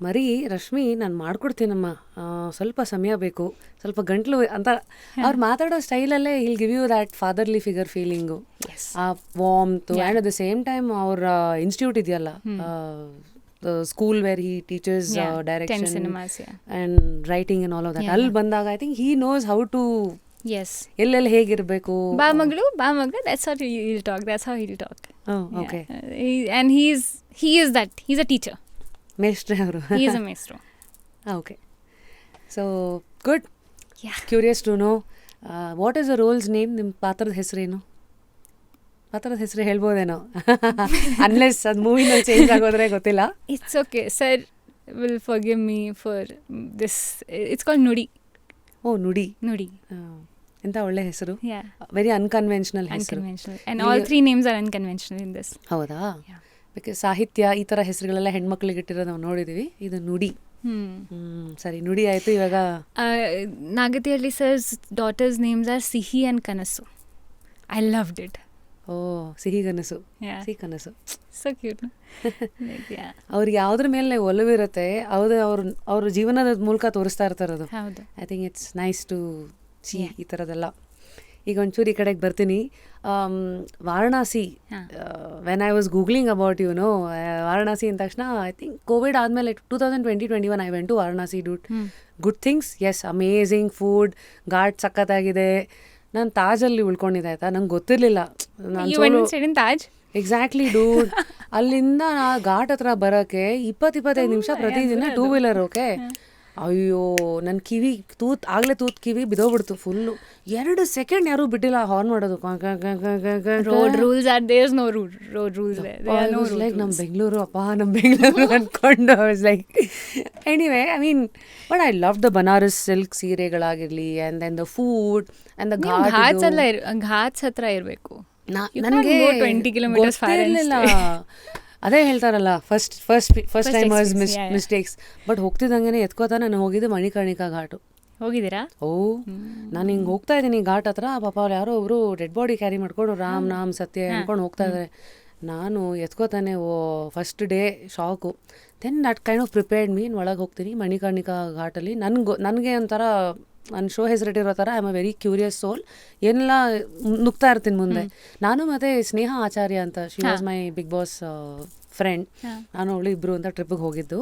ಮರಿ ರಶ್ಮಿ ನಾನು ಮಾಡ್ಕೊಡ್ತೀನಮ್ಮ, ಸ್ವಲ್ಪ ಸಮಯ ಬೇಕು, ಸ್ವಲ್ಪ ಗಂಟ್ಲು ಅಂತ ಅವ್ರು ಮಾತಾಡೋ ಸ್ಟೈಲಲ್ಲೇ he'll give you that fatherly figure feeling, ಆ warmth. And at the same time ಅವ್ರ ಇನ್ಸ್ಟಿಟ್ಯೂಟ್ ಇದೆಯಲ್ಲ, school where he teachers direction and writing and all of that, ಅಲ್ಲಿ ಬಂದಾಗ I think he knows how to ಎಲ್ಲೆಲ್ಲಿ ಹೇಗಿರಬೇಕು. ಬಾ ಮಗಳು that's how he'll talk, that's how he'll talk. Oh, okay. And he is that, he's a teacher. ಮೇಷ್ಟ್ರೆ ಅವರು. He is a maestro. Okay. So, good. Yeah. Curious to know, what is the role's name? ನಿಮ್ಮ ಪಾತ್ರದ ಹೆಸರೇನು? ಪಾತ್ರದ ಹೆಸರು ಹೇಳ್ಬೋದೇನೋ, unless ಅದು ಮೂವಿನಲ್ಲಿ change ಆಗೋದ್ರೆ ಗೊತ್ತಿಲ್ಲ. It's okay. Sir will forgive me for this. It's called Nudi. ಓ, ನುಡಿ. ಎಂತ ಒಳ್ಳೆ ಹೆಸರು. ವೆರಿ ಅನ್ಕನ್ವೆನ್ಷನಲ್ ಹೆಸರು. And all three names are unconventional in this. ಹೌದಾ? ಬಿಕಾಸ್ ಸಾಹಿತ್ಯ ಈ ಥರ ಹೆಸರುಗಳೆಲ್ಲ ಹೆಣ್ಮಕ್ಳಿಗೆ ಇಟ್ಟಿರೋದು ನಾವು ನೋಡಿದ್ದೀವಿ. ಇದು ನುಡಿ. ಸರಿ, ನುಡಿ ಆಯಿತು. ಇವಾಗ Nagathihalli sir's daughters names are Sihi and Kanasu. I loved it. Oh, Sihi Kanasu, Sihi Kanasu. So cute. ಅವ್ರಿಗೆ ಯಾವುದ್ರ ಮೇಲೆ ಒಲವಿರುತ್ತೆ, ಅವ್ರ ಜೀವನದ ಮೂಲಕ ತೋರಿಸ್ತಾ ಇರ್ತಾರೆ ಅದು. ಹೌದು. I think it's nice to see ಈ ಥರದೆಲ್ಲ. ಈಗ ಒಂಚೂರು ಈ ಕಡೆಗೆ ಬರ್ತೀನಿ. Varanasi, when I was googling about Varanasi ಅಂದ ತಕ್ಷಣ ಐ ಥಿಂಕ್ ಕೋವಿಡ್ ಆದಮೇಲೆ 2020-21 I went to Varanasi. Good things, yes, amazing food, ghat ಸಖತ್ತಾಗಿದೆ. ನಾನು ತಾಜಲ್ಲಿ ಉಳ್ಕೊಂಡಿದ್ದೆ ಆಯ್ತಾ, ನಂಗೆ ಗೊತ್ತಿರಲಿಲ್ಲ. Taj exactly dude. ಅಲ್ಲಿಂದ ಘಾಟ್ ಹತ್ರ ಬರೋಕ್ಕೆ 20-25 ನಿಮಿಷ ಪ್ರತಿದಿನ 2 ವೀಲರ್. ಓಕೆ, ಅಯ್ಯೋ ನನ್ನ ಕಿವಿ ಆಗಲೇ ಕಿವಿ ಬಿದೋಗ್ಬಿಡ್ತು ಫುಲ್ಲು. 2 ಸೆಕೆಂಡ್ ಯಾರೂ ಬಿಟ್ಟಿಲ್ಲ ಹಾರ್ನ್ ಮಾಡೋದು. Road rules are there's no road rules like ನಮ್ಮ ಬೆಂಗಳೂರು ಅಂದ್ಕೊಂಡು like anyway I mean but I love the Banaras silk ಸೀರೆಗಳಾಗಿರಲಿ and then the food and the ghats ಹತ್ರ ಇರಬೇಕು. ನನಗೆ 20 kilometers ಗೊತ್ತಿರಲಿಲ್ಲ. ಅದೇ ಹೇಳ್ತಾರಲ್ಲ ಫಸ್ಟ್ ಟೈಮರ್ಸ್ ಮಿಸ್ಟೇಕ್ಸ್. ಬಟ್ ಹೋಗ್ತಿದ್ದಂಗೆ ಎತ್ಕೋತಾ ನಾನು ಹೋಗಿದ್ದು ಮಣಿಕರ್ಣಿಕಾ ಘಾಟು. ಹೋಗಿದ್ದೀರಾ? ನಾನು ಹಿಂಗೆ ಹೋಗ್ತಾ ಇದ್ದೀನಿ ಘಾಟ್ ಹತ್ರ, ಪಾಪ ಅವ್ರು ಯಾರೋ ಒಬ್ರು ಡೆಡ್ ಬಾಡಿ ಕ್ಯಾರಿ ಮಾಡ್ಕೊಂಡು ರಾಮ್ ನಾಮ್ ಸತ್ಯ ಅಂದ್ಕೊಂಡು ಹೋಗ್ತಾ ಇದ್ದಾರೆ. ನಾನು ಎತ್ಕೋತಾನೆ first day shock. Then that kind of prepared mean ಒಳಗೆ ಹೋಗ್ತೀನಿ ಮಣಿಕರ್ಣಿಕಾ ಘಾಟಲ್ಲಿ. ನನಗೆ ಒಂಥರ ನನ್ನ ಶೋ ಹೆಸರಿಟ್ಟಿರೋ ಥರ I am a very curious soul. ಏನೆಲ್ಲ ನುಗ್ತಾ ಇರ್ತೀನಿ ಮುಂದೆ. ನಾನು ಮತ್ತು ಸ್ನೇಹ ಆಚಾರ್ಯ ಅಂತ, she was my big boss friend. ನಾನು ಅವಳು ಇಬ್ಬರು ಅಂತ ಟ್ರಿಪ್ಪಿಗೆ ಹೋಗಿದ್ದು.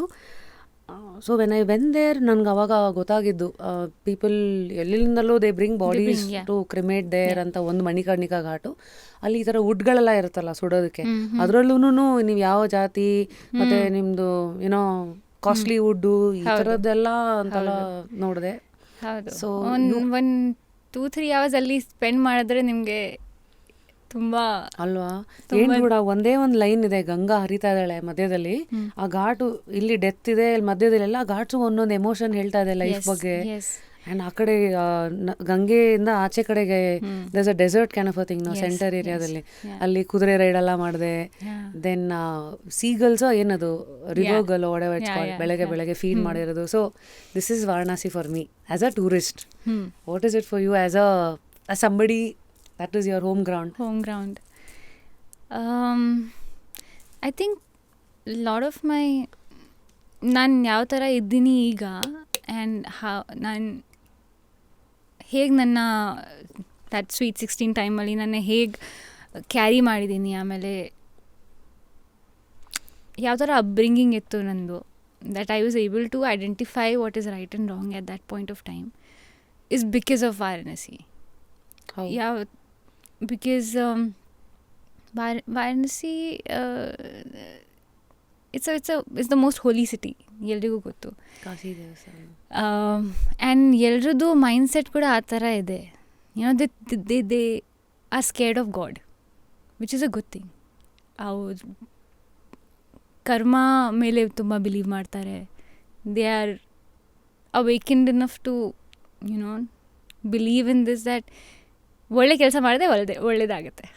So when I went there ನನಗೆ ಅವಾಗ ಗೊತ್ತಾಗಿದ್ದು ಪೀಪಲ್ ಎಲ್ಲಿಂದಲೂ they bring bodies to cremate there ಅಂತ ಒಂದು ಮಣಿಕರ್ಣಿಕಾ ಘಾಟು. ಅಲ್ಲಿ ಈ ಥರ ವುಡ್ಗಳೆಲ್ಲ ಇರುತ್ತಲ್ಲ ಸುಡೋದಕ್ಕೆ, ಅದರಲ್ಲೂ ನೀವು ಯಾವ ಜಾತಿ ಮತ್ತು ನಿಮ್ಮದು ಏನೋ ಕಾಸ್ಟ್ಲಿ ವುಡ್ಡು ಈ ಥರದ್ದೆಲ್ಲ ಅಂತೆಲ್ಲ ನೋಡಿದೆ. ಹೌದು. ಸೊ 1-2-3 hours ಅಲ್ಲಿ ಸ್ಪೆಂಡ್ ಮಾಡಿದ್ರೆ ನಿಮಗೆ ತುಂಬಾ ಅಲ್ವಾ. ಏನು ಕೂಡ ಒಂದೇ ಒಂದು ಲೈನ್ ಇದೆ, ಗಂಗಾ ಹರಿತಾ ಇದ್ದಾಳೆ ಮಧ್ಯದಲ್ಲಿ, ಆ ಘಾಟು ಇಲ್ಲಿ ಡೆತ್ ಇದೆ, ಇಲ್ಲಿ ಮಧ್ಯದಲ್ಲಿ ಎಲ್ಲ ಘಾಟ್ಸು ಒಂದೊಂದು ಎಮೋಷನ್ ಹೇಳ್ತಾ ಇದೆ ಲೈಫ್ ಬಗ್ಗೆ. ಆ್ಯಂಡ್ ಆ ಕಡೆ ಗಂಗೆಯಿಂದ ಆಚೆ ಕಡೆಗೆ there's a desert kind of a thing center ಏರಿಯಾದಲ್ಲಿ. ಅಲ್ಲಿ ಕುದುರೆ ರೈಡ್ ಎಲ್ಲ ಮಾಡಿದೆ. ದೆನ್ ಸೀಗಲ್ಸ್ ಏನದು ರಿವರ್ಗಲ್ ಬೆಳಗ್ಗೆ ಫೀಡ್ ಮಾಡಿರೋದು. So this is Varanasi for me as a tourist. What is it for you as a somebody that is your home ground? I think lot of my ನಾನು ಯಾವ ಥರ ಇದ್ದೀನಿ ಈಗ ಆ್ಯಂಡ್ ನಾನು ಹೇಗೆ ನನ್ನ ದಟ್ ಸ್ವೀಟ್ 16 ಟೈಮಲ್ಲಿ ನಾನು ಹೇಗೆ ಕ್ಯಾರಿ ಮಾಡಿದ್ದೀನಿ, ಆಮೇಲೆ ಯಾವ ಥರ ಅಪ್ಬ್ರಿಂಗಿಂಗ್ ಇತ್ತು ನಂದು, that I was able to identify what is right and wrong at that point of time is because of Varanasi. How? Yeah, because Varanasi it's the most holy city, ಎಲ್ರಿಗೂ ಗೊತ್ತು. ಕಾಶಿ ದೇವಸ್ಥಾನ. And ಎಲ್ರದ್ದು mindset ಕೂಡ ಆ ಥರ ಇದೆ. They are scared of God, which is a good thing. ಅವ್ರು ಕರ್ಮ ಮೇಲೆ ತುಂಬ ಬಿಲೀವ್ ಮಾಡ್ತಾರೆ. They are awakened enough to believe in this that ಒಳ್ಳೆ ಕೆಲಸ ಮಾಡಿದೆ ಒಳ್ಳೇದಾಗುತ್ತೆ.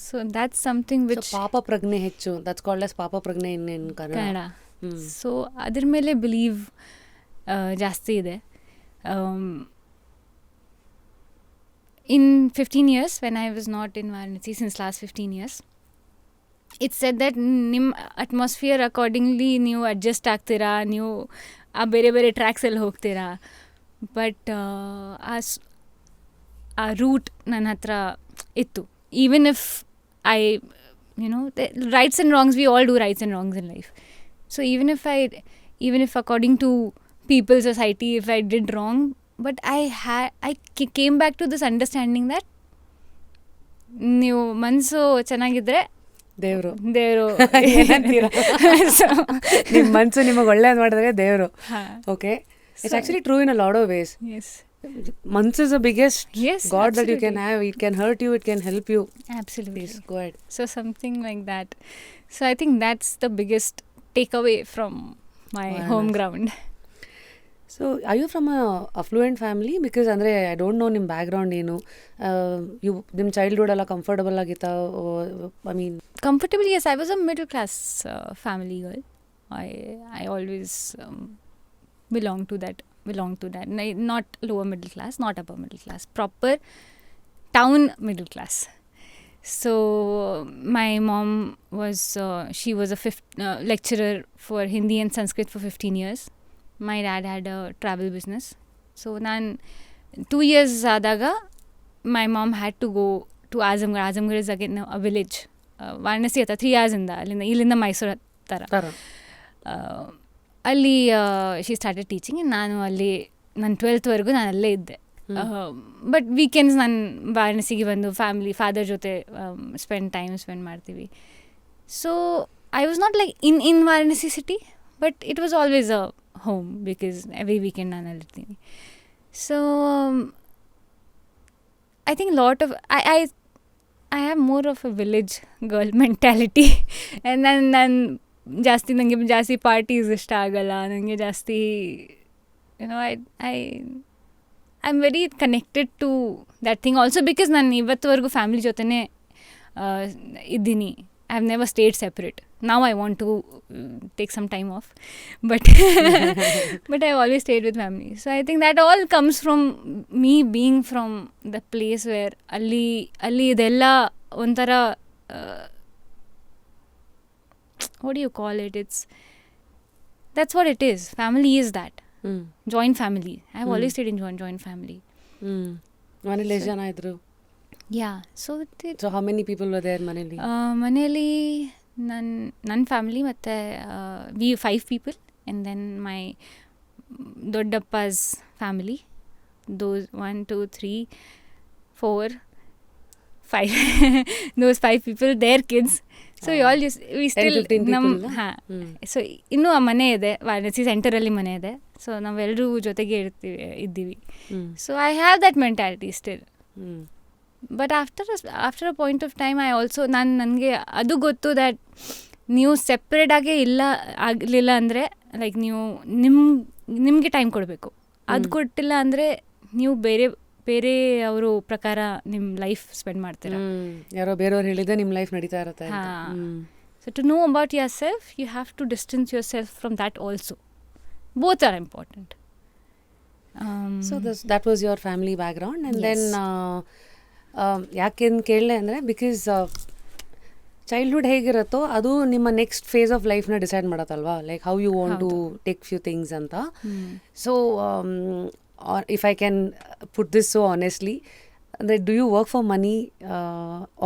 ಸೊ ದ್ಯಾಟ್ಸ್ ಸಮಥಿಂಗ್ ವಿಚ್ ಪಾಪ ಪ್ರಜ್ಞೆ ಹೆಚ್ಚು, ದಟ್ಸ್ ಕಾಲ್ಡ್ ಆಸ್ ಪಾಪ ಪ್ರಜ್ಞೆ ಇನ್ ಕನ್ನಡ. ಸೊ ಅದ್ರ ಮೇಲೆ ಬಿಲೀವ್ ಜಾಸ್ತಿ ಇದೆ. ಇನ್ 15 years when I was not in Varanasi, since last 15 years, it's said that ನಿಮ್ಮ ಅಟ್ಮಾಸ್ಫಿಯರ್ ಅಕಾರ್ಡಿಂಗ್ಲಿ ನೀವು ಅಡ್ಜಸ್ಟ್ ಆಗ್ತೀರಾ, ನೀವು ಆ ಬೇರೆ ಬೇರೆ ಟ್ರ್ಯಾಕ್ಸಲ್ಲಿ ಹೋಗ್ತೀರಾ. ಬಟ್ ಆ ರೂಟ್ ನನ್ನ ಹತ್ರ ಇತ್ತು. Even if I rights and wrongs, we all do rights and wrongs in life. So even if according to people, society, if I did wrong, but I came back to this understanding that ನೀವು ಮನಸ್ಸು ಚೆನ್ನಾಗಿದ್ರೆ ದೇವರು ನಿಮ್ಮ ಮನಸ್ಸು ನಿಮಗೆ ಒಳ್ಳೇದು ಮಾಡಿದ್ರೆ ದೇವರು. Okay, it's actually true in a lot of ways. Mansa is the biggest God that you can have. It can hurt you, it can help you. Absolutely. Please, go ahead. So something like that. So I think that's the biggest takeaway from my home ground. So are you from a affluent family? Because andre I don't know ನಿಮ್ಮ background ಏನು. ನಿಮ್ಮ childhood ಎಲ್ಲ comfortable ಆಗಿತ್ತಾ? I mean comfortable, yes. I was a middle class family girl. I always belonged to that. Not lower middle class, not upper middle class, proper town middle class. So my mom was she was a lecturer for Hindi and Sanskrit for 15 years. My dad had a travel business. So nan 2 years adaga my mom had to go to Azamgarh. Azamgarh is again a village. Varanasi ಹತ್ರ 3 hours ಇಂದ ಇಲ್ಲಿಂದ ಮೈಸೂರು ಹತ್ರ. ಅಲ್ಲಿ she started teaching. ನಾನು ಅಲ್ಲಿ ನನ್ನ 12th ನಾನು ಅಲ್ಲೇ ಇದ್ದೆ. ಬಟ್ ವೀಕೆಂಡ್ಸ್ ನಾನು ವಾರಣಾಸಿಗೆ ಬಂದು ಫಾದರ್ ಜೊತೆ ಸ್ಪೆಂಡ್ ಮಾಡ್ತೀವಿ. So I was not like in Varanasi city, but it was always a home because every weekend ನಾನು ಅಲ್ಲಿರ್ತೀನಿ. So I think a lot of I have more of a village girl mentality. And then ನನಗೆ ಜಾಸ್ತಿ parties ಇಷ್ಟ ಆಗಲ್ಲ. ನನಗೆ ಜಾಸ್ತಿ I'm very connected to that thing also because ನಾನು ಇವತ್ತುವರೆಗೂ family ಜೊತೆನೇ ಇದ್ದೀನಿ. I have never stayed separate. Now I want to take some time off, but I have always stayed with family. So I think that all comes from me being from the place where ಅಲ್ಲಿ ಇದೆಲ್ಲ ಒಂಥರ what do you call it? That's what it is. Family is that. Joint family. I have always stayed in joint family. ಮನೇಲಿ ಎಷ್ಟು ಜನ ಇದ್ರು? Yeah. So how many people were there ಮನೇಲಿ? ಮನೇಲಿ ನನ್ನ ಫ್ಯಾಮಿಲಿ ಮತ್ತು we 5 people, and then my ದೊಡ್ಡಪ್ಪ's family, those 1 2 3 4 5 those 5 people, their kids. So we still so ಇನ್ನೂ ಆ ಮನೆ ಇದೆ, ವಾರಣಾಸಿ ಸೆಂಟರಲ್ಲಿ ಮನೆ ಇದೆ. ಸೊ ನಾವೆಲ್ಲರೂ ಜೊತೆಗೆ ಇದ್ದೀವಿ. So I have that mentality still. But after a point of time I also ನನಗೆ ಅದು ಗೊತ್ತು ದ್ಯಾಟ್ ನೀವು ಸೆಪ್ರೇಟಾಗೇ ಆಗಲಿಲ್ಲ ಅಂದರೆ ಲೈಕ್ ನೀವು ನಿಮಗೆ ಟೈಮ್ ಕೊಡಬೇಕು. ಅದು ಕೊಟ್ಟಿಲ್ಲ ಅಂದರೆ ನೀವು ಬೇರೆ ಅವರು ಪ್ರಕಾರ ನಿಮ್ಮ ಲೈಫ್ ಸ್ಪೆಂಡ್ ಮಾಡ್ತೀರಾ. ಯಾರೋ ಬೇರೆಯವ್ರು ಹೇಳಿದ್ರೆ ನಿಮ್ಮ ಲೈಫ್ ನಡೀತಾ ಇರುತ್ತೆ. So to know about yourself you have to distance yourself from that also. Both are important. So that was your family background. And then ಯಾಕೆಂದು ಕೇಳಲೆ ಅಂದರೆ ಬಿಕಾಸ್ ಚೈಲ್ಡ್ಹುಡ್ ಹೇಗಿರುತ್ತೋ ಅದು ನಿಮ್ಮ ನೆಕ್ಸ್ಟ್ ಫೇಸ್ ಆಫ್ ಲೈಫ್ನ decide ಮಾಡತ್ತಲ್ವಾ, like how you want to take few things ಅಂತ. So if I can put this so honestly, ಅಂದರೆ do you work for money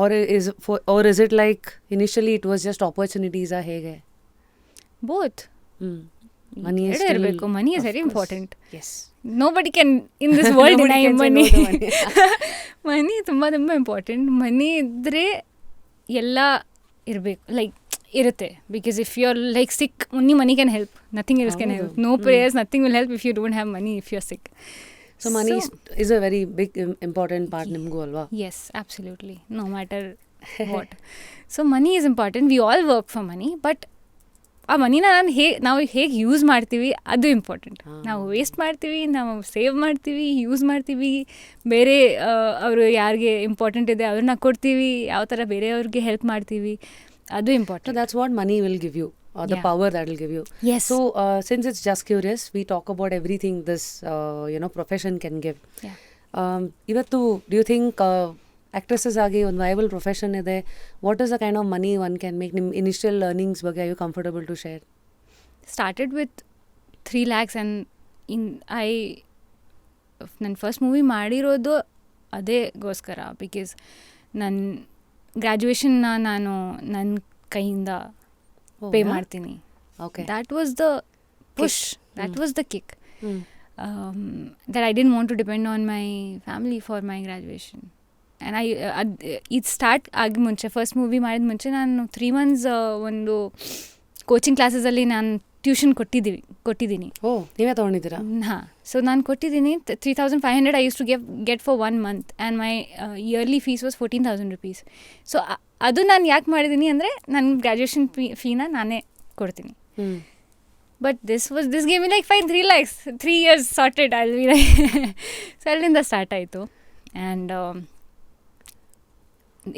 or is it like initially it was just opportunities ಹೇಗೆ? Both. Money is ಇರಬೇಕು. Money is very important. Yes. Nobody can in this world deny money. Money ತುಂಬ important. Money ಇದ್ದರೆ ಎಲ್ಲ ಇರಬೇಕು, like ಇರುತ್ತೆ. Because if you are like sick, only money can help, nothing else can help. No prayers, nothing will help if you don't have money if you are sick. So money is a very big important part ನಿಮಗೂ ಅಲ್ವಾ? Yes, absolutely. No matter what. So money is important. We all work for money, but ಆ ಮನಿನ ನಾವು ಹೇಗೆ use ಮಾಡ್ತೀವಿ ಅದು important. ನಾವು waste ಮಾಡ್ತೀವಿ, ನಾವು ಸೇವ್ ಮಾಡ್ತೀವಿ, ಯೂಸ್ ಮಾಡ್ತೀವಿ, ಬೇರೆ ಅವರು ಯಾರಿಗೆ ಇಂಪಾರ್ಟೆಂಟ್ ಇದೆ ಅವ್ರನ್ನ ಕೊಡ್ತೀವಿ, ಯಾವ ಥರ ಬೇರೆಯವ್ರಿಗೆ ಹೆಲ್ಪ್ ಮಾಡ್ತೀವಿ, ಅದು important. That's what money will give you, the power that will give you. Yes. So since it's just curious, we talk about everything this profession can give. ಇವತ್ತು do you think actresses ಆಗಿ ಒಂದು viable profession ಇದೆ? What is the kind of money one can make? ನಿಮ್ಮ initial earnings ಬಗ್ಗೆ are you comfortable to share? Started with 3 lakhs and ನನ್ನ first movie ಮಾಡಿರೋದು ಅದೇಗೋಸ್ಕರ. Because ನನ್ನ ಗ್ರ್ಯಾಜುಯೇಷನ್ನ ನಾನು ನನ್ನ ಕೈಯಿಂದ ಪೇ ಮಾಡ್ತೀನಿ. Okay, that was the push, that was the kick. that I didn't want to depend on my family for my graduation. And ಇದು start ಆಗಿ ಮುಂಚೆ, ಫಸ್ಟ್ ಮೂವಿ ಮಾಡಿದ ಮುಂಚೆ ನಾನು 3 months ಒಂದು ಕೋಚಿಂಗ್ ಕ್ಲಾಸಸಲ್ಲಿ ನಾನು ಟ್ಯೂಷನ್ ಕೊಟ್ಟಿದ್ದೀನಿ. ನೀವೇ ತೊಗೊಂಡಿದ್ದೀರಾ? ಹಾಂ. ಸೊ ನಾನು ಕೊಟ್ಟಿದ್ದೀನಿ 3,500 I used to get for 1 month, and my yearly fees was 14,000 rupees. So ಅದು ನಾನು ಯಾಕೆ ಮಾಡಿದ್ದೀನಿ ಅಂದರೆ ನನ್ನ ಗ್ರ್ಯಾಜುಯೇಷನ್ ಫೀನ ನಾನೇ ಕೊಡ್ತೀನಿ. But this gave me like 3 lakhs, 3 years sorted. I'll be like so ಅಲ್ಲಿಂದ ಸ್ಟಾರ್ಟ್ ಆಯಿತು. And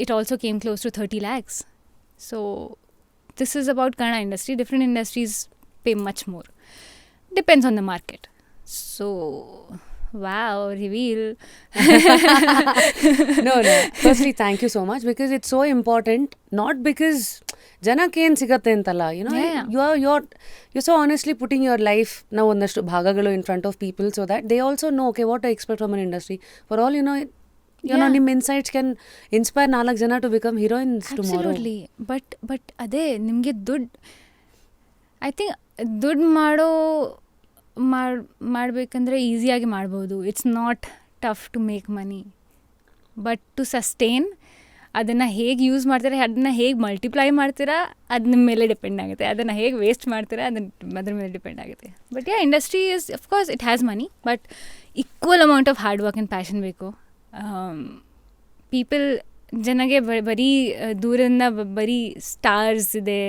it also came close to 30 lakhs. So this is about Kannada industry. Different industries pay much more. Depends on the market. So wow, reveal. No. Firstly, thank you so much, because it's so important. Not because ಜನಕ್ಕೆ ಏನು ಸಿಗತ್ತೆ ಅಂತಲ್ಲ, you're so honestly putting your life now ಒಂದಷ್ಟು ಭಾಗಗಳು in front of people so that they also know, okay, what to expect from an industry. For all you know, ನಿಮ್ಮ insights can inspire 4 ಜನ to become heroines tomorrow. Absolutely. But ಅದೇ ನಿಮಗೆ I think ದುಡ್ಡು ಮಾಡಬೇಕಂದ್ರೆ ಈಸಿಯಾಗಿ ಮಾಡ್ಬೋದು. It's not tough to make money. But to sustain ಅದನ್ನು ಹೇಗೆ ಯೂಸ್ ಮಾಡ್ತೀರಾ, ಅದನ್ನು ಹೇಗೆ ಮಲ್ಟಿಪ್ಲೈ ಮಾಡ್ತೀರಾ, ಅದು ನಿಮ್ಮ ಮೇಲೆ ಡಿಪೆಂಡ್ ಆಗುತ್ತೆ. ಅದನ್ನು ಹೇಗೆ ವೇಸ್ಟ್ ಮಾಡ್ತೀರಾ ಅದ್ರ ಮೇಲೆ ಡಿಪೆಂಡ್ ಆಗುತ್ತೆ. But industry is of course it has money, but equal amount of hard work and passion ಬೇಕು. ಪೀಪಲ್ ಜನಗೆ ಬರೀ ದೂರಿಂದ ಬರೀ ಸ್ಟಾರ್ಸ್ ಇದೆ,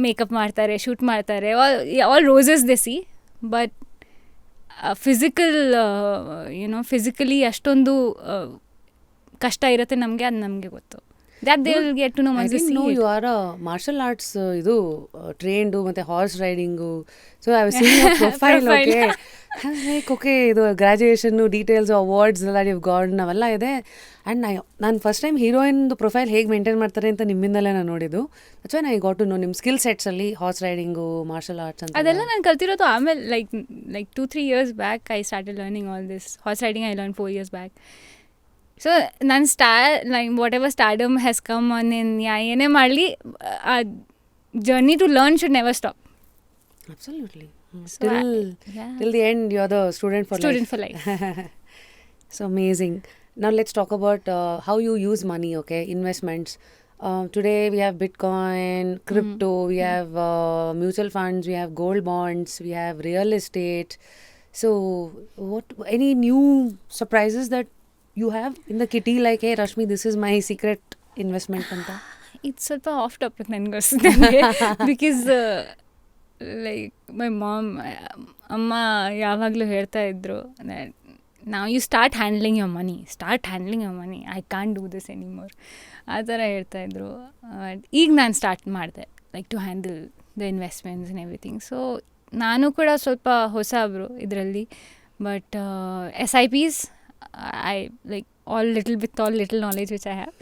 ಮೇಕಪ್ ಮಾಡ್ತಾರೆ, ಶೂಟ್ ಮಾಡ್ತಾರೆ, all roses they see. But physically ಅಷ್ಟೊಂದು ಕಷ್ಟ ಇರುತ್ತೆ ನಮಗೆ, ಅದು ನಮಗೆ ಗೊತ್ತು. That they will get to know once they see it. You are a martial arts trained ಮತ್ತೆ horse riding. So I was seeing your profile. Okay, I was like okay, ಇದು ಗ್ರಾಜುಯೇಷನ್ನು details awards ಎಲ್ಲ ನೀವು garden ಅವೆಲ್ಲ ಇದೆ. And ನಾನು first time ಹೀರೋಯಿನ್ದು profile ಹೇಗೆ maintain ಮಾಡ್ತಾರೆ ಅಂತ ನಿಮ್ಮಿಂದಲೇ ನಾನು ನೋಡಿದ್ದು. That's why I got to know ನಿಮ್ಮ ಸ್ಕಿಲ್ ಸೆಟ್ಸಲ್ಲಿ ಹಾರ್ಸ್ ರೈಡಿಂಗು, ಮಾರ್ಷಲ್ ಆರ್ಟ್ಸ್ ಅಂತ. ಅದೆಲ್ಲ ನಾನು ಕಲ್ತಿರೋದು ಆಮೇಲೆ like 2-3 years back I started learning all this. Horse riding I learn 4 years back. So ನನ್ನ whatever stardom has come on ಏನೇ ಮಾಡಲಿ, ಆ journey to learn should never stop. Absolutely. Till the end, you're the student for life. So amazing. Now let's talk about how you use money, okay? Investments. Today we have Bitcoin, crypto, we have mutual funds, we have gold bonds, we have real estate. So any new surprises that you have in the kitty, like, hey Rashmi, this is my secret investment anta? It's ಸ್ವಲ್ಪ off topic ನನಗೆ because like my mom, ಅಮ್ಮ ಯಾವಾಗಲೂ ಹೇಳ್ತಾ ಇದ್ರು, ನಾವು you start handling your money, I can't do this anymore, ಆ ಥರ ಹೇಳ್ತಾಯಿದ್ರು. ಈಗ ನಾನು ಸ್ಟಾರ್ಟ್ ಮಾಡಿದೆ like to handle the investments and everything. So ನಾನು ಕೂಡ ಸ್ವಲ್ಪ ಹೊಸಬ್ರು ಇದರಲ್ಲಿ. But SIPs, I like all little knowledge which I have.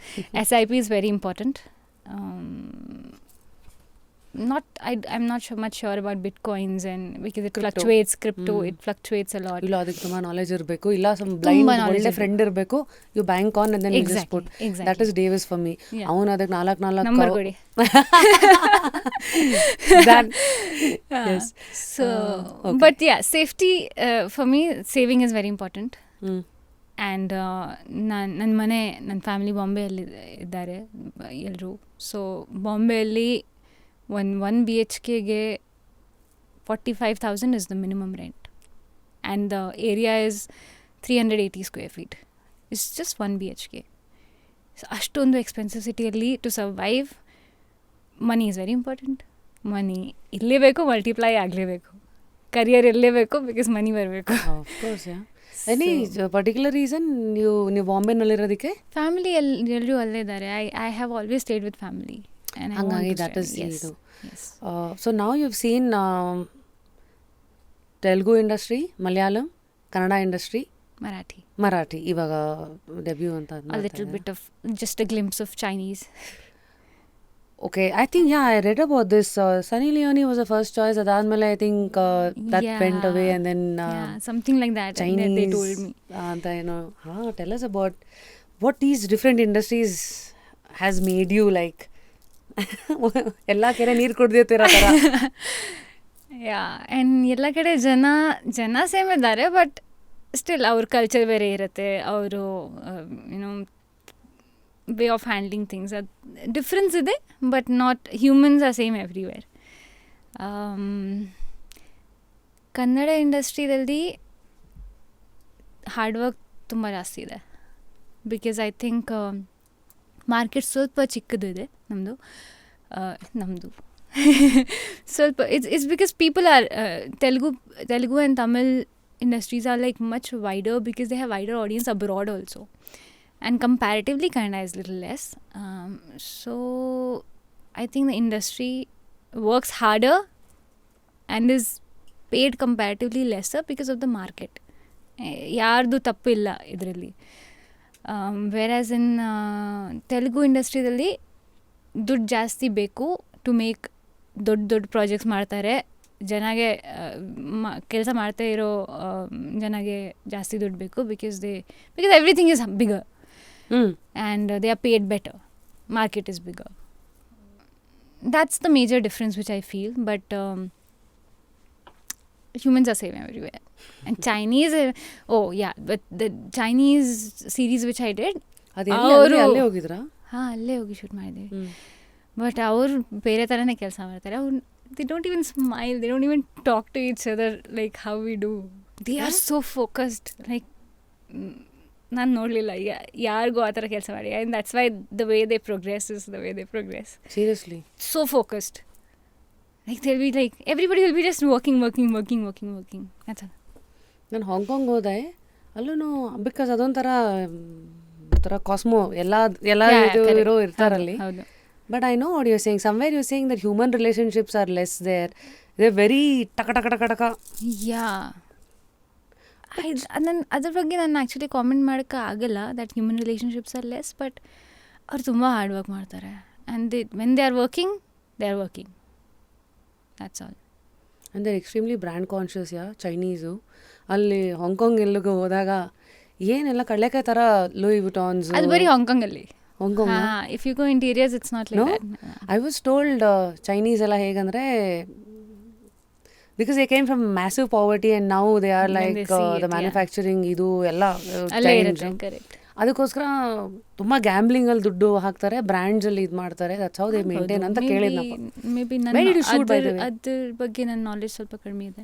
SIP is very important. I'm not much sure about bitcoins and because it fluctuates. Crypto it fluctuates a lot. ಇಲ್ಲ, ಅದಕ್ಕೆ ತುಂಬ knowledge ಇರಬೇಕು, ಇಲ್ಲ ಸಮ್ ಬ್ಲೈಂಡ್ ಒಳ್ಳೆ friend ಇರಬೇಕು. U bank on and then you just put. That is Davis for me. ಅವನು ಅದಕ್ಕೆ 4 number ಕೊಡಿ. Yes. So but yeah, safety for me, saving is very important. And ನನ್ನ ಫ್ಯಾಮಿಲಿ ಬಾಂಬೆಯಲ್ಲಿ ಇದ್ದಾರೆ ಎಲ್ಲರೂ. ಸೊ ಬಾಂಬೆಯಲ್ಲಿ ಒನ್ BHKಗೆ 45,000 is the minimum rent, and the area is 380 square feet. It's just 1 BHK. So ಅಷ್ಟೊಂದು ಎಕ್ಸ್ಪೆನ್ಸಿವ್ ಸಿಟಿಯಲ್ಲಿ to survive, money is very important. Money ಇರಲೇಬೇಕು, multiply ಆಗಲೇಬೇಕು, ಕರಿಯರ್ ಇರಲೇಬೇಕು, ಬಿಕಾಸ್ ಮನಿ ಬರಬೇಕು. ಎನಿ ಪರ್ಟಿಕ್ಯುಲರ್ ರೀಸನ್ ನೀವು ಬಾಂಬೆನಲ್ಲಿರೋದಕ್ಕೆ? ಫ್ಯಾಮಿಲಿ ಎಲ್ಲರೂ ಅಲ್ಲೇ ಇದ್ದಾರೆ. I have always stayed with family. ಹಾಗಾಗಿ ದಟ್ ಇಸ್ ಇದು. So now you have seen Telugu industry, Malayalam, Kannada industry, Marathi ಇವಾಗ ಡೆಬ್ಯೂ ಅಂತ. Little bit of just a glimpse of Chinese. Okay, I think, I read about this. Sunny Leone was the first choice. Adadmele, I think that went away, and then something like that. Chinese, they told me. Tell us about what these different industries has made you like. ಎಲ್ಲ ಕಡೆ ನೀರು ಕುಡ್ದಿರ್ತೀರ ಥರ. And ಎಲ್ಲ ಕಡೆ ಜನ same ಇದ್ದಾರೆ, but still ಅವ್ರ culture ಬೇರೆ ಇರುತ್ತೆ, ಅವರು ವೇ ಆಫ್ ಹ್ಯಾಂಡ್ಲಿಂಗ್ ಥಿಂಗ್ಸ್ ಅದು ಡಿಫ್ರೆನ್ಸ್ ಇದೆ, but not humans are same everywhere. Kannada ಇಂಡಸ್ಟ್ರಿಯಲ್ಲಿ ಹಾರ್ಡ್ ವರ್ಕ್ ತುಂಬ ಜಾಸ್ತಿ ಇದೆ, ಬಿಕಾಸ್ ಐ ಥಿಂಕ್ ಮಾರ್ಕೆಟ್ ಸ್ವಲ್ಪ ಚಿಕ್ಕದಿದೆ ನಮ್ಮದು ಸ್ವಲ್ಪ. It's because people are Telugu and Tamil industries are like much wider because they have wider audience abroad also, and comparatively Kannada is little less. So I think the industry works harder and is paid comparatively lesser because of the market. ಯಾರ್ದು ತಪ್ಪಿಲ್ಲ ಇದರಲ್ಲಿ. ವೆರಾಸ್ ಇನ್ ತೆಲುಗು ಇಂಡಸ್ಟ್ರಿಯಲ್ಲಿ ದುಡ್ಡು ಜಾಸ್ತಿ ಬೇಕು to make ದೊಡ್ಡ projects ಮಾಡ್ತಾರೆ, ಜನಗೆ ಕೆಲಸ ಮಾಡ್ತಾ ಇರೋ ಜನಗೆ ಜಾಸ್ತಿ ದುಡ್ಡು ಬೇಕು because everything is bigger and they are paid better. Market is bigger. That's the major difference which I feel. But humans are same everywhere. And Chinese, but the Chinese series which I did, ಅಲ್ಲೇ ಹೋಗಿದ್ರಾ? ಅಲ್ಲೇ ಹೋಗಿ shoot ಮಾಡಿದ್ವಿ. But ಅವ್ರು ಬೇರೆ ಥರನೇ ಕೆಲಸ ಮಾಡ್ತಾರೆ. ಅವ್ರು they don't even smile, they don't even talk to each other like how we do. They are so focused. Like ನಾನು ನೋಡಲಿಲ್ಲ ಯಾರಿಗೂ ಆ ಥರ ಕೆಲಸ ಮಾಡಿ. And that's why the way they progress is the way they progress. Seriously so focused. Like they will be like everybody will be just working. that's all. ನಾನು Hong Kong ಹೋದೆ, ಅಲ್ಲೂ ಬಿಕಾಸ್ ಅದೊಂಥರ ಕಾಸ್ಮೋ ಎಲ್ಲ ಇರೋ ಇರ್ತಾರಲ್ಲಿ. ಹೌದು. But I know what you saying. Somewhere you saying that human relationships are less there. They very ಟಕ. Yeah, ಅದ್ರ ಬಗ್ಗೆ ನಾನು ಆ್ಯಕ್ಚುಲಿ ಕಾಮೆಂಟ್ ಮಾಡೋಕ್ಕೆ ಆಗಲ್ಲ that human relationships are less. But ಅವ್ರು ತುಂಬ ಹಾರ್ಡ್ ವರ್ಕ್ ಮಾಡ್ತಾರೆ. And when they are working that's all. And they are extremely brand conscious. Chinese ಅಲ್ಲಿ ಹಾಂಗ್ಕಾಂಗ್ ಎಲ್ಲಿಗೆ ಹೋದಾಗ ಏನೆಲ್ಲ ಕಡಲೆಕಾಯಿ ಥರ ಲೂಯಿ ವಿಟಾನ್ಸ್. ಅದು ಬರೀ ಹಾಂಗ್ಕಾಂಗಲ್ಲಿ. Hong Kong if you go interiors it's not like that. I was told Chinese ಎಲ್ಲ ಹೇಗಂದರೆ because they came from massive poverty and now they are like the manufacturing ಇದು ಎಲ್ಲ ಅದಕ್ಕೋಸ್ಕರ ತುಂಬ ಗ್ಯಾಂಬ್ಲಿಂಗಲ್ಲಿ ದುಡ್ಡು ಹಾಕ್ತಾರೆ, ಬ್ರ್ಯಾಂಡ್ಸಲ್ಲಿ ಇದು ಮಾಡ್ತಾರೆ. ದಟ್ಸ್ ಹೌ ದೇ ಮೇಂಟೈನ್ ಅಂತ ಕೇಳಿದ್ನಪ್ಪ. ಮೇ ಬಿ ಅದ್ರ ಬಗ್ಗೆ ನನ್ನ ನಾಲೆಜ್ ಸ್ವಲ್ಪ ಕಡಿಮೆ ಇದೆ.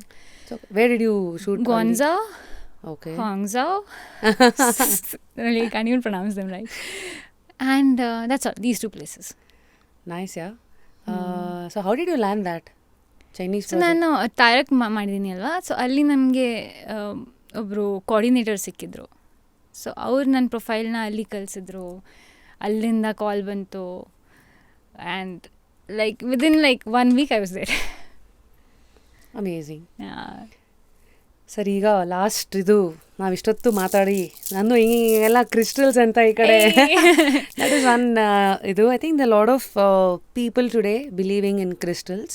Where did you shoot? ಗೊಂಜಾ, okay, Hangzhou. I can't even pronounce them right. And that's all, these two places. Nice, yeah. So how did you land that Chinese? So ನಾನು ತಾರಕ್ ಮಾಡಿದ್ದೀನಿ ಅಲ್ವಾ, ಸೊ ಅಲ್ಲಿ ನನಗೆ ಒಬ್ಬರು ಕೋಆರ್ಡಿನೇಟರ್ ಸಿಕ್ಕಿದ್ರು. ಸೊ ಅವ್ರು ನನ್ನ ಪ್ರೊಫೈಲ್ನ ಅಲ್ಲಿ ಕಳಿಸಿದ್ರು. ಅಲ್ಲಿಂದ ಕಾಲ್ ಬಂತು and like within like 1 week I was there. Amazing. Sir, ಈಗ ಲಾಸ್ಟ್ ಇದು ನಾವಿಷ್ಟೊತ್ತು ಮಾತಾಡಿ ನಾನು ಹಿಂಗೆಲ್ಲ ಕ್ರಿಸ್ಟಲ್ಸ್ ಅಂತ ಈ ಕಡೆ ದಟ್ ಈಸ್ ಒನ್ ಇದು I think the lot of people today believing in crystals.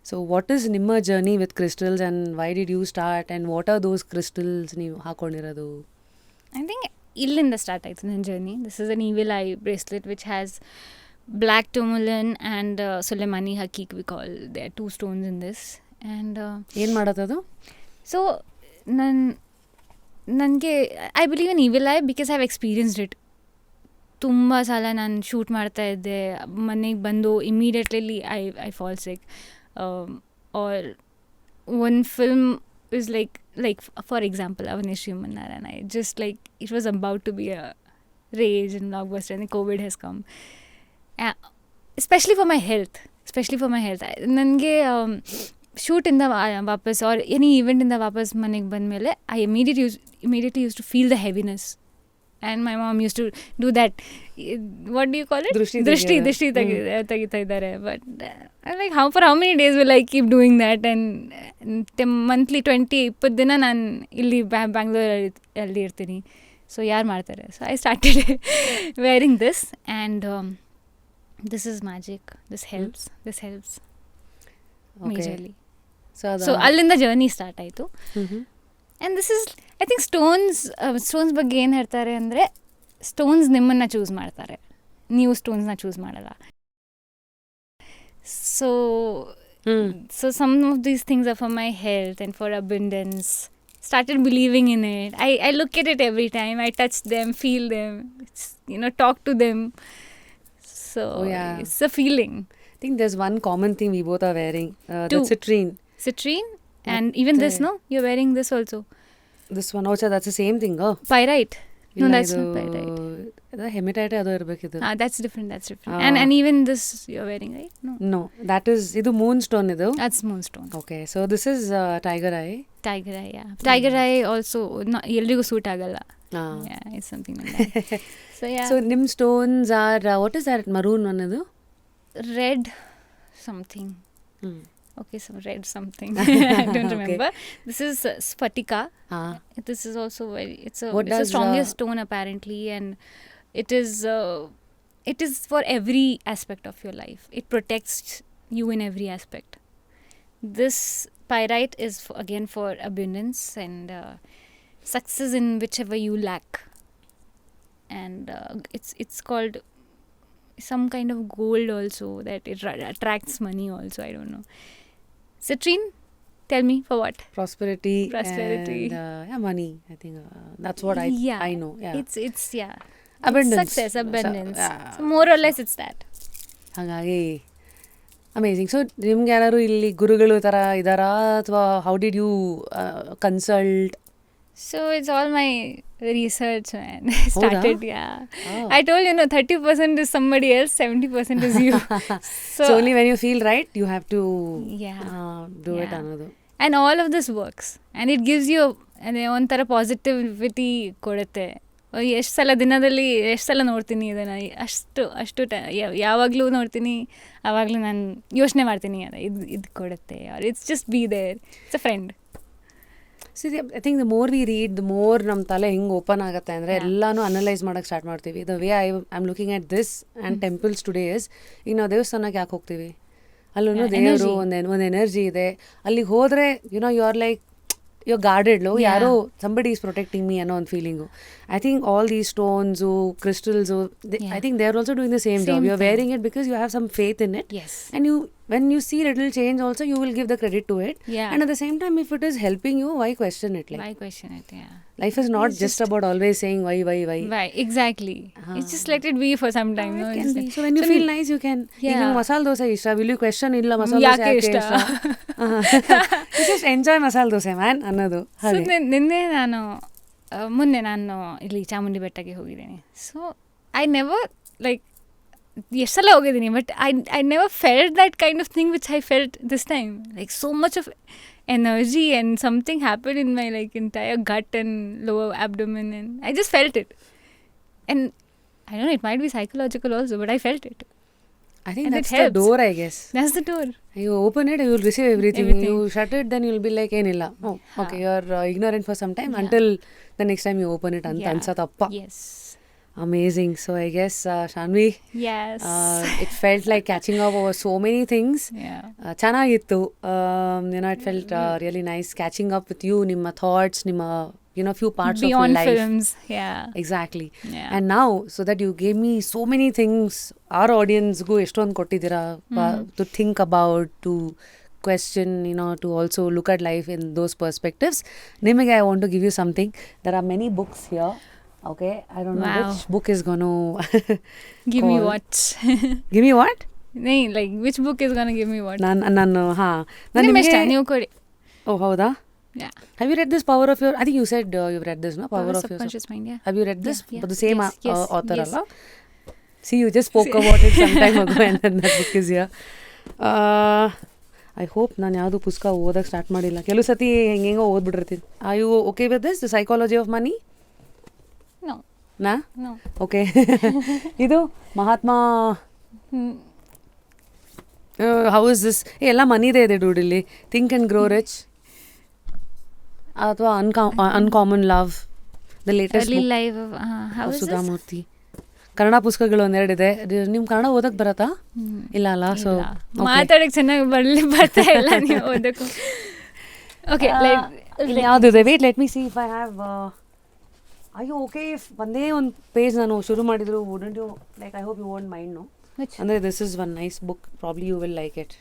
So what is ನಿಮ್ಮ journey with crystals and why did you start and what are those crystals ನೀವು ಹಾಕೊಂಡಿರೋದು? ಐ ಥಿಂಕ್ ಇಲ್ಲಿಂದ start ಆಯಿತು ನನ್ನ journey. This is an evil I bracelet which has black tourmaline and ಸುಲೆಮಾನಿ ಹಕೀಕ್ we call. They are 2 stones in this. And ಏನು ಮಾಡೋದದು? So ನನಗೆ I believe in evil eye because I have experienced it. ತುಂಬ ಸಲ ನಾನು shoot ಮಾಡ್ತಾಯಿದ್ದೆ, ಮನೆಗೆ ಬಂದು immediately I fall sick. Or one film is like for example Avanish Human-Narayana, just like it was about to be a rage and blockbuster and COVID has come. Especially for my health. ನನಗೆ ಶೂಟಿಂದ ವಾಪಸ್ R any ಈವೆಂಟಿಂದ ವಾಪಸ್ ಮನೆಗೆ ಬಂದಮೇಲೆ I immediately used to feel the heaviness. And my mom used to do that, what do you call it? Drishti ತೆಗಿತಾ ಇದ್ದಾರೆ. But like for how many days will I keep doing that? And monthly 20 ದಿನ ನಾನು ಇಲ್ಲಿ ಬ್ಯಾಂಗ್ಳೂರಲ್ಲಿ ಇರ್ತೀನಿ. So ಯಾರು ಮಾಡ್ತಾರೆ? So I started wearing this and this is magic. This helps majorly. So ಅಲ್ಲಿಂದ ಜರ್ನಿ ಸ್ಟಾರ್ಟ್ ಆಯಿತು. And this is I think stones ಬಗ್ಗೆ ಏನು ಹೇಳ್ತಾರೆ ಅಂದರೆ, ಸ್ಟೋನ್ಸ್ ನಿಮ್ಮನ್ನು ಚೂಸ್ ಮಾಡ್ತಾರೆ, ನೀವು ಸ್ಟೋನ್ಸ್ನ ಚೂಸ್ ಮಾಡಲ್ಲ. So some of these things are for my health and for abundance. Started believing in it. I look at it every time. I touch them, feel them, talk to them. So it's a feeling. I think there's one common thing we both are wearing. The citrine. And even this, no? You're wearing this also. This one also, that's the same thing. Oh. Pyrite. No, that's not pyrite. Hematite adu irbekkidu. That's different. And even this you're wearing, right? No, that is idu moonstone idu. That's moonstone. Okay, so this is tiger eye. Yeah. Tiger eye also ಎಲ್ರಿಗೂ suit ಆಗಲ್ಲ. Yeah, it's something like that. So nim stones are what is that maroon one idu? Red something. Okay, so red something. I don't remember. This is Sphatika. This is also it's the strongest stone apparently, and it is for every aspect of your life. It protects you in every aspect. this pyrite is again for abundance and success in whichever you lack. And it's called some kind of gold also, that it attracts money also. I don't know. Citrine, tell me, for what? Prosperity. Prosperity. And money. I think that's what I know. Yeah. It's Abundance. It's success, abundance. Yeah. So more or less it's that. ಹಾಗಾಗಿ amazing. So ನಿಮ್ಗೆ ಯಾರು ಇಲ್ಲಿ ಗುರುಗಳು ಥರ ಇದ್ದಾರಾ, ಅಥವಾ how did you consult? So it's all my research, man. I started, I told you, 30% is somebody else, 70% is you. So only when you feel right, you have to do it ಅನ್ನೋದು. And all of this works. And it gives you ಒಂಥರ positivity ಕೊಡುತ್ತೆ. ಎಷ್ಟು ಸಲ ದಿನದಲ್ಲಿ ಎಷ್ಟು ಸಲ ನೋಡ್ತೀನಿ ಇದನ್ನು, ಅಷ್ಟು ಯಾವಾಗಲೂ ನೋಡ್ತೀನಿ, ಆವಾಗಲೂ ನಾನು ಯೋಚನೆ ಮಾಡ್ತೀನಿ, ಇದು ಕೊಡುತ್ತೆ, it's just be there, it's a friend. See, I think the more we read, the more ನಮ್ಮ ತಲೆ ಹೆಂಗೆ ಓಪನ್ ಆಗುತ್ತೆ ಅಂದರೆ ಎಲ್ಲನೂ ಅನಲೈಸ್ ಮಾಡೋಕ್ಕೆ ಸ್ಟಾರ್ಟ್ ಮಾಡ್ತೀವಿ. The way I am looking at this and temples today is, ಈಗ ನಾವು ದೇವಸ್ಥಾನಕ್ಕೆ ಯಾಕೆ ಹೋಗ್ತೀವಿ? ಅಲ್ಲೂ ದೇವರು ಒಂದು ಎನರ್ಜಿ ಇದೆ. ಅಲ್ಲಿಗೆ ಹೋದರೆ you are like you're guarded, yaro somebody is protecting me ಅನ್ನೋ ಒಂದು feeling. I think all these stones, crystals, I think they're also doing the same job. You're wearing it because you have some faith in it. Yes. And when you see little change also, you will give the credit to it. Yeah. And at the same time, if it is helping you, why question it? Why question it? Yeah. Life is not just about always saying why. Why? Exactly. It's just let it be for some time. It can be. So when you feel nice, you can. Yeah. Even masala dosa ishta, will you question illa masala dosa yake ishta? You just enjoy masala dosa, man. ಅನ್ನೋದು. So ಮೊನ್ನೆ ನಾನು ಇಲ್ಲಿ ಚಾಮುಂಡಿ ಬೆಟ್ಟಕ್ಕೆ ಹೋಗಿದ್ದೀನಿ. So I never like ಎಷ್ಟು ಸಲ ಹೋಗಿದ್ದೀನಿ, but I never felt that kind of thing which I felt this time. Like so much of energy and something happened in my like entire gut and lower abdomen, and I just felt it. And I don't know, it might be psychological also, but I felt it. I think that's the door, I guess. That's the door. You open it, you will receive everything. You shut it, then you will be like, ಏನilla. Oh, okay, you are ignorant for some time until the next time you open it anta ansatappa. Yes. Amazing. So I guess Shanvi, yes, it felt like catching up over so many things. Chanagittu. It felt really nice catching up with you, nimma thoughts, nimma few parts beyond of your life. films. Exactly. Yeah. And now, so that you gave me so many things, our audience go eshtond kottidira to think about, to question, to also look at life in those perspectives. Nimage, I want to give you something. There are many books here. Okay, I don't know which book is going to give me what? Give me what? No, like which book is going to give me what? ನಾನು ನೀವು ಕೊಡಿ. Oh, ಹೌದಾ? Yeah. Have you read this Power of Your? I think you said you've read this, no? Power of Your Subconscious Mind. Yeah. Have you read this? Yeah. For the same yes. author, Yes. Allah? See, you just spoke about it some time ago, and then that book is here. I hope ನಾನು ಯಾವುದು ಪುಸ್ತಕ ಓದಕ್ಕೆ start ಮಾಡಿಲ್ಲ. ಕೆಲವು ಸತಿ ಹೆಂಗೆಂಗೋ ಓದ್ಬಿಟ್ಟಿರ್ತೀನಿ. Are you okay with this? The Psychology of Money? No. Okay. ಇದು Mahatma. How is this? ಎಲ್ಲ ಮನಿದೇ ಇದೆ dude ಇಲ್ಲಿ. Think and Grow Rich. ಅಥವಾ uncommon love, the latest Early Life of Sudha Murthy. Kannada ಪುಸ್ತಕಗಳು ಒಂದೆರಡಿದೆ. ನಿಮ್ ಕನ್ನಡ ಓದಕ್ ಬರತ್ತಾ? ಇಲ್ಲ ಅಲ್ಲ. ಸೊ ಮಾತಾಡಕ್ ಚೆನ್ನಾಗಿ ಬರ್ತಾ ಇಲ್ಲ ನೀವು ಓದಕ್ಕೂ. ಓಕೆ, ಯಾವ್ದಿದೆ? Wait, let me see if I have. Are you okay if ಒಂದೇ ಒಂದು ಪೇಜ್ ನಾನು ಶುರು ಮಾಡಿದ್ರು? wouldn't you like? I hope you won't mind, no? ಅಂದ್ರೆ this is one nice book, probably you will like it.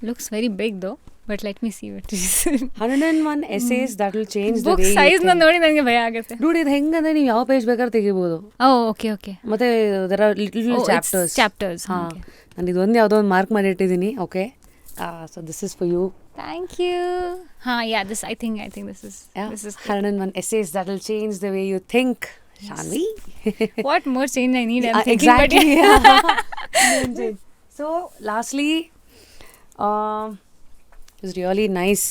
Looks very big though, but let me see what it is. 101 essays that will change the book way size na ನೋಡಿ ನನಗೆ ಭಯ ಆಗುತ್ತೆ. Dude, ಇದು ಹೆಂಗಂದ್ರೆ ನೀವು ಯಾವ page ಬೇಕಾದ್ರೆ ತೆಗಿಬಹುದು. Okay. ಮತ್ತೆ there are little chapters. ನಾನು ಇದೊಂದು ಯಾವುದೋ ಒಂದು ಮಾರ್ಕ್ ಮಾಡಿ ಇಟ್ಟಿದ್ದೀನಿ. Okay, so this is for you. Thank you. Yeah, this I think this is 101 essays that will change the way you think. Shanvi. What more change I need? I'm thinking, exactly. but So lastly, it was really nice.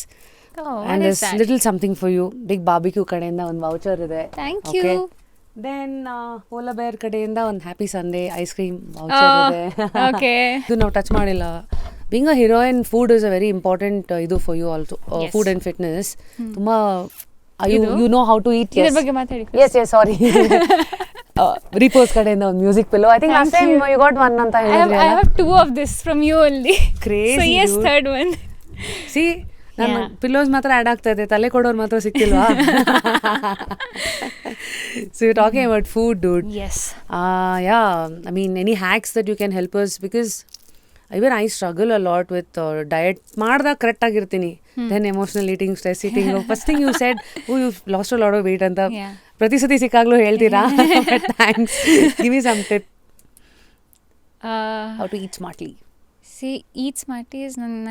And there's little something for you. Big barbecue ಕಡೆಯಿಂದ ಒಂದು voucher ಇದೆ. Thank you. Then Polar Bear ಕಡೆಯಿಂದ ಒಂದು Happy Sunday ice cream voucher ಇದೆ. Okay. ಇದು ನಾವು touch ಮಾಡಿಲ್ಲ. Being a heroine, food is a very important idu for you also. Yes. Food and fitness. Tumma you know how to eat. Idar ಬಗ್ಗೆ ಮಾತಾಡಿ. Yes, sorry. Repose ಕಡೆಯಿಂದ ಒಂದು music pillow. I think last time you got one ಅಂತ ಹೇಳಿದ್ರಿ. I have 2 of this from you only. Crazy. So yes, third one. See, ನನ್ನ pillows ಮಾತ್ರ add ಆಗ್ತಾ ಇದೆ, ತಲೆ ಕೊಡೋರು ಮಾತ್ರ ಸಿಕ್ತಿಲ್ವಾ? So you're talking about food, dude. Yes. Yeah, I mean, any hacks that you can help us? Because even I struggle a lot with diet. ಮಾಡ್ದಾಗ correct ಆಗಿರ್ತೀನಿ, then emotional eating, stress eating. First thing you said, oh, you've lost a lot of weight ಅಂತ ಪ್ರತಿ ಸತಿ ಸಿಕ್ಕಾಗ್ಲೂ ಹೇಳ್ತೀರಾ. Thanks. Give me some tip. How to eat smartly. Eat smarty is ನನ್ನ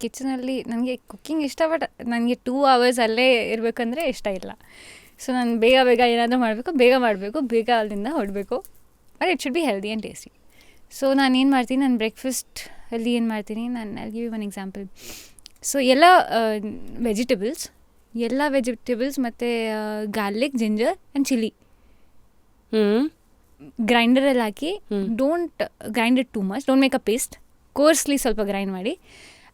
ಕಿಚನಲ್ಲಿ ನನಗೆ cooking ಇಷ್ಟ, but ನನಗೆ 2 hours ಅಲ್ಲೇ ಇರಬೇಕಂದ್ರೆ ಇಷ್ಟ ಇಲ್ಲ. ಸೊ ನಾನು ಬೇಗ ಏನಾದರೂ ಮಾಡಬೇಕು, ಬೇಗ ಅಲ್ಲಿಂದ ಹೊಡಬೇಕು, but it should be healthy and tasty. So ನಾನೇನು ಮಾಡ್ತೀನಿ, ನಾನು ಬ್ರೇಕ್ಫಾಸ್ಟಲ್ಲಿ ಏನು ಮಾಡ್ತೀನಿ, ನಾನು give you one example. So ಎಲ್ಲ ವೆಜಿಟೇಬಲ್ಸ್ ಮತ್ತು ಗಾರ್ಲಿಕ್, ಜಿಂಜರ್ ಆ್ಯಂಡ್ ಚಿಲ್ಲಿ ಗ್ರೈಂಡರಲ್ಲಿ ಹಾಕಿ, don't grind it too much, don't make a paste, coarsely ಸ್ವಲ್ಪ ಗ್ರೈಂಡ್ ಮಾಡಿ,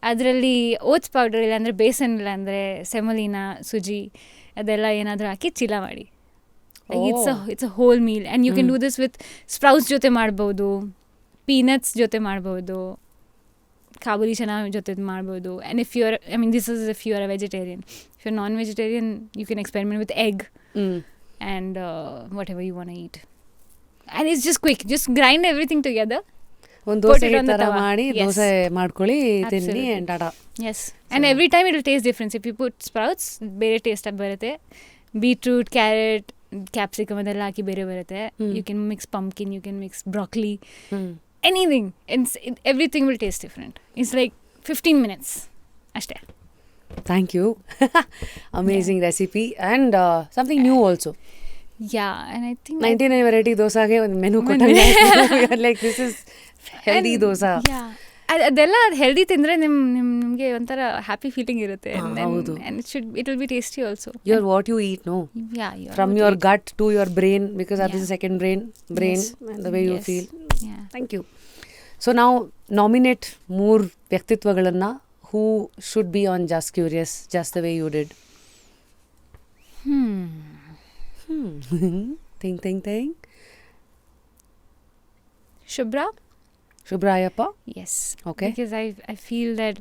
ಅದರಲ್ಲಿ ಓಟ್ಸ್ ಪೌಡರ್ ಇಲ್ಲಾಂದರೆ ಬೇಸನ್ ಇಲ್ಲಾಂದರೆ ಸೆಮೋಲಿನಾ, ಸುಜಿ ಅದೆಲ್ಲ ಏನಾದರೂ ಹಾಕಿ ಚೀಲ ಮಾಡಿ. It's a whole meal. And you can do this with sprouts ಜೊತೆ ಮಾಡ್ಬೋದು, ಪೀನಟ್ಸ್ ಜೊತೆ ಮಾಡ್ಬೋದು, ಕಾಬೂಲಿ ಚನಾ ಜೊತೆ ಮಾಡ್ಬೋದು. And this is if you are a vegetarian. If you are non vegetarian, you can experiment with egg and whatever you want to eat. And it's just quick, just grind everything together. ಒಂದು ದೋಸೆ ಥರ ಮಾಡಿ ದೋಸೆ ಮಾಡ್ಕೊಳ್ಳಿ, ತಿನ್ನಿ and tata. Yes, and every time it will taste difference. If you put sprouts ಬೇರೆ taste ಬರುತ್ತೆ, beetroot, carrot, capsicum ಅದೆಲ್ಲ ಹಾಕಿ ಬೇರೆ ಬರುತ್ತೆ. You can mix pumpkin, you can mix broccoli, anything, everything will taste different. It's like 15 minutes ಅಷ್ಟೇ. Thank you. Amazing recipe and something new also. Yeah, and I think 99 variety dosage ಒಂದು menu ಕೊಟ್ಟಂಗೆ. Like this is healthy dosa. Yeah. ಅದೆಲ್ಲ healthy ತಿಂದರೆ ನಿಮಗೆ ಒಂಥರ happy feeling ಇರುತ್ತೆ. And it will be tasty also. You're what you eat, no? Yeah. From your gut to your brain, because that is the second brain yes. And the way you feel. Yeah. Thank you. So now nominate 3 ವ್ಯಕ್ತಿತ್ವಗಳನ್ನು who should be on Just Curious, just the way you did. Think. Shubhrayappa? Yes. Okay. Because I feel that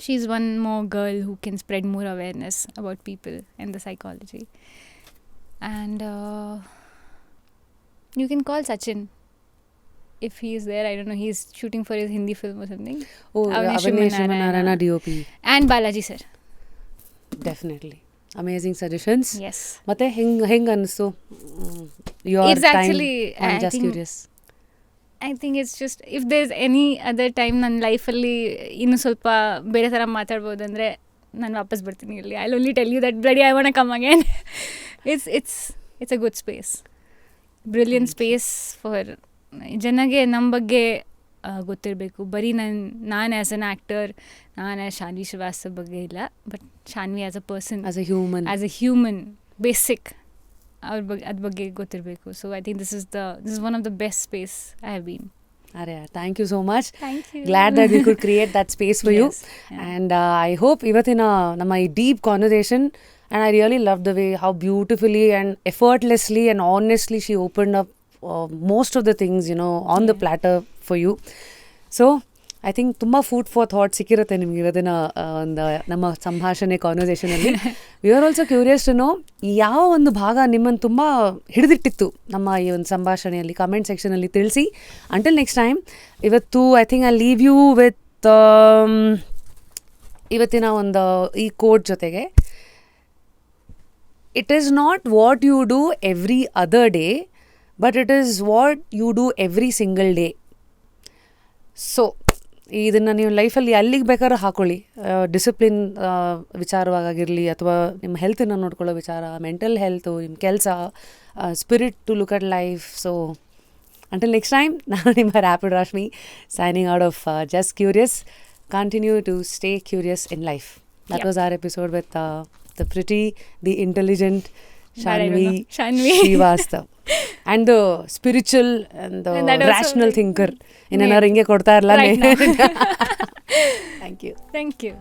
she's one more girl who can spread more awareness about people and the psychology. And you can call Sachin if he is there. I don't know, he's shooting for his Hindi film or something. Oh, Avaneshwarana DOP. And Balaji sir. Definitely. Amazing suggestions. Yes. ಮತ್ತೆ ಹೆಂಗ್ ಅನಿಸ್ತು your it's time actually, on I Just think, Curious? I think it's just, if there's any other time ನನ್ನ ಲೈಫಲ್ಲಿ ಇನ್ನೂ ಸ್ವಲ್ಪ ಬೇರೆ ಥರ ಮಾತಾಡ್ಬೋದಂದರೆ ನಾನು ವಾಪಸ್ ಬರ್ತೀನಿ ಇಲ್ಲಿ. I'll only tell you that bloody I want to come again. It's a good space. Brilliant space for ಜನಗೆ ನಮ್ಮ ಬಗ್ಗೆ ಗೊತ್ತಿರಬೇಕು. ಬರೀ ನಾನು ಆ್ಯಸ್ ಅನ್ ಆ್ಯಕ್ಟರ್, ನಾನು ಶಾನ್ವಿ ಶ್ರೀವಾಸ್ತವ ಬಗ್ಗೆ ಇಲ್ಲ, but Shanvi as a person, as a human basic ಅದ್ರ ಬಗ್ಗೆ ಗೊತ್ತಿರಬೇಕು. So I think this is one of the best space I have been. Thank you so much. Thank you. Glad that we could create that space for you. And I hope ಇವತ್ತಿನ ನಮ್ಮ ಈ deep conversation, and I really love the way how beautifully and effortlessly and honestly she opened up most of the things, on the platter for you. So I think ತುಂಬ food for thought ಸಿಕ್ಕಿರುತ್ತೆ ನಿಮ್ಗೆ ಇವತ್ತಿನ ಒಂದು ನಮ್ಮ ಸಂಭಾಷಣೆ ಕಾನ್ವರ್ಸೇಷನಲ್ಲಿ. We are also curious to know ಯಾವ ಒಂದು ಭಾಗ ನಿಮ್ಮನ್ನು ತುಂಬ ಹಿಡಿದಿಟ್ಟಿತ್ತು ನಮ್ಮ ಈ ಒಂದು ಸಂಭಾಷಣೆಯಲ್ಲಿ. ಕಮೆಂಟ್ ಸೆಕ್ಷನಲ್ಲಿ ತಿಳಿಸಿ. ಅಂಟಿಲ್ ನೆಕ್ಸ್ಟ್ ಟೈಮ್, ಇವತ್ತು I think I leave you with ಇವತ್ತಿನ ಒಂದು ಈ ಕೋಟ್ ಜೊತೆಗೆ, it is not what you do every other day, but it is what you do every single day. So ಇದನ್ನು ನೀವು ಲೈಫಲ್ಲಿ ಅಲ್ಲಿಗೆ ಬೇಕಾದ್ರೂ ಹಾಕೊಳ್ಳಿ. ಡಿಸಿಪ್ಲಿನ್ ವಿಚಾರವಾಗಿರಲಿ, ಅಥವಾ ನಿಮ್ಮ ಹೆಲ್ತನ್ನು ನೋಡ್ಕೊಳ್ಳೋ ವಿಚಾರ, ಮೆಂಟಲ್ ಹೆಲ್ತು, ನಿಮ್ಮ ಕೆಲಸ, spirit to look at life. So until next time, ನಾನು ನಿಮ್ಮ rapid Rashmi, signing out of just curious. Continue to stay curious in life. That was our episode with the pretty, the intelligent Shanvi Srivastava, and the spiritual and the rational thinker. Inna ringe kodta irla. Right now. Thank you. Thank you.